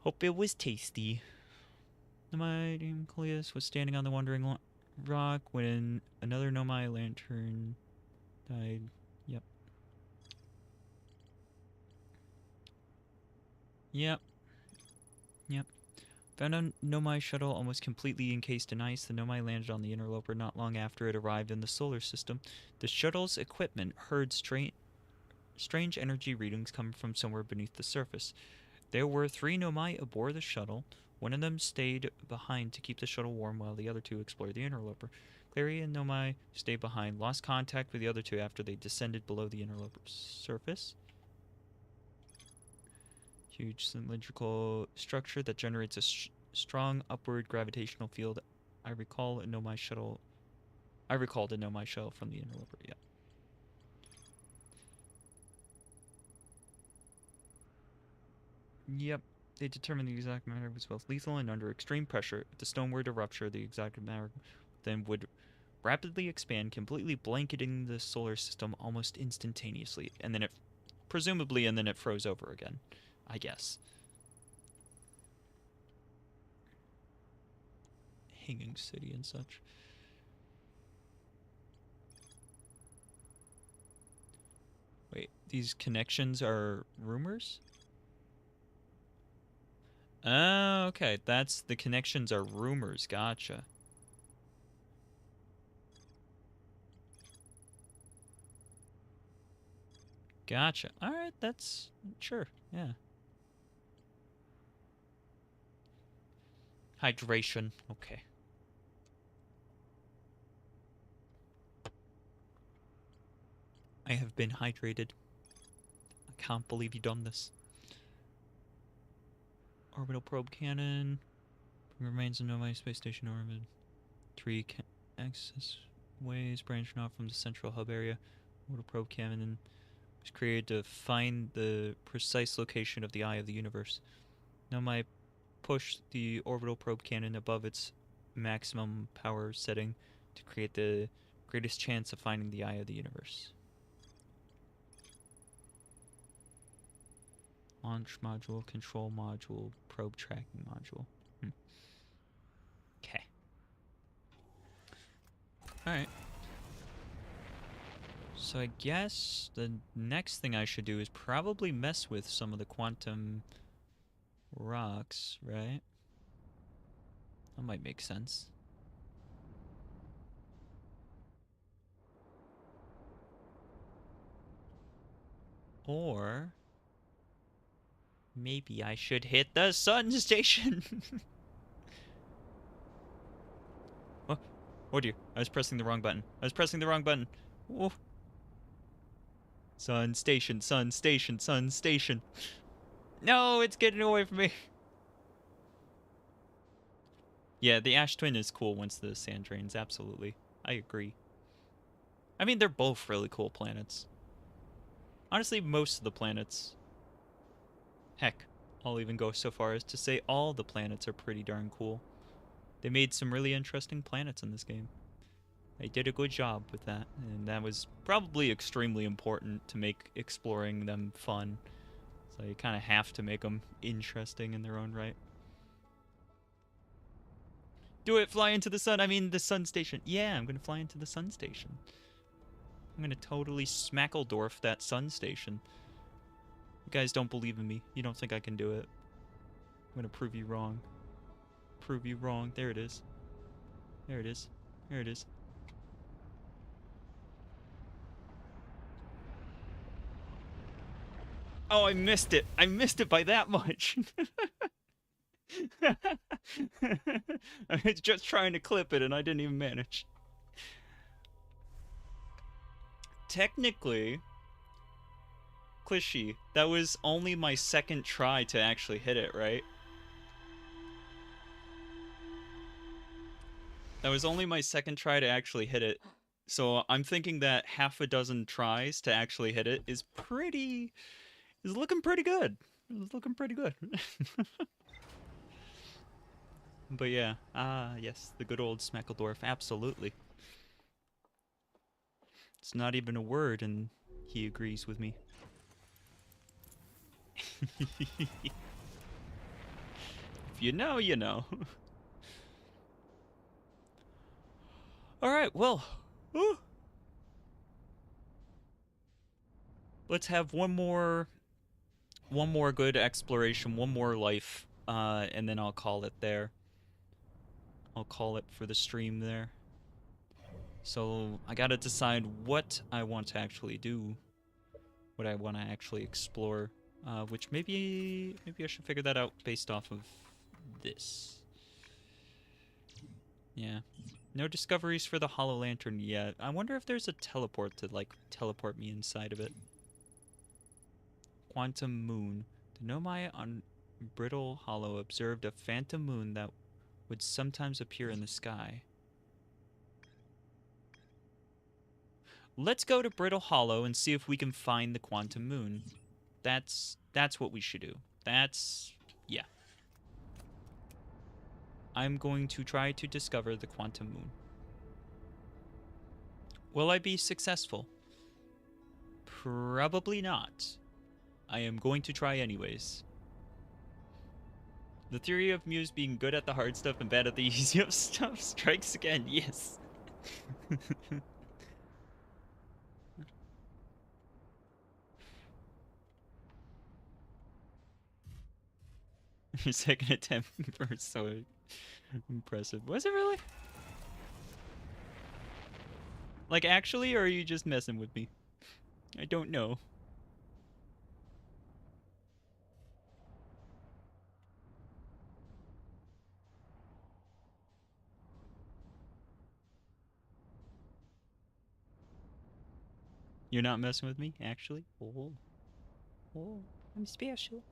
Hope it was tasty. Nomai Nucleus was standing on the wandering rock when another Nomai lantern died. Yep. Yep. Yep. Found a Nomai shuttle almost completely encased in ice. The Nomai landed on the interloper not long after it arrived in the solar system. The shuttle's equipment heard strange energy readings coming from somewhere beneath the surface. There were 3 Nomai aboard the shuttle. One of them stayed behind to keep the shuttle warm while the other 2 explored the interloper. Clary and Nomai stayed behind, lost contact with the other 2 after they descended below the interloper's surface. Huge cylindrical structure that generates a strong upward gravitational field. I recalled a Nomai shuttle from the interloper. Yeah. Yep. They determined the exact matter was both lethal and under extreme pressure. If the stone were to rupture, the exact matter then would rapidly expand, completely blanketing the solar system almost instantaneously. And then it froze over again, I guess. Hanging city and such. Wait, these connections are rumors? Oh, okay. That's the connections are rumors. Gotcha. Gotcha. All right, that's sure. Yeah. Hydration. Okay. I have been hydrated. I can't believe you done this. Orbital probe cannon. Remains in Nomai space station orbit. 3 access ways branching off from the central hub area. Orbital probe cannon was created to find the precise location of the eye of the universe. Nomai pushed the orbital probe cannon above its maximum power setting to create the greatest chance of finding the eye of the universe. Launch module, control module, probe tracking module. Okay. Alright. So I guess the next thing I should do is probably mess with some of the quantum rocks, right? That might make sense. Or maybe I should hit the sun station. Oh dear, I was pressing the wrong button. Oh. Sun station, sun station, sun station. No, it's getting away from me. Yeah, the Ash Twin is cool once the sand drains, absolutely. I agree. I mean, they're both really cool planets. Honestly, most of the planets. Heck, I'll even go so far as to say all the planets are pretty darn cool. They made some really interesting planets in this game. They did a good job with that, and that was probably extremely important to make exploring them fun. So you kind of have to make them interesting in their own right. Do it, fly into the sun. I mean, the sun station. Yeah, I'm going to fly into the sun station. I'm going to totally Smackledorf that sun station. You guys don't believe in me. You don't think I can do it. I'm gonna prove you wrong. Prove you wrong. There it is. There it is. There it is. Oh, I missed it. I missed it by that much. I was just trying to clip it and I didn't even manage. Technically, Clishy, that was only my second try to actually hit it, right? That was only my second try to actually hit it. So I'm thinking that half a dozen tries to actually hit it is looking pretty good. It's looking pretty good. But yeah, yes, the good old Smeckledorf, absolutely. It's not even a word and he agrees with me. If you know, you know. Alright, well. Whew. Let's have one more good exploration, one more life, and then I'll call it there. I'll call it for the stream there. So I gotta decide what I want to actually do, what I want to actually explore, which maybe I should figure that out based off of this. Yeah. No discoveries for the Hollow Lantern yet. I wonder if there's a teleport to, like, teleport me inside of it. Quantum Moon. The Nomai on Brittle Hollow observed a phantom moon that would sometimes appear in the sky. Let's go to Brittle Hollow and see if we can find the Quantum Moon. That's what we should do. Yeah. I'm going to try to discover the Quantum Moon. Will I be successful? Probably not. I am going to try anyways. The theory of Mews being good at the hard stuff and bad at the easy stuff strikes again, yes. Your second attempt was so impressive. Was it really? Like, actually, or are you just messing with me? I don't know. You're not messing with me, actually? Oh. Oh, I'm special.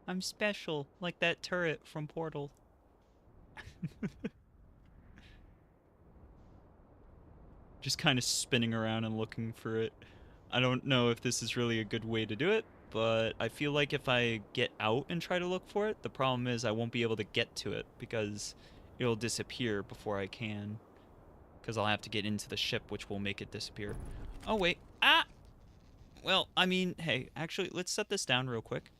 I'm special, like that turret from Portal. Just kind of spinning around and looking for it. I don't know if this is really a good way to do it, but I feel like if I get out and try to look for it, the problem is I won't be able to get to it because it'll disappear before I can. Because I'll have to get into the ship, which will make it disappear. Oh, wait. Ah! Well, I mean, hey, actually, let's set this down real quick.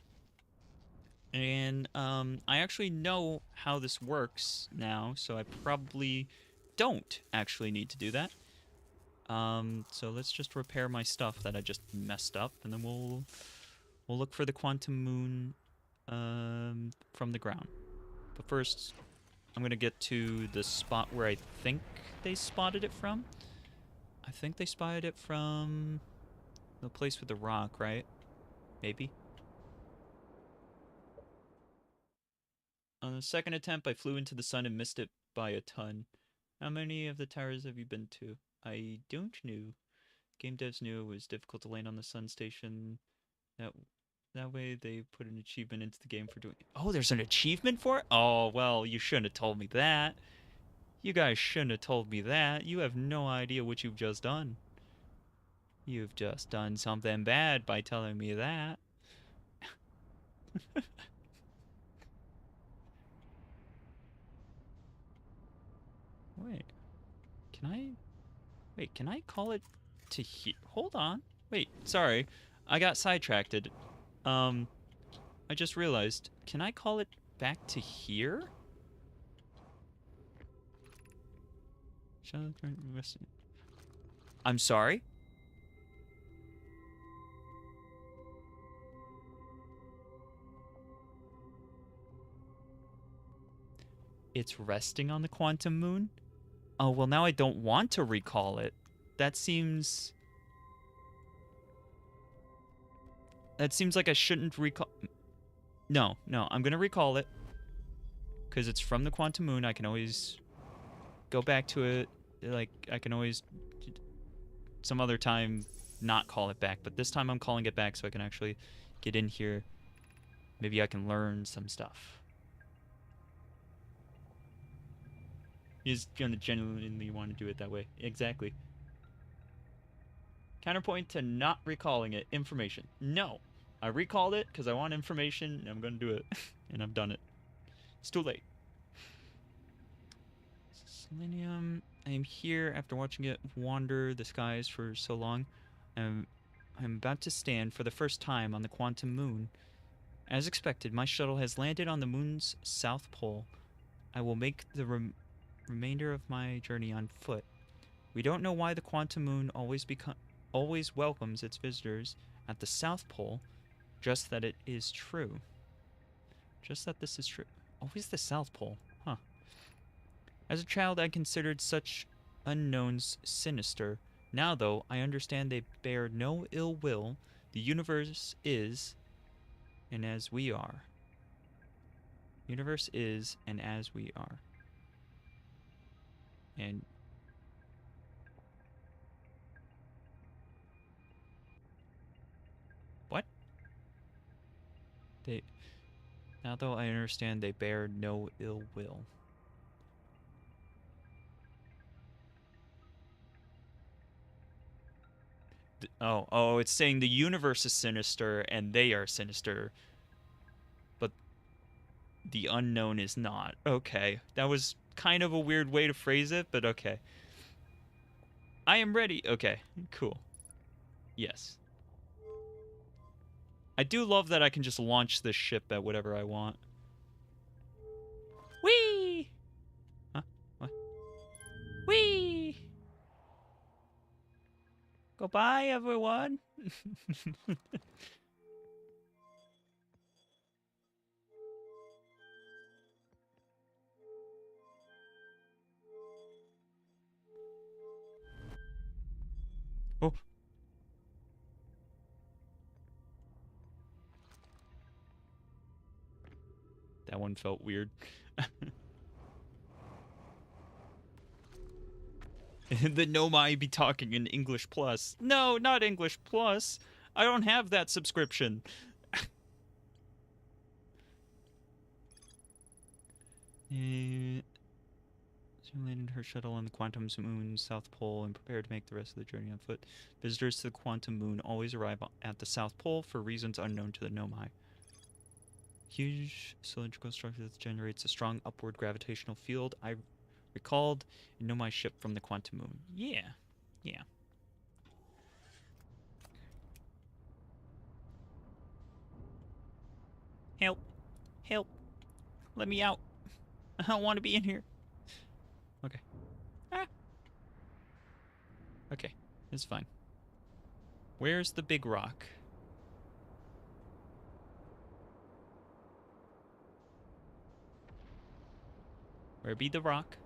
And I actually know how this works now, so I probably don't actually need to do that. So let's just repair my stuff that I just messed up, and then we'll look for the Quantum Moon from the ground. But first, I'm gonna get to the spot where I think they spotted it from. I think they spotted it from the place with the rock, right? Maybe. On the second attempt, I flew into the sun and missed it by a ton. How many of the towers have you been to? I don't know. Game devs knew it was difficult to land on the sun station. That way they put an achievement into the game for doing it. Oh, there's an achievement for it? Oh, well, you shouldn't have told me that. You guys shouldn't have told me that. You have no idea what you've just done. You've just done something bad by telling me that. Wait. Can I call it to here? Hold on. Wait, sorry. I got sidetracked. I just realized. Can I call it back to here? I'm sorry? It's resting on the quantum moon? Oh, well, now I don't want to recall it. That seems... That seems like I shouldn't recall... No, I'm gonna recall it. Because it's from the quantum moon. I can always go back to it. Like, I can always... Some other time not call it back. But this time I'm calling it back so I can actually get in here. Maybe I can learn some stuff. He's gonna genuinely want to do it that way. Exactly. Counterpoint to not recalling it. Information. No. I recalled it because I want information, and I'm gonna do it. And I've done it. It's too late. Selenium. I am here after watching it wander the skies for so long. I'm about to stand for the first time on the quantum moon. As expected, my shuttle has landed on the moon's south pole. I will make the remainder of my journey on foot. We don't know why the quantum moon always welcomes its visitors at the South Pole, just that it is true. Just that this is true. Always the South Pole, huh? As a child, I considered such unknowns sinister. Now, though, I understand they bear no ill will. The universe is, and as we are. Universe is, and as we are. And what? They now though I understand they bear no ill will. Oh, it's saying the universe is sinister and they are sinister, but the unknown is not. Okay, that was kind of a weird way to phrase it, but okay. I am ready. Okay, cool. Yes. I do love that I can just launch this ship at whatever I want. Whee! Huh? What? Whee! Goodbye, everyone. Oh. That one felt weird. The Nomai be talking in English Plus. No, not English Plus. I don't have that subscription. She landed her shuttle on the quantum moon's south pole and prepared to make the rest of the journey on foot. Visitors to the quantum moon always arrive at the south pole for reasons unknown to the Nomai. Huge cylindrical structure that generates a strong upward gravitational field. I recalled a Nomai ship from the quantum moon. Yeah. Help. Help. Let me out. I don't want to be in here. Okay. Ah. Okay. It's fine. Where's the big rock? Where be the rock?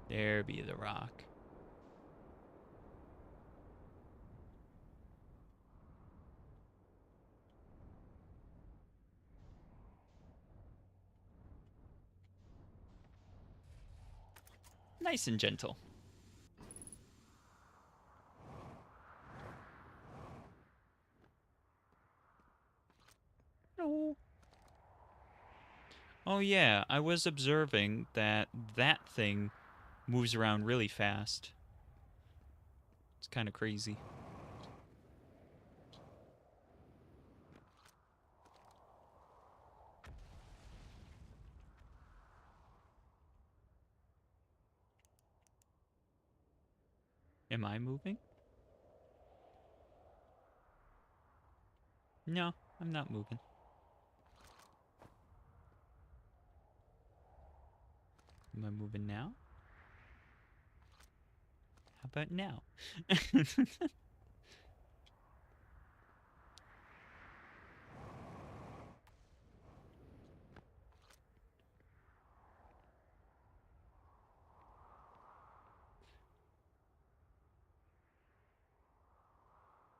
There be the rock. Nice and gentle. No. Oh yeah, I was observing that thing moves around really fast. It's kind of crazy. Am I moving? No, I'm not moving. Am I moving now? How about now?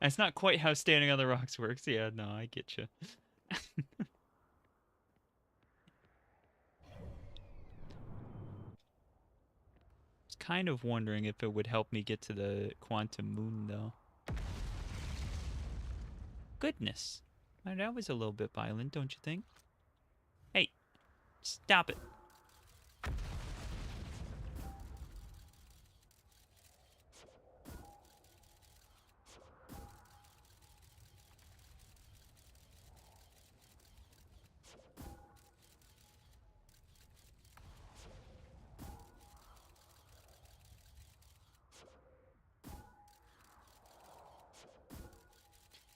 That's not quite how standing on the rocks works. Yeah, no, I get you. Was kind of wondering if it would help me get to the quantum moon, though. Goodness. That was a little bit violent, don't you think? Hey, stop it.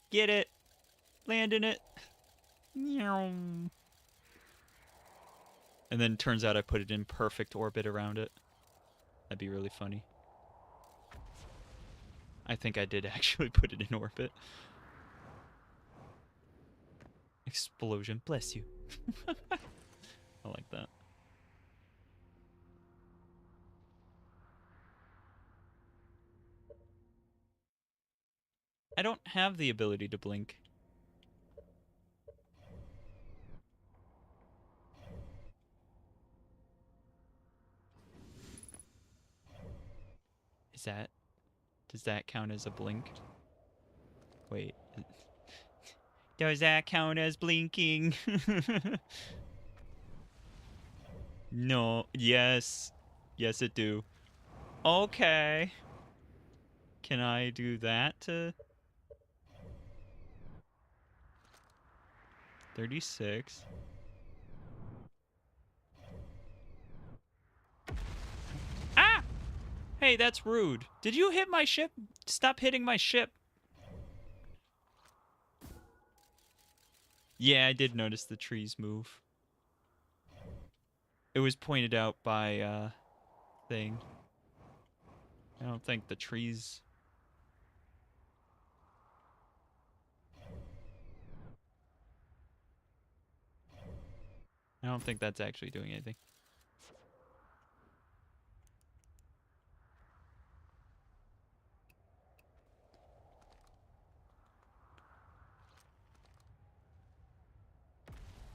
Get it. Land in it. And then it turns out I put it in perfect orbit around it. That'd be really funny. I think I did actually put it in orbit. Explosion. Bless you. I like that. I don't have the ability to blink. Does that count as a blink? Wait. Does that count as blinking? No. Yes. Yes, it do. Okay. Can I do that to 36? Ah! Hey, that's rude. Did you hit my ship? Stop hitting my ship. Yeah, I did notice the trees move. It was pointed out by, thing. I don't think the trees... I don't think that's actually doing anything.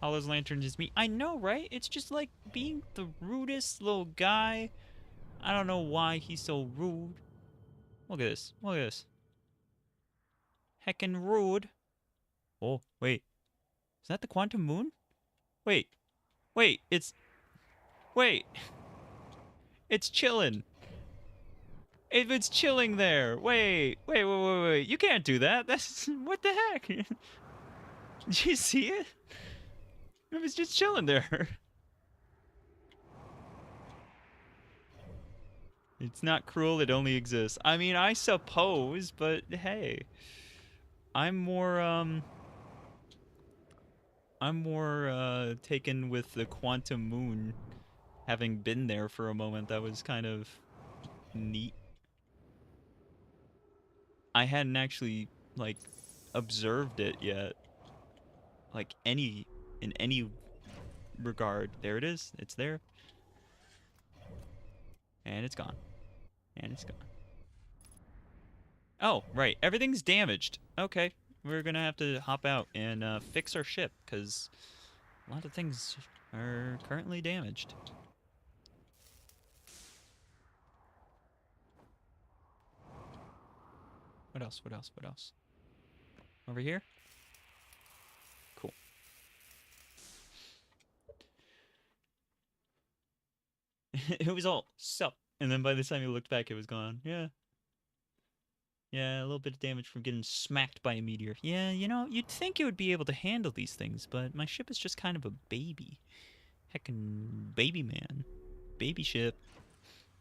All those lanterns is me. I know, right? It's just like being the rudest little guy. I don't know why he's so rude. Look at this. Look at this. Heckin' rude. Oh, wait. Is that the quantum moon? Wait. Wait, it's... Wait. It's chilling. It's chilling there. Wait. You can't do that. That's... What the heck? Did you see it? It was just chilling there. It's not cruel, it only exists. I mean, I suppose, but hey. I'm more, taken with the quantum moon having been there for a moment. That was kind of neat. I hadn't actually, like, observed it yet. Like, in any regard. There it is. It's there. And it's gone. And it's gone. Oh, right. Everything's damaged. Okay. We're gonna have to hop out and fix our ship, because a lot of things are currently damaged. What else? What else? What else? Over here? Cool. It was all sup. And then by the time you looked back, it was gone. Yeah. Yeah, a little bit of damage from getting smacked by a meteor. Yeah, you know, you'd think it would be able to handle these things, but my ship is just kind of a baby. Heckin' baby man. Baby ship.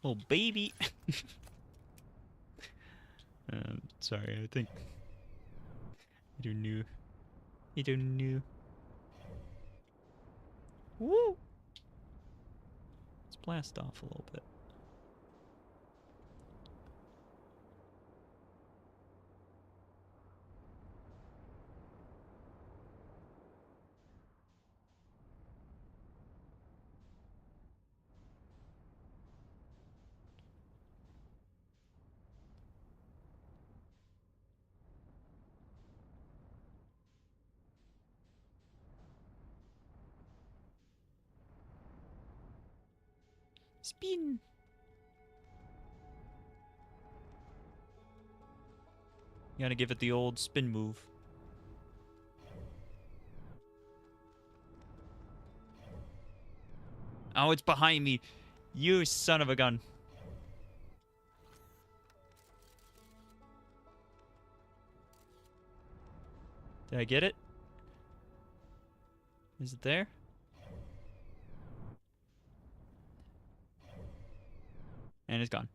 Little baby. Sorry, I think... You don't know. You don't know. Woo! Let's blast off a little bit. Spin. You gotta give it the old spin move. Oh, it's behind me. You son of a gun. Did I get it? Is it there? And it's gone.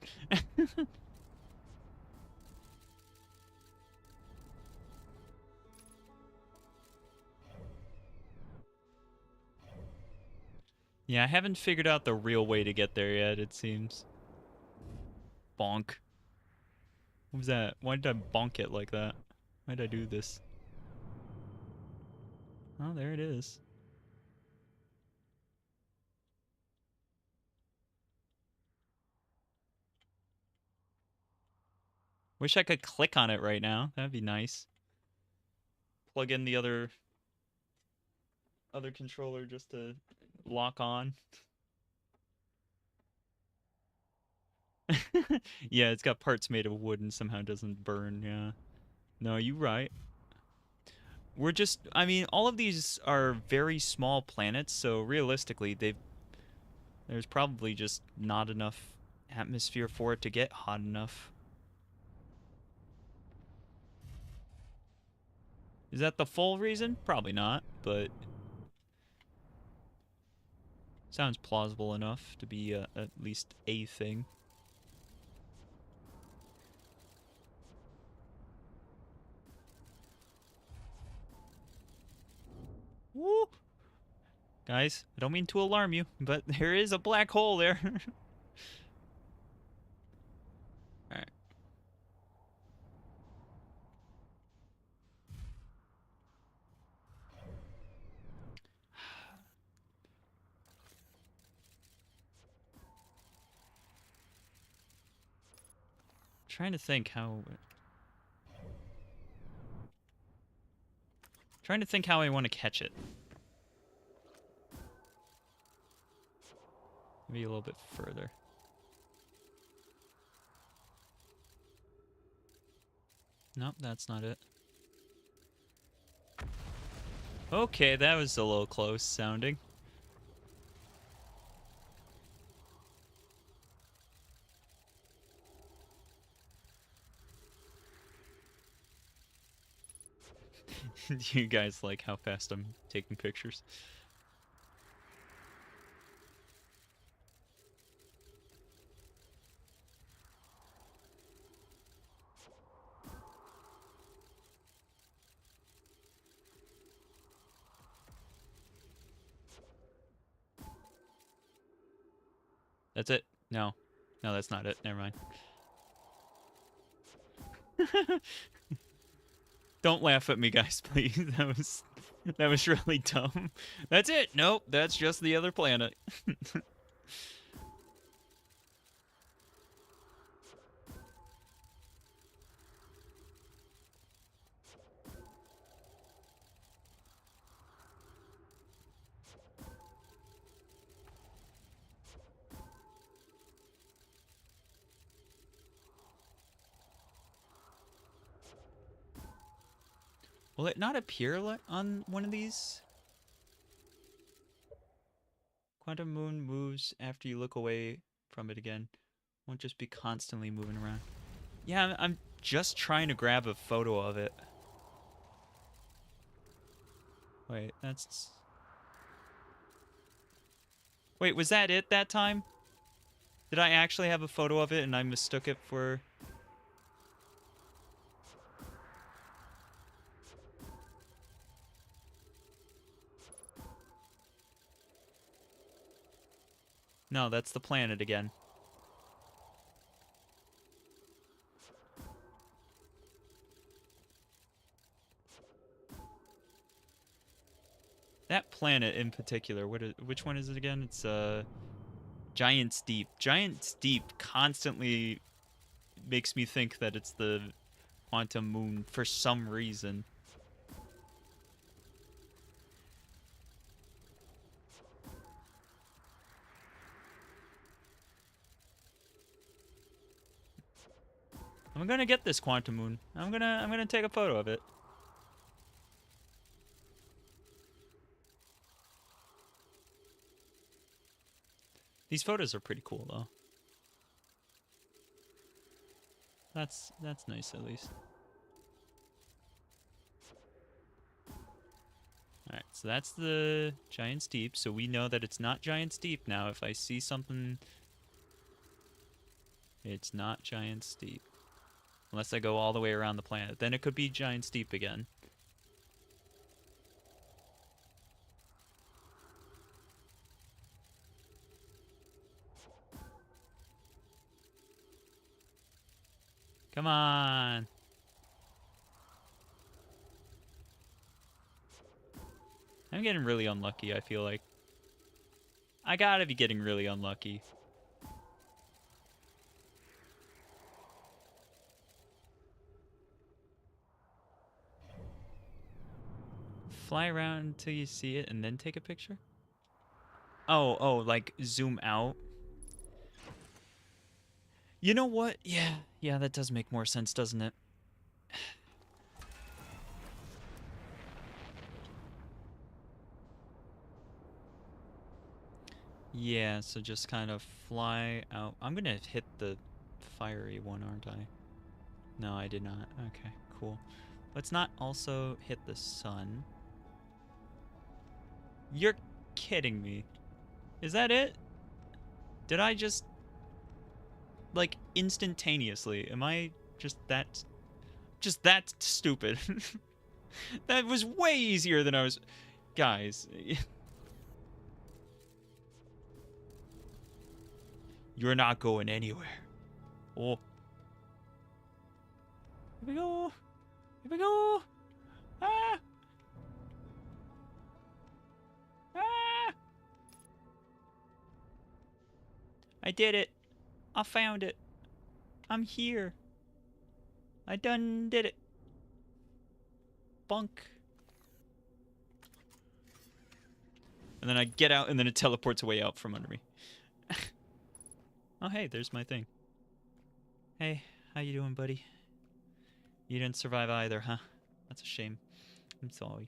Yeah, I haven't figured out the real way to get there yet, it seems. Bonk. What was that? Why did I bonk it like that? Why did I do this? Oh, there it is. Wish I could click on it right now. That'd be nice. Plug in the other controller just to lock on. Yeah, it's got parts made of wood and somehow doesn't burn, yeah. No, you right. We're just, I mean, all of these are very small planets, so realistically, there's probably just not enough atmosphere for it to get hot enough. Is that the full reason? Probably not, but sounds plausible enough to be at least a thing. Woo! Guys, I don't mean to alarm you, but there is a black hole there. Alright. Trying to think how I want to catch it. Maybe a little bit further. Nope, that's not it. Okay, that was a little close sounding. Do you guys like how fast I'm taking pictures? That's it? No. No, that's not it. Never mind. Don't laugh at me, guys, please. That was really dumb. That's it. Nope, that's just the other planet. Will it not appear on one of these? Quantum moon moves after you look away from it again. Won't just be constantly moving around. Yeah, I'm just trying to grab a photo of it. Wait, that's... Wait, was that it that time? Did I actually have a photo of it and I mistook it for... No, that's the planet again. That planet in particular, which one is it again? It's Giant Steep. Giant Steep constantly makes me think that it's the quantum moon for some reason. I'm gonna get this quantum moon. I'm gonna take a photo of it. These photos are pretty cool though. That's nice at least. Alright, so that's the Giant Steep. So we know that it's not Giant Steep now. If I see something, it's not Giant Steep. Unless I go all the way around the planet. Then it could be Giant Steep again. Come on. I'm getting really unlucky, I feel like. I gotta be getting really unlucky. Fly around until you see it and then take a picture? Oh, like zoom out. You know what? Yeah, that does make more sense, doesn't it? Yeah, so just kind of fly out. I'm gonna hit the fiery one, aren't I? No, I did not. Okay, cool. Let's not also hit the sun. You're kidding me. Is that it? Did I just... like, instantaneously? Am I just that stupid? That was way easier than I was... Guys... You're not going anywhere. Oh. Here we go. Here we go. Ah. Ah. I did it. I found it. I'm here. I done did it. Bunk. And then I get out and then it teleports away out from under me. Oh, hey, there's my thing. Hey, how you doing, buddy? You didn't survive either, huh? That's a shame. I'm sorry.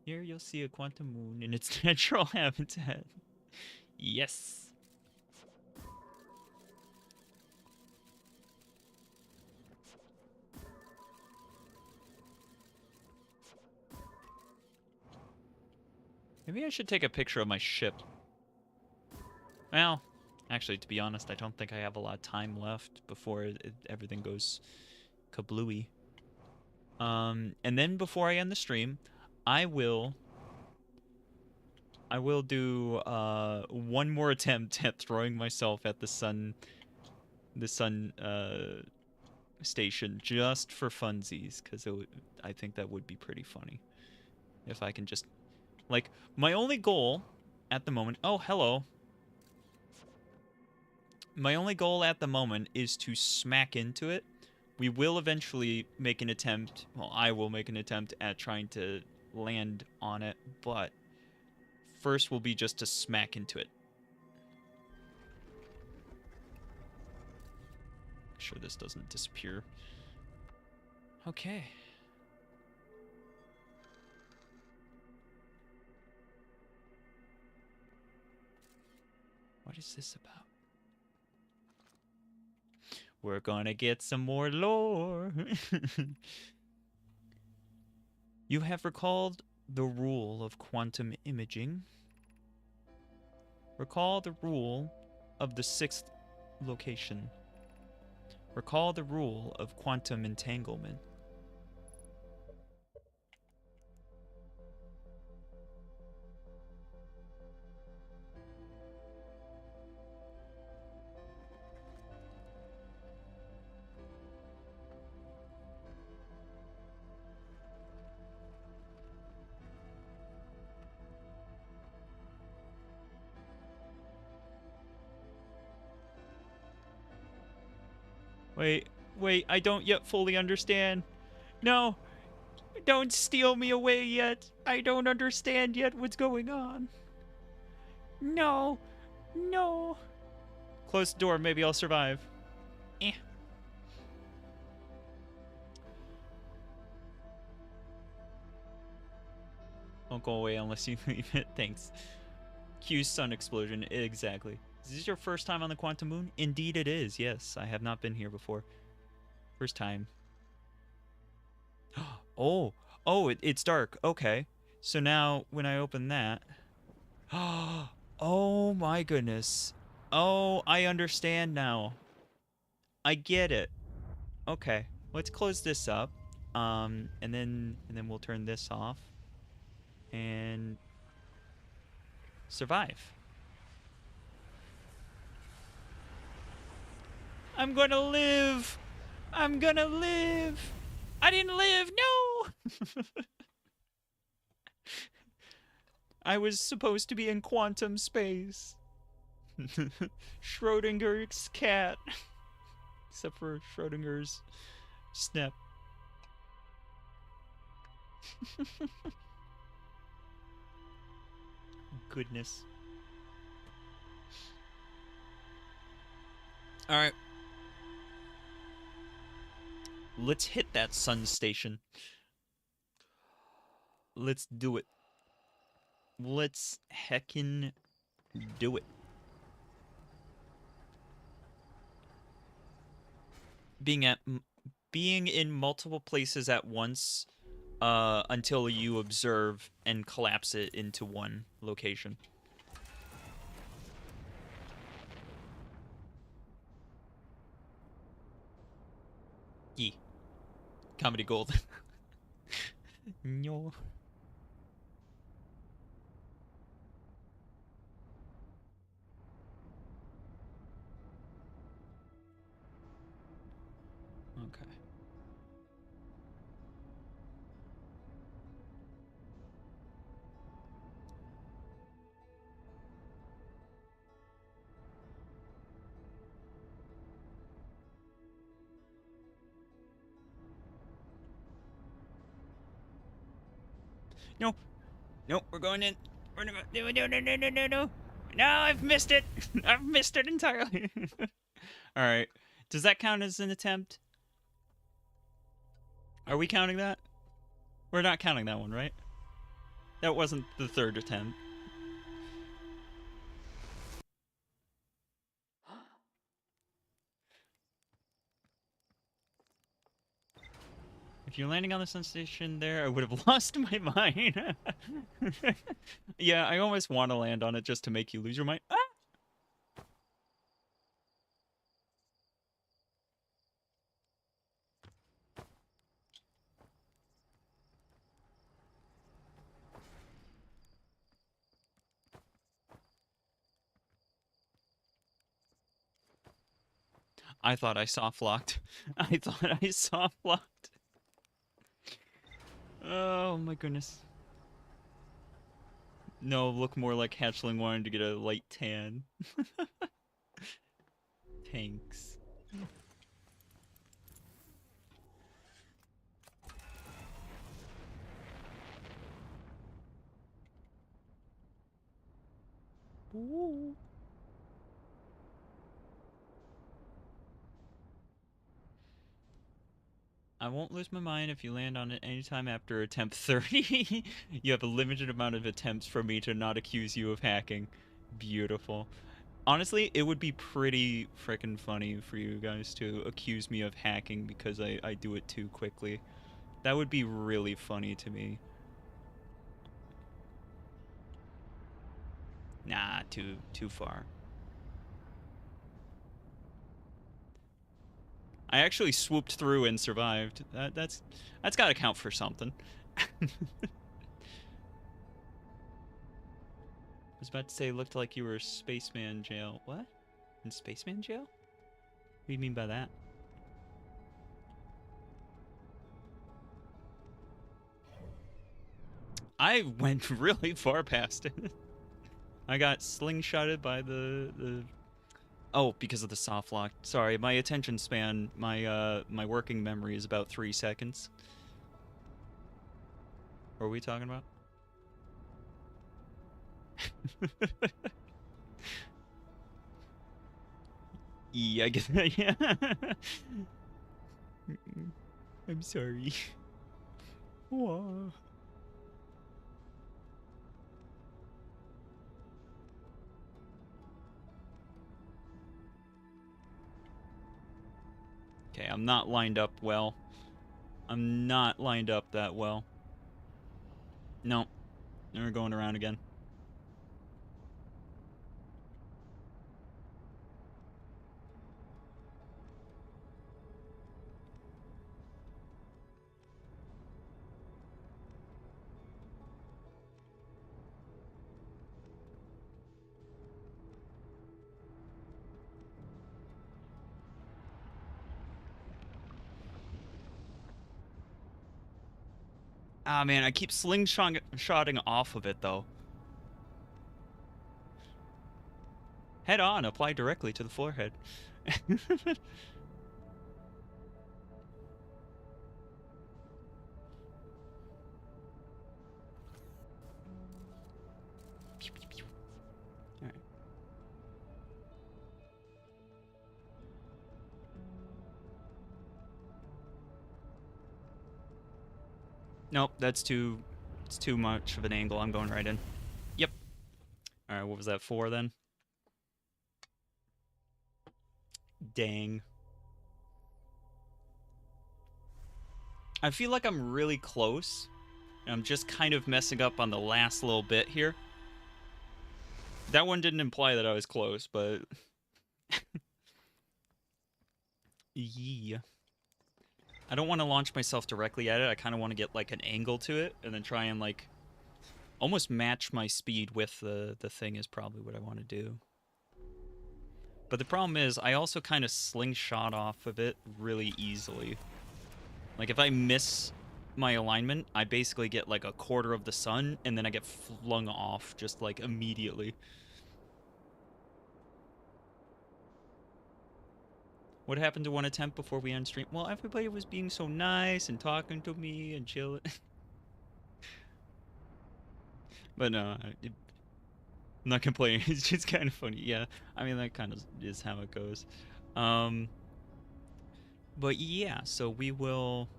Here you'll see a quantum moon in its natural habitat. Yes. Maybe I should take a picture of my ship. Well... Actually, to be honest, I don't think I have a lot of time left before everything goes kablooey. And then before I end the stream, I will do one more attempt at throwing myself at the sun station just for funsies, because I think that would be pretty funny if I can just, like, my only goal at the moment. Oh, hello. My only goal at the moment is to smack into it. We will eventually make an attempt, well, I will make an attempt at trying to land on it, but first will be just to smack into it. Make sure this doesn't disappear. Okay. What is this about? We're gonna get some more lore. You have recalled the rule of quantum imaging. Recall the rule of the 6th location. Recall the rule of quantum entanglement. Wait, I don't yet fully understand. No, don't steal me away yet. I don't understand yet what's going on. No, no. Close the door, maybe I'll survive. Eh. Won't go away unless you leave it. Thanks. Q's sun explosion. Exactly. Is this your first time on the Quantum Moon? Indeed it is. Yes, I have not been here before. First time. Oh. Oh, it's dark. Okay. So now when I open that... Oh my goodness. Oh, I understand now. I get it. Okay. Let's close this up. And then we'll turn this off. And survive. I'm gonna live! I'm gonna live! I didn't live! No! I was supposed to be in quantum space. Schrodinger's cat. Except for Schrodinger's snep. Goodness. Alright. Let's hit that sun station. Let's do it. Let's heckin' do it. Being in multiple places at once until you observe and collapse it into one location. Yee. Comedy gold. No. Okay. No. No, we're going in. We're gonna go. No. No, I've missed it. I've missed it entirely. Alright. Does that count as an attempt? Are we counting that? We're not counting that one, right? That wasn't the third attempt. If you're landing on the sun station there, I would have lost my mind. Yeah, I almost want to land on it just to make you lose your mind. Ah! I thought I soft-locked. I thought I soft-locked. Oh my goodness. No, look more like Hatchling wanted to get a light tan. Thanks. Ooh. I won't lose my mind if you land on it anytime after attempt 30. You have a limited amount of attempts for me to not accuse you of hacking. Beautiful. Honestly, it would be pretty freaking funny for you guys to accuse me of hacking because I do it too quickly. That would be really funny to me. Nah, too far. I actually swooped through and survived. That's got to count for something. I was about to say, it looked like you were spaceman jail. What? In spaceman jail? What do you mean by that? I went really far past it. I got slingshotted by the oh, because of the soft lock. Sorry, my attention span, my working memory is about 3 seconds. What are we talking about? Yeah, I guess that, yeah. I'm sorry. Whoa. Okay, I'm not lined up well. I'm not lined up that well. No. We're going around again. Ah, man, I keep slingshotting off of it, though. Head on, apply directly to the forehead. All right. Nope, it's too much of an angle. I'm going right in. Yep. All right, what was that, 4 then? Dang. I feel like I'm really close. And I'm just kind of messing up on the last little bit here. That one didn't imply that I was close, but... yeah. I don't want to launch myself directly at it. I kind of want to get, like, an angle to it, and then try and, like, almost match my speed with the thing is probably what I want to do. But the problem is, I also kind of slingshot off of it really easily. Like, if I miss my alignment, I basically get, like, a quarter of the sun, and then I get flung off just, like, immediately. What happened to one attempt before we end stream? Well, everybody was being so nice and talking to me and chilling. But no, I'm not complaining. It's just kind of funny. Yeah, I mean, that kind of is how it goes. But yeah, so we will...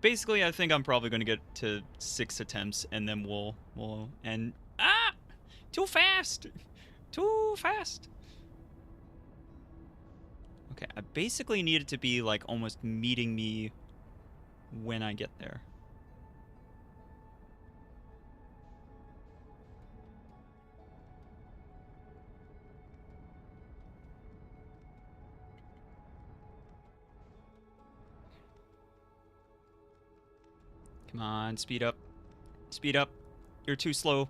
Basically, I think I'm probably going to get to 6 attempts, and then we'll end... Ah! Too fast! Too fast! Okay, I basically need it to be, like, almost meeting me when I get there. Come on, speed up. Speed up. You're too slow.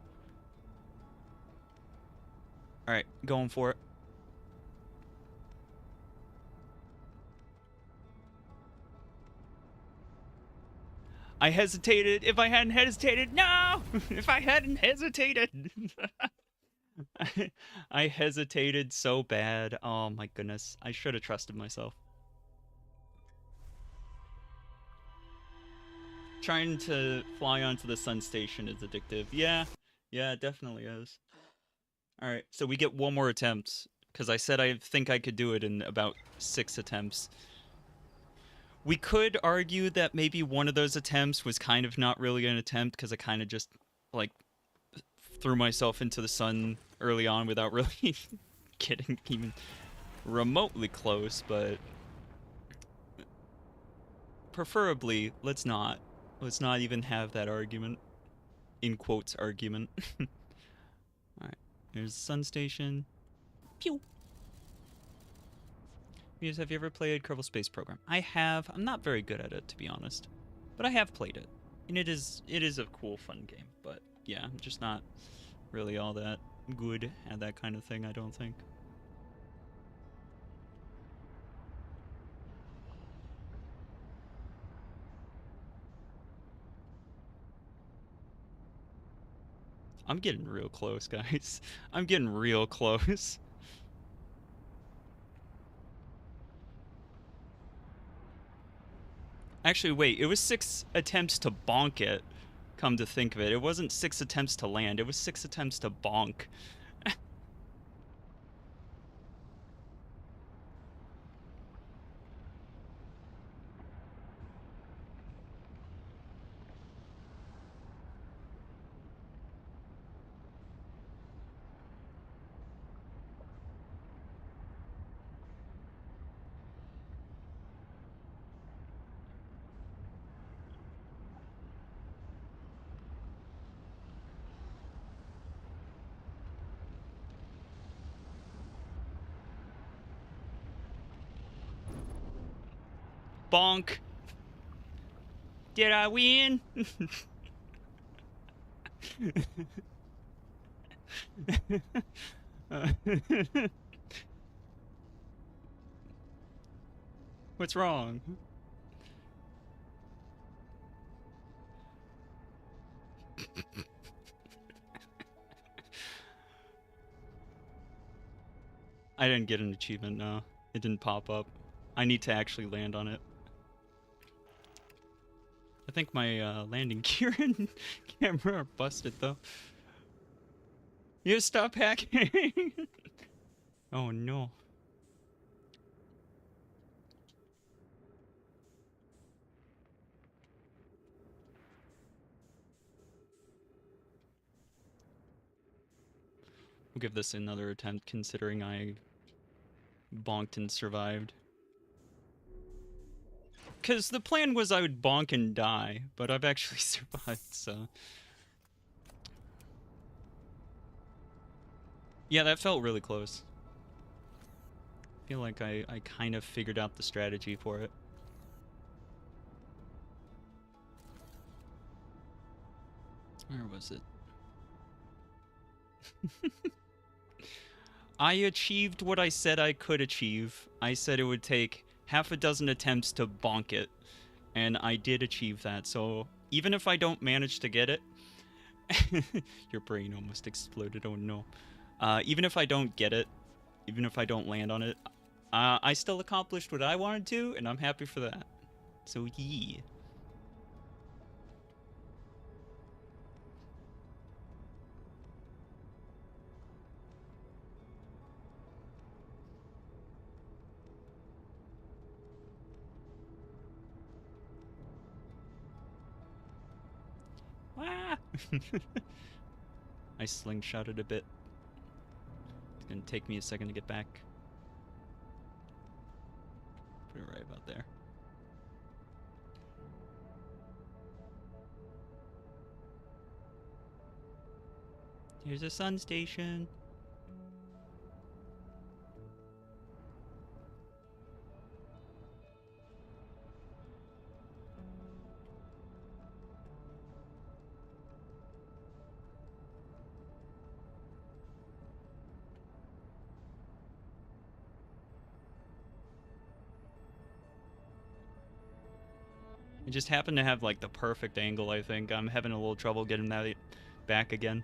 Alright, going for it. I hesitated. If I hadn't hesitated, no! If I hadn't hesitated. I hesitated so bad. Oh my goodness. I should have trusted myself. Trying to fly onto the sun station is addictive. Yeah. Yeah, it definitely is. Alright, so we get one more attempt. Because I said I think I could do it in about 6 attempts. We could argue that maybe one of those attempts was kind of not really an attempt because I kind of just, like, threw myself into the sun early on without really getting even remotely close, but preferably, let's not. Let's not even have that argument. In quotes, argument. Alright, there's the sun station. Pew! Mews, have you ever played Kerbal Space Program? I have. I'm not very good at it, to be honest. But I have played it. And it is a cool, fun game. But yeah, I'm just not really all that good at that kind of thing, I don't think. I'm getting real close, guys. I'm getting real close. Actually, wait, it was 6 attempts to bonk it, come to think of it. It wasn't 6 attempts to land, it was 6 attempts to bonk. Bonk. Did I win? What's wrong? I didn't get an achievement, no. It didn't pop up. I need to actually land on it. I think my landing gear and camera are busted, though. You stop hacking! Oh, no. We'll give this another attempt, considering I bonked and survived. Because the plan was I would bonk and die, but I've actually survived, so... Yeah, that felt really close. I feel like I kind of figured out the strategy for it. Where was it? I achieved what I said I could achieve. I said it would take half a dozen attempts to bonk it, and I did achieve that. So even if I don't manage to get it, your brain almost exploded. Oh no! Even if I don't get it, even if I don't land on it, I still accomplished what I wanted to, and I'm happy for that. So yeah. Ah! I slingshotted a bit. It's gonna take me a second to get back. Put it right about there. Here's a sun station. It just happened to have like the perfect angle, I think. I'm having a little trouble getting that back again.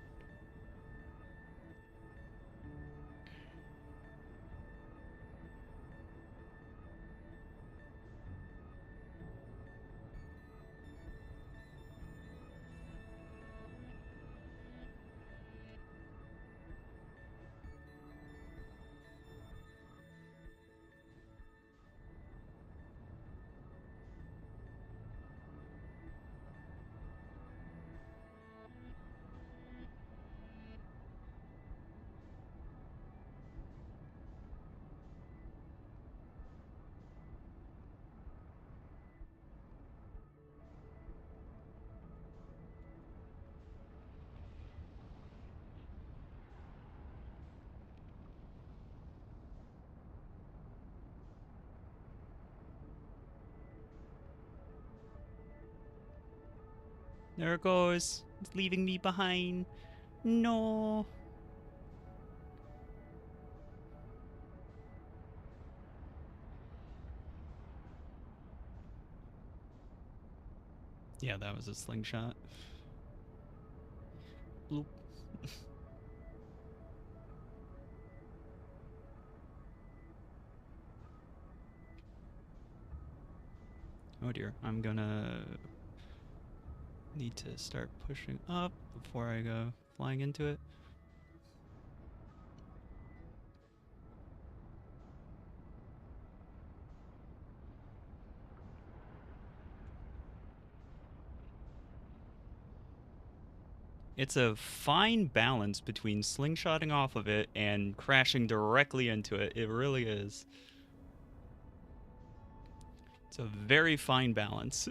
There it goes. It's leaving me behind. No. Yeah, that was a slingshot. Bloop. Oh dear, I'm gonna need to start pushing up before I go flying into it. It's a fine balance between slingshotting off of it and crashing directly into it. It really is. It's a very fine balance.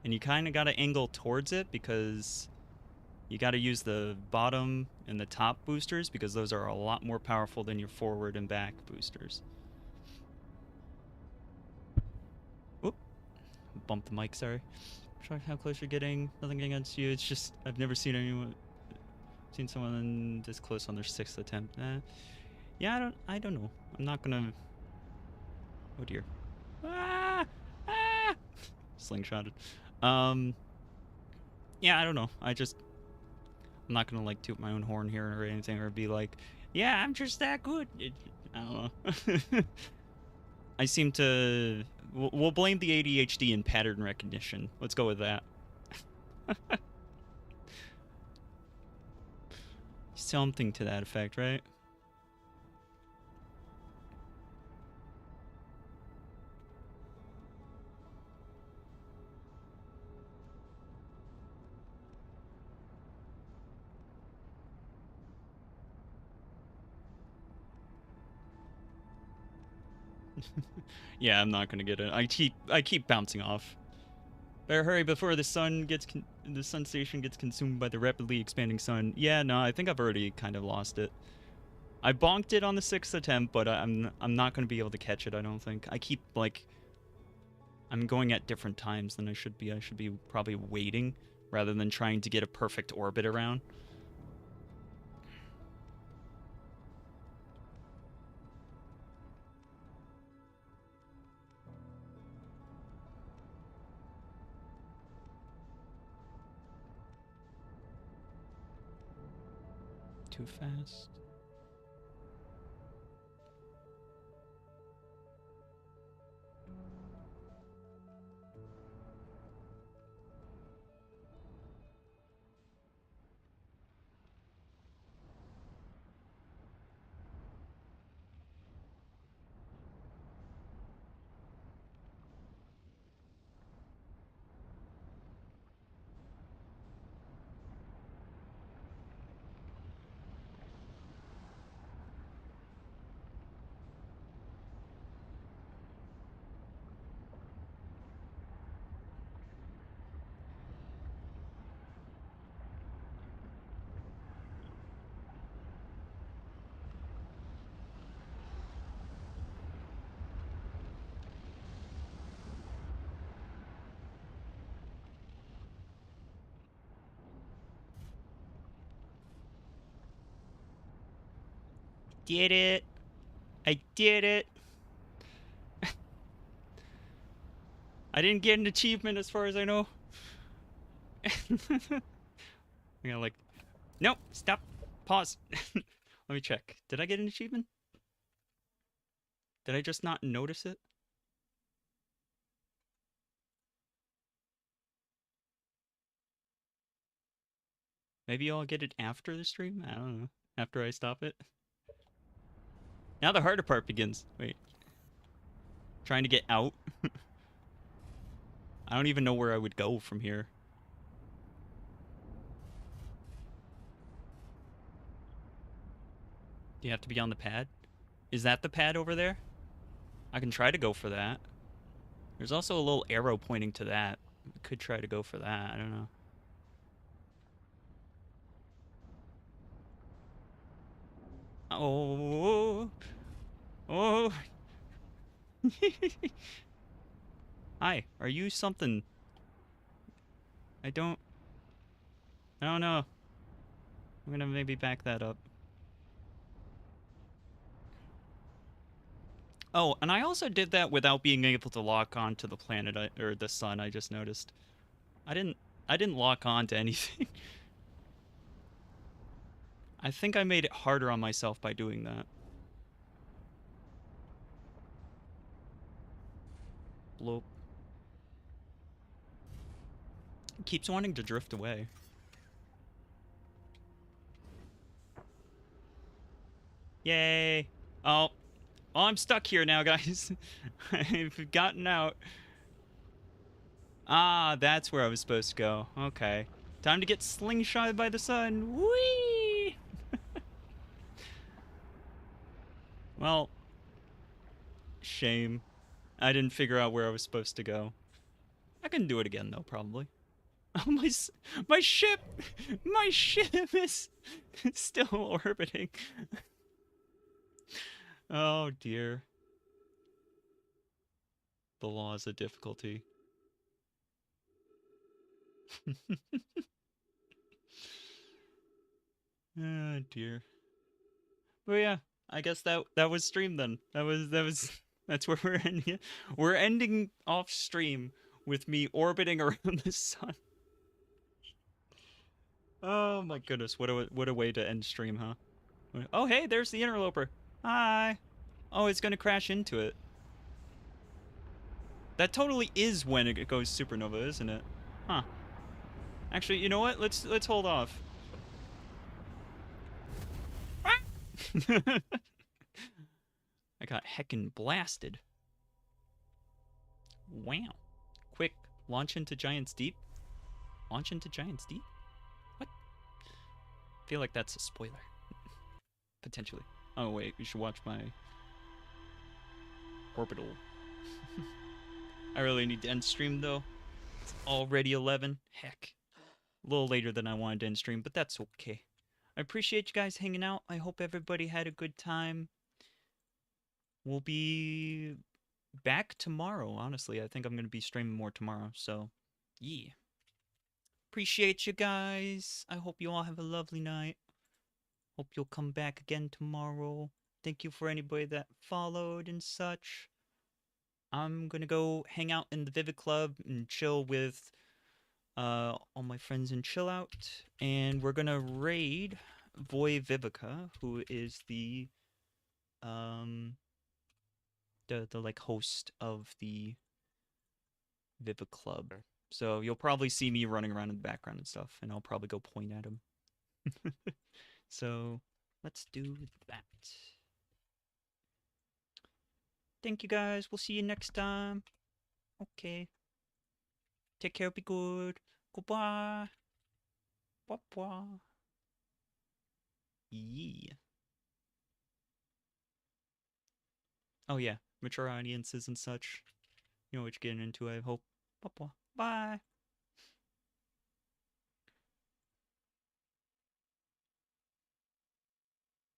And you kind of got to angle towards it because you got to use the bottom and the top boosters because those are a lot more powerful than your forward and back boosters. bump the mic, sorry. Track how close you're getting. Nothing against you. It's just I've never seen someone this close on their 6th attempt. Yeah, I don't know. I'm not gonna. Oh dear. Ah! Ah! Slingshotted. Yeah, I don't know. I'm not gonna like toot my own horn here or anything or be like, yeah, I'm just that good. I don't know. I seem to. We'll blame the ADHD and pattern recognition. Let's go with that. Something to that effect, right? Yeah, I'm not gonna get it. I keep bouncing off. Better hurry before the sun station gets consumed by the rapidly expanding sun. Yeah, no, I think I've already kind of lost it. I bonked it on the 6th attempt, but I'm not gonna be able to catch it. I don't think. I keep like. I'm going at different times than I should be. I should be probably waiting rather than trying to get a perfect orbit around. Too fast. Did it. I did it. I didn't get an achievement as far as I know. I'm gonna like, nope, stop, pause. Let me check. Did I get an achievement? Did I just not notice it? Maybe I'll get it after the stream? I don't know. After I stop it? Now the harder part begins. Wait. Trying to get out? I don't even know where I would go from here. Do you have to be on the pad? Is that the pad over there? I can try to go for that. There's also a little arrow pointing to that. I could try to go for that. I don't know. Oh. Oh. Hi. Are you something? I don't know. I'm gonna maybe back that up. Oh, and I also did that without being able to lock on to the planet or the sun. I just noticed. I didn't lock on to anything. I think I made it harder on myself by doing that. Bloop. It keeps wanting to drift away. Yay! Oh, I'm stuck here now, guys. I've gotten out. Ah, that's where I was supposed to go. Okay. Time to get slingshotted by the sun. Whee! Well, shame. I didn't figure out where I was supposed to go. I can do it again, though, probably. Oh, my ship! My ship is still orbiting. Oh, dear. The laws of difficulty. Oh dear. But yeah, I guess that was stream then. That was that's where we're ending. We're ending off stream with me orbiting around the sun. Oh my goodness, what a way to end stream, huh? Oh hey, there's the interloper. Hi. Oh, it's gonna crash into it. That totally is when it goes supernova, isn't it? Huh. Actually, you know what? Let's hold off. I got heckin' blasted. Wow. Quick, launch into Giant's Deep. Launch into Giant's Deep? What? I feel like that's a spoiler. Potentially. Oh wait, you should watch my orbital. I really need to end stream though. It's already 11. Heck. A little later than I wanted to end stream, but that's okay. I appreciate you guys hanging out. I hope everybody had a good time. We'll be back tomorrow, honestly. I think I'm going to be streaming more tomorrow, so yeah. Appreciate you guys. I hope you all have a lovely night. Hope you'll come back again tomorrow. Thank you for anybody that followed and such. I'm going to go hang out in the Vivid Club and chill with all my friends and chill out. And we're going to raid Voy Vivica, who is the like host of the Vivid Club. So you'll probably see me running around in the background and stuff, and I'll probably go point at him. So let's do that. Thank you guys. We'll see you next time. Okay. Take care. Be good. Goodbye. Bye bye. Yeah. Oh yeah, mature audiences and such. You know what you're getting into. I hope. Bye bye. Bye.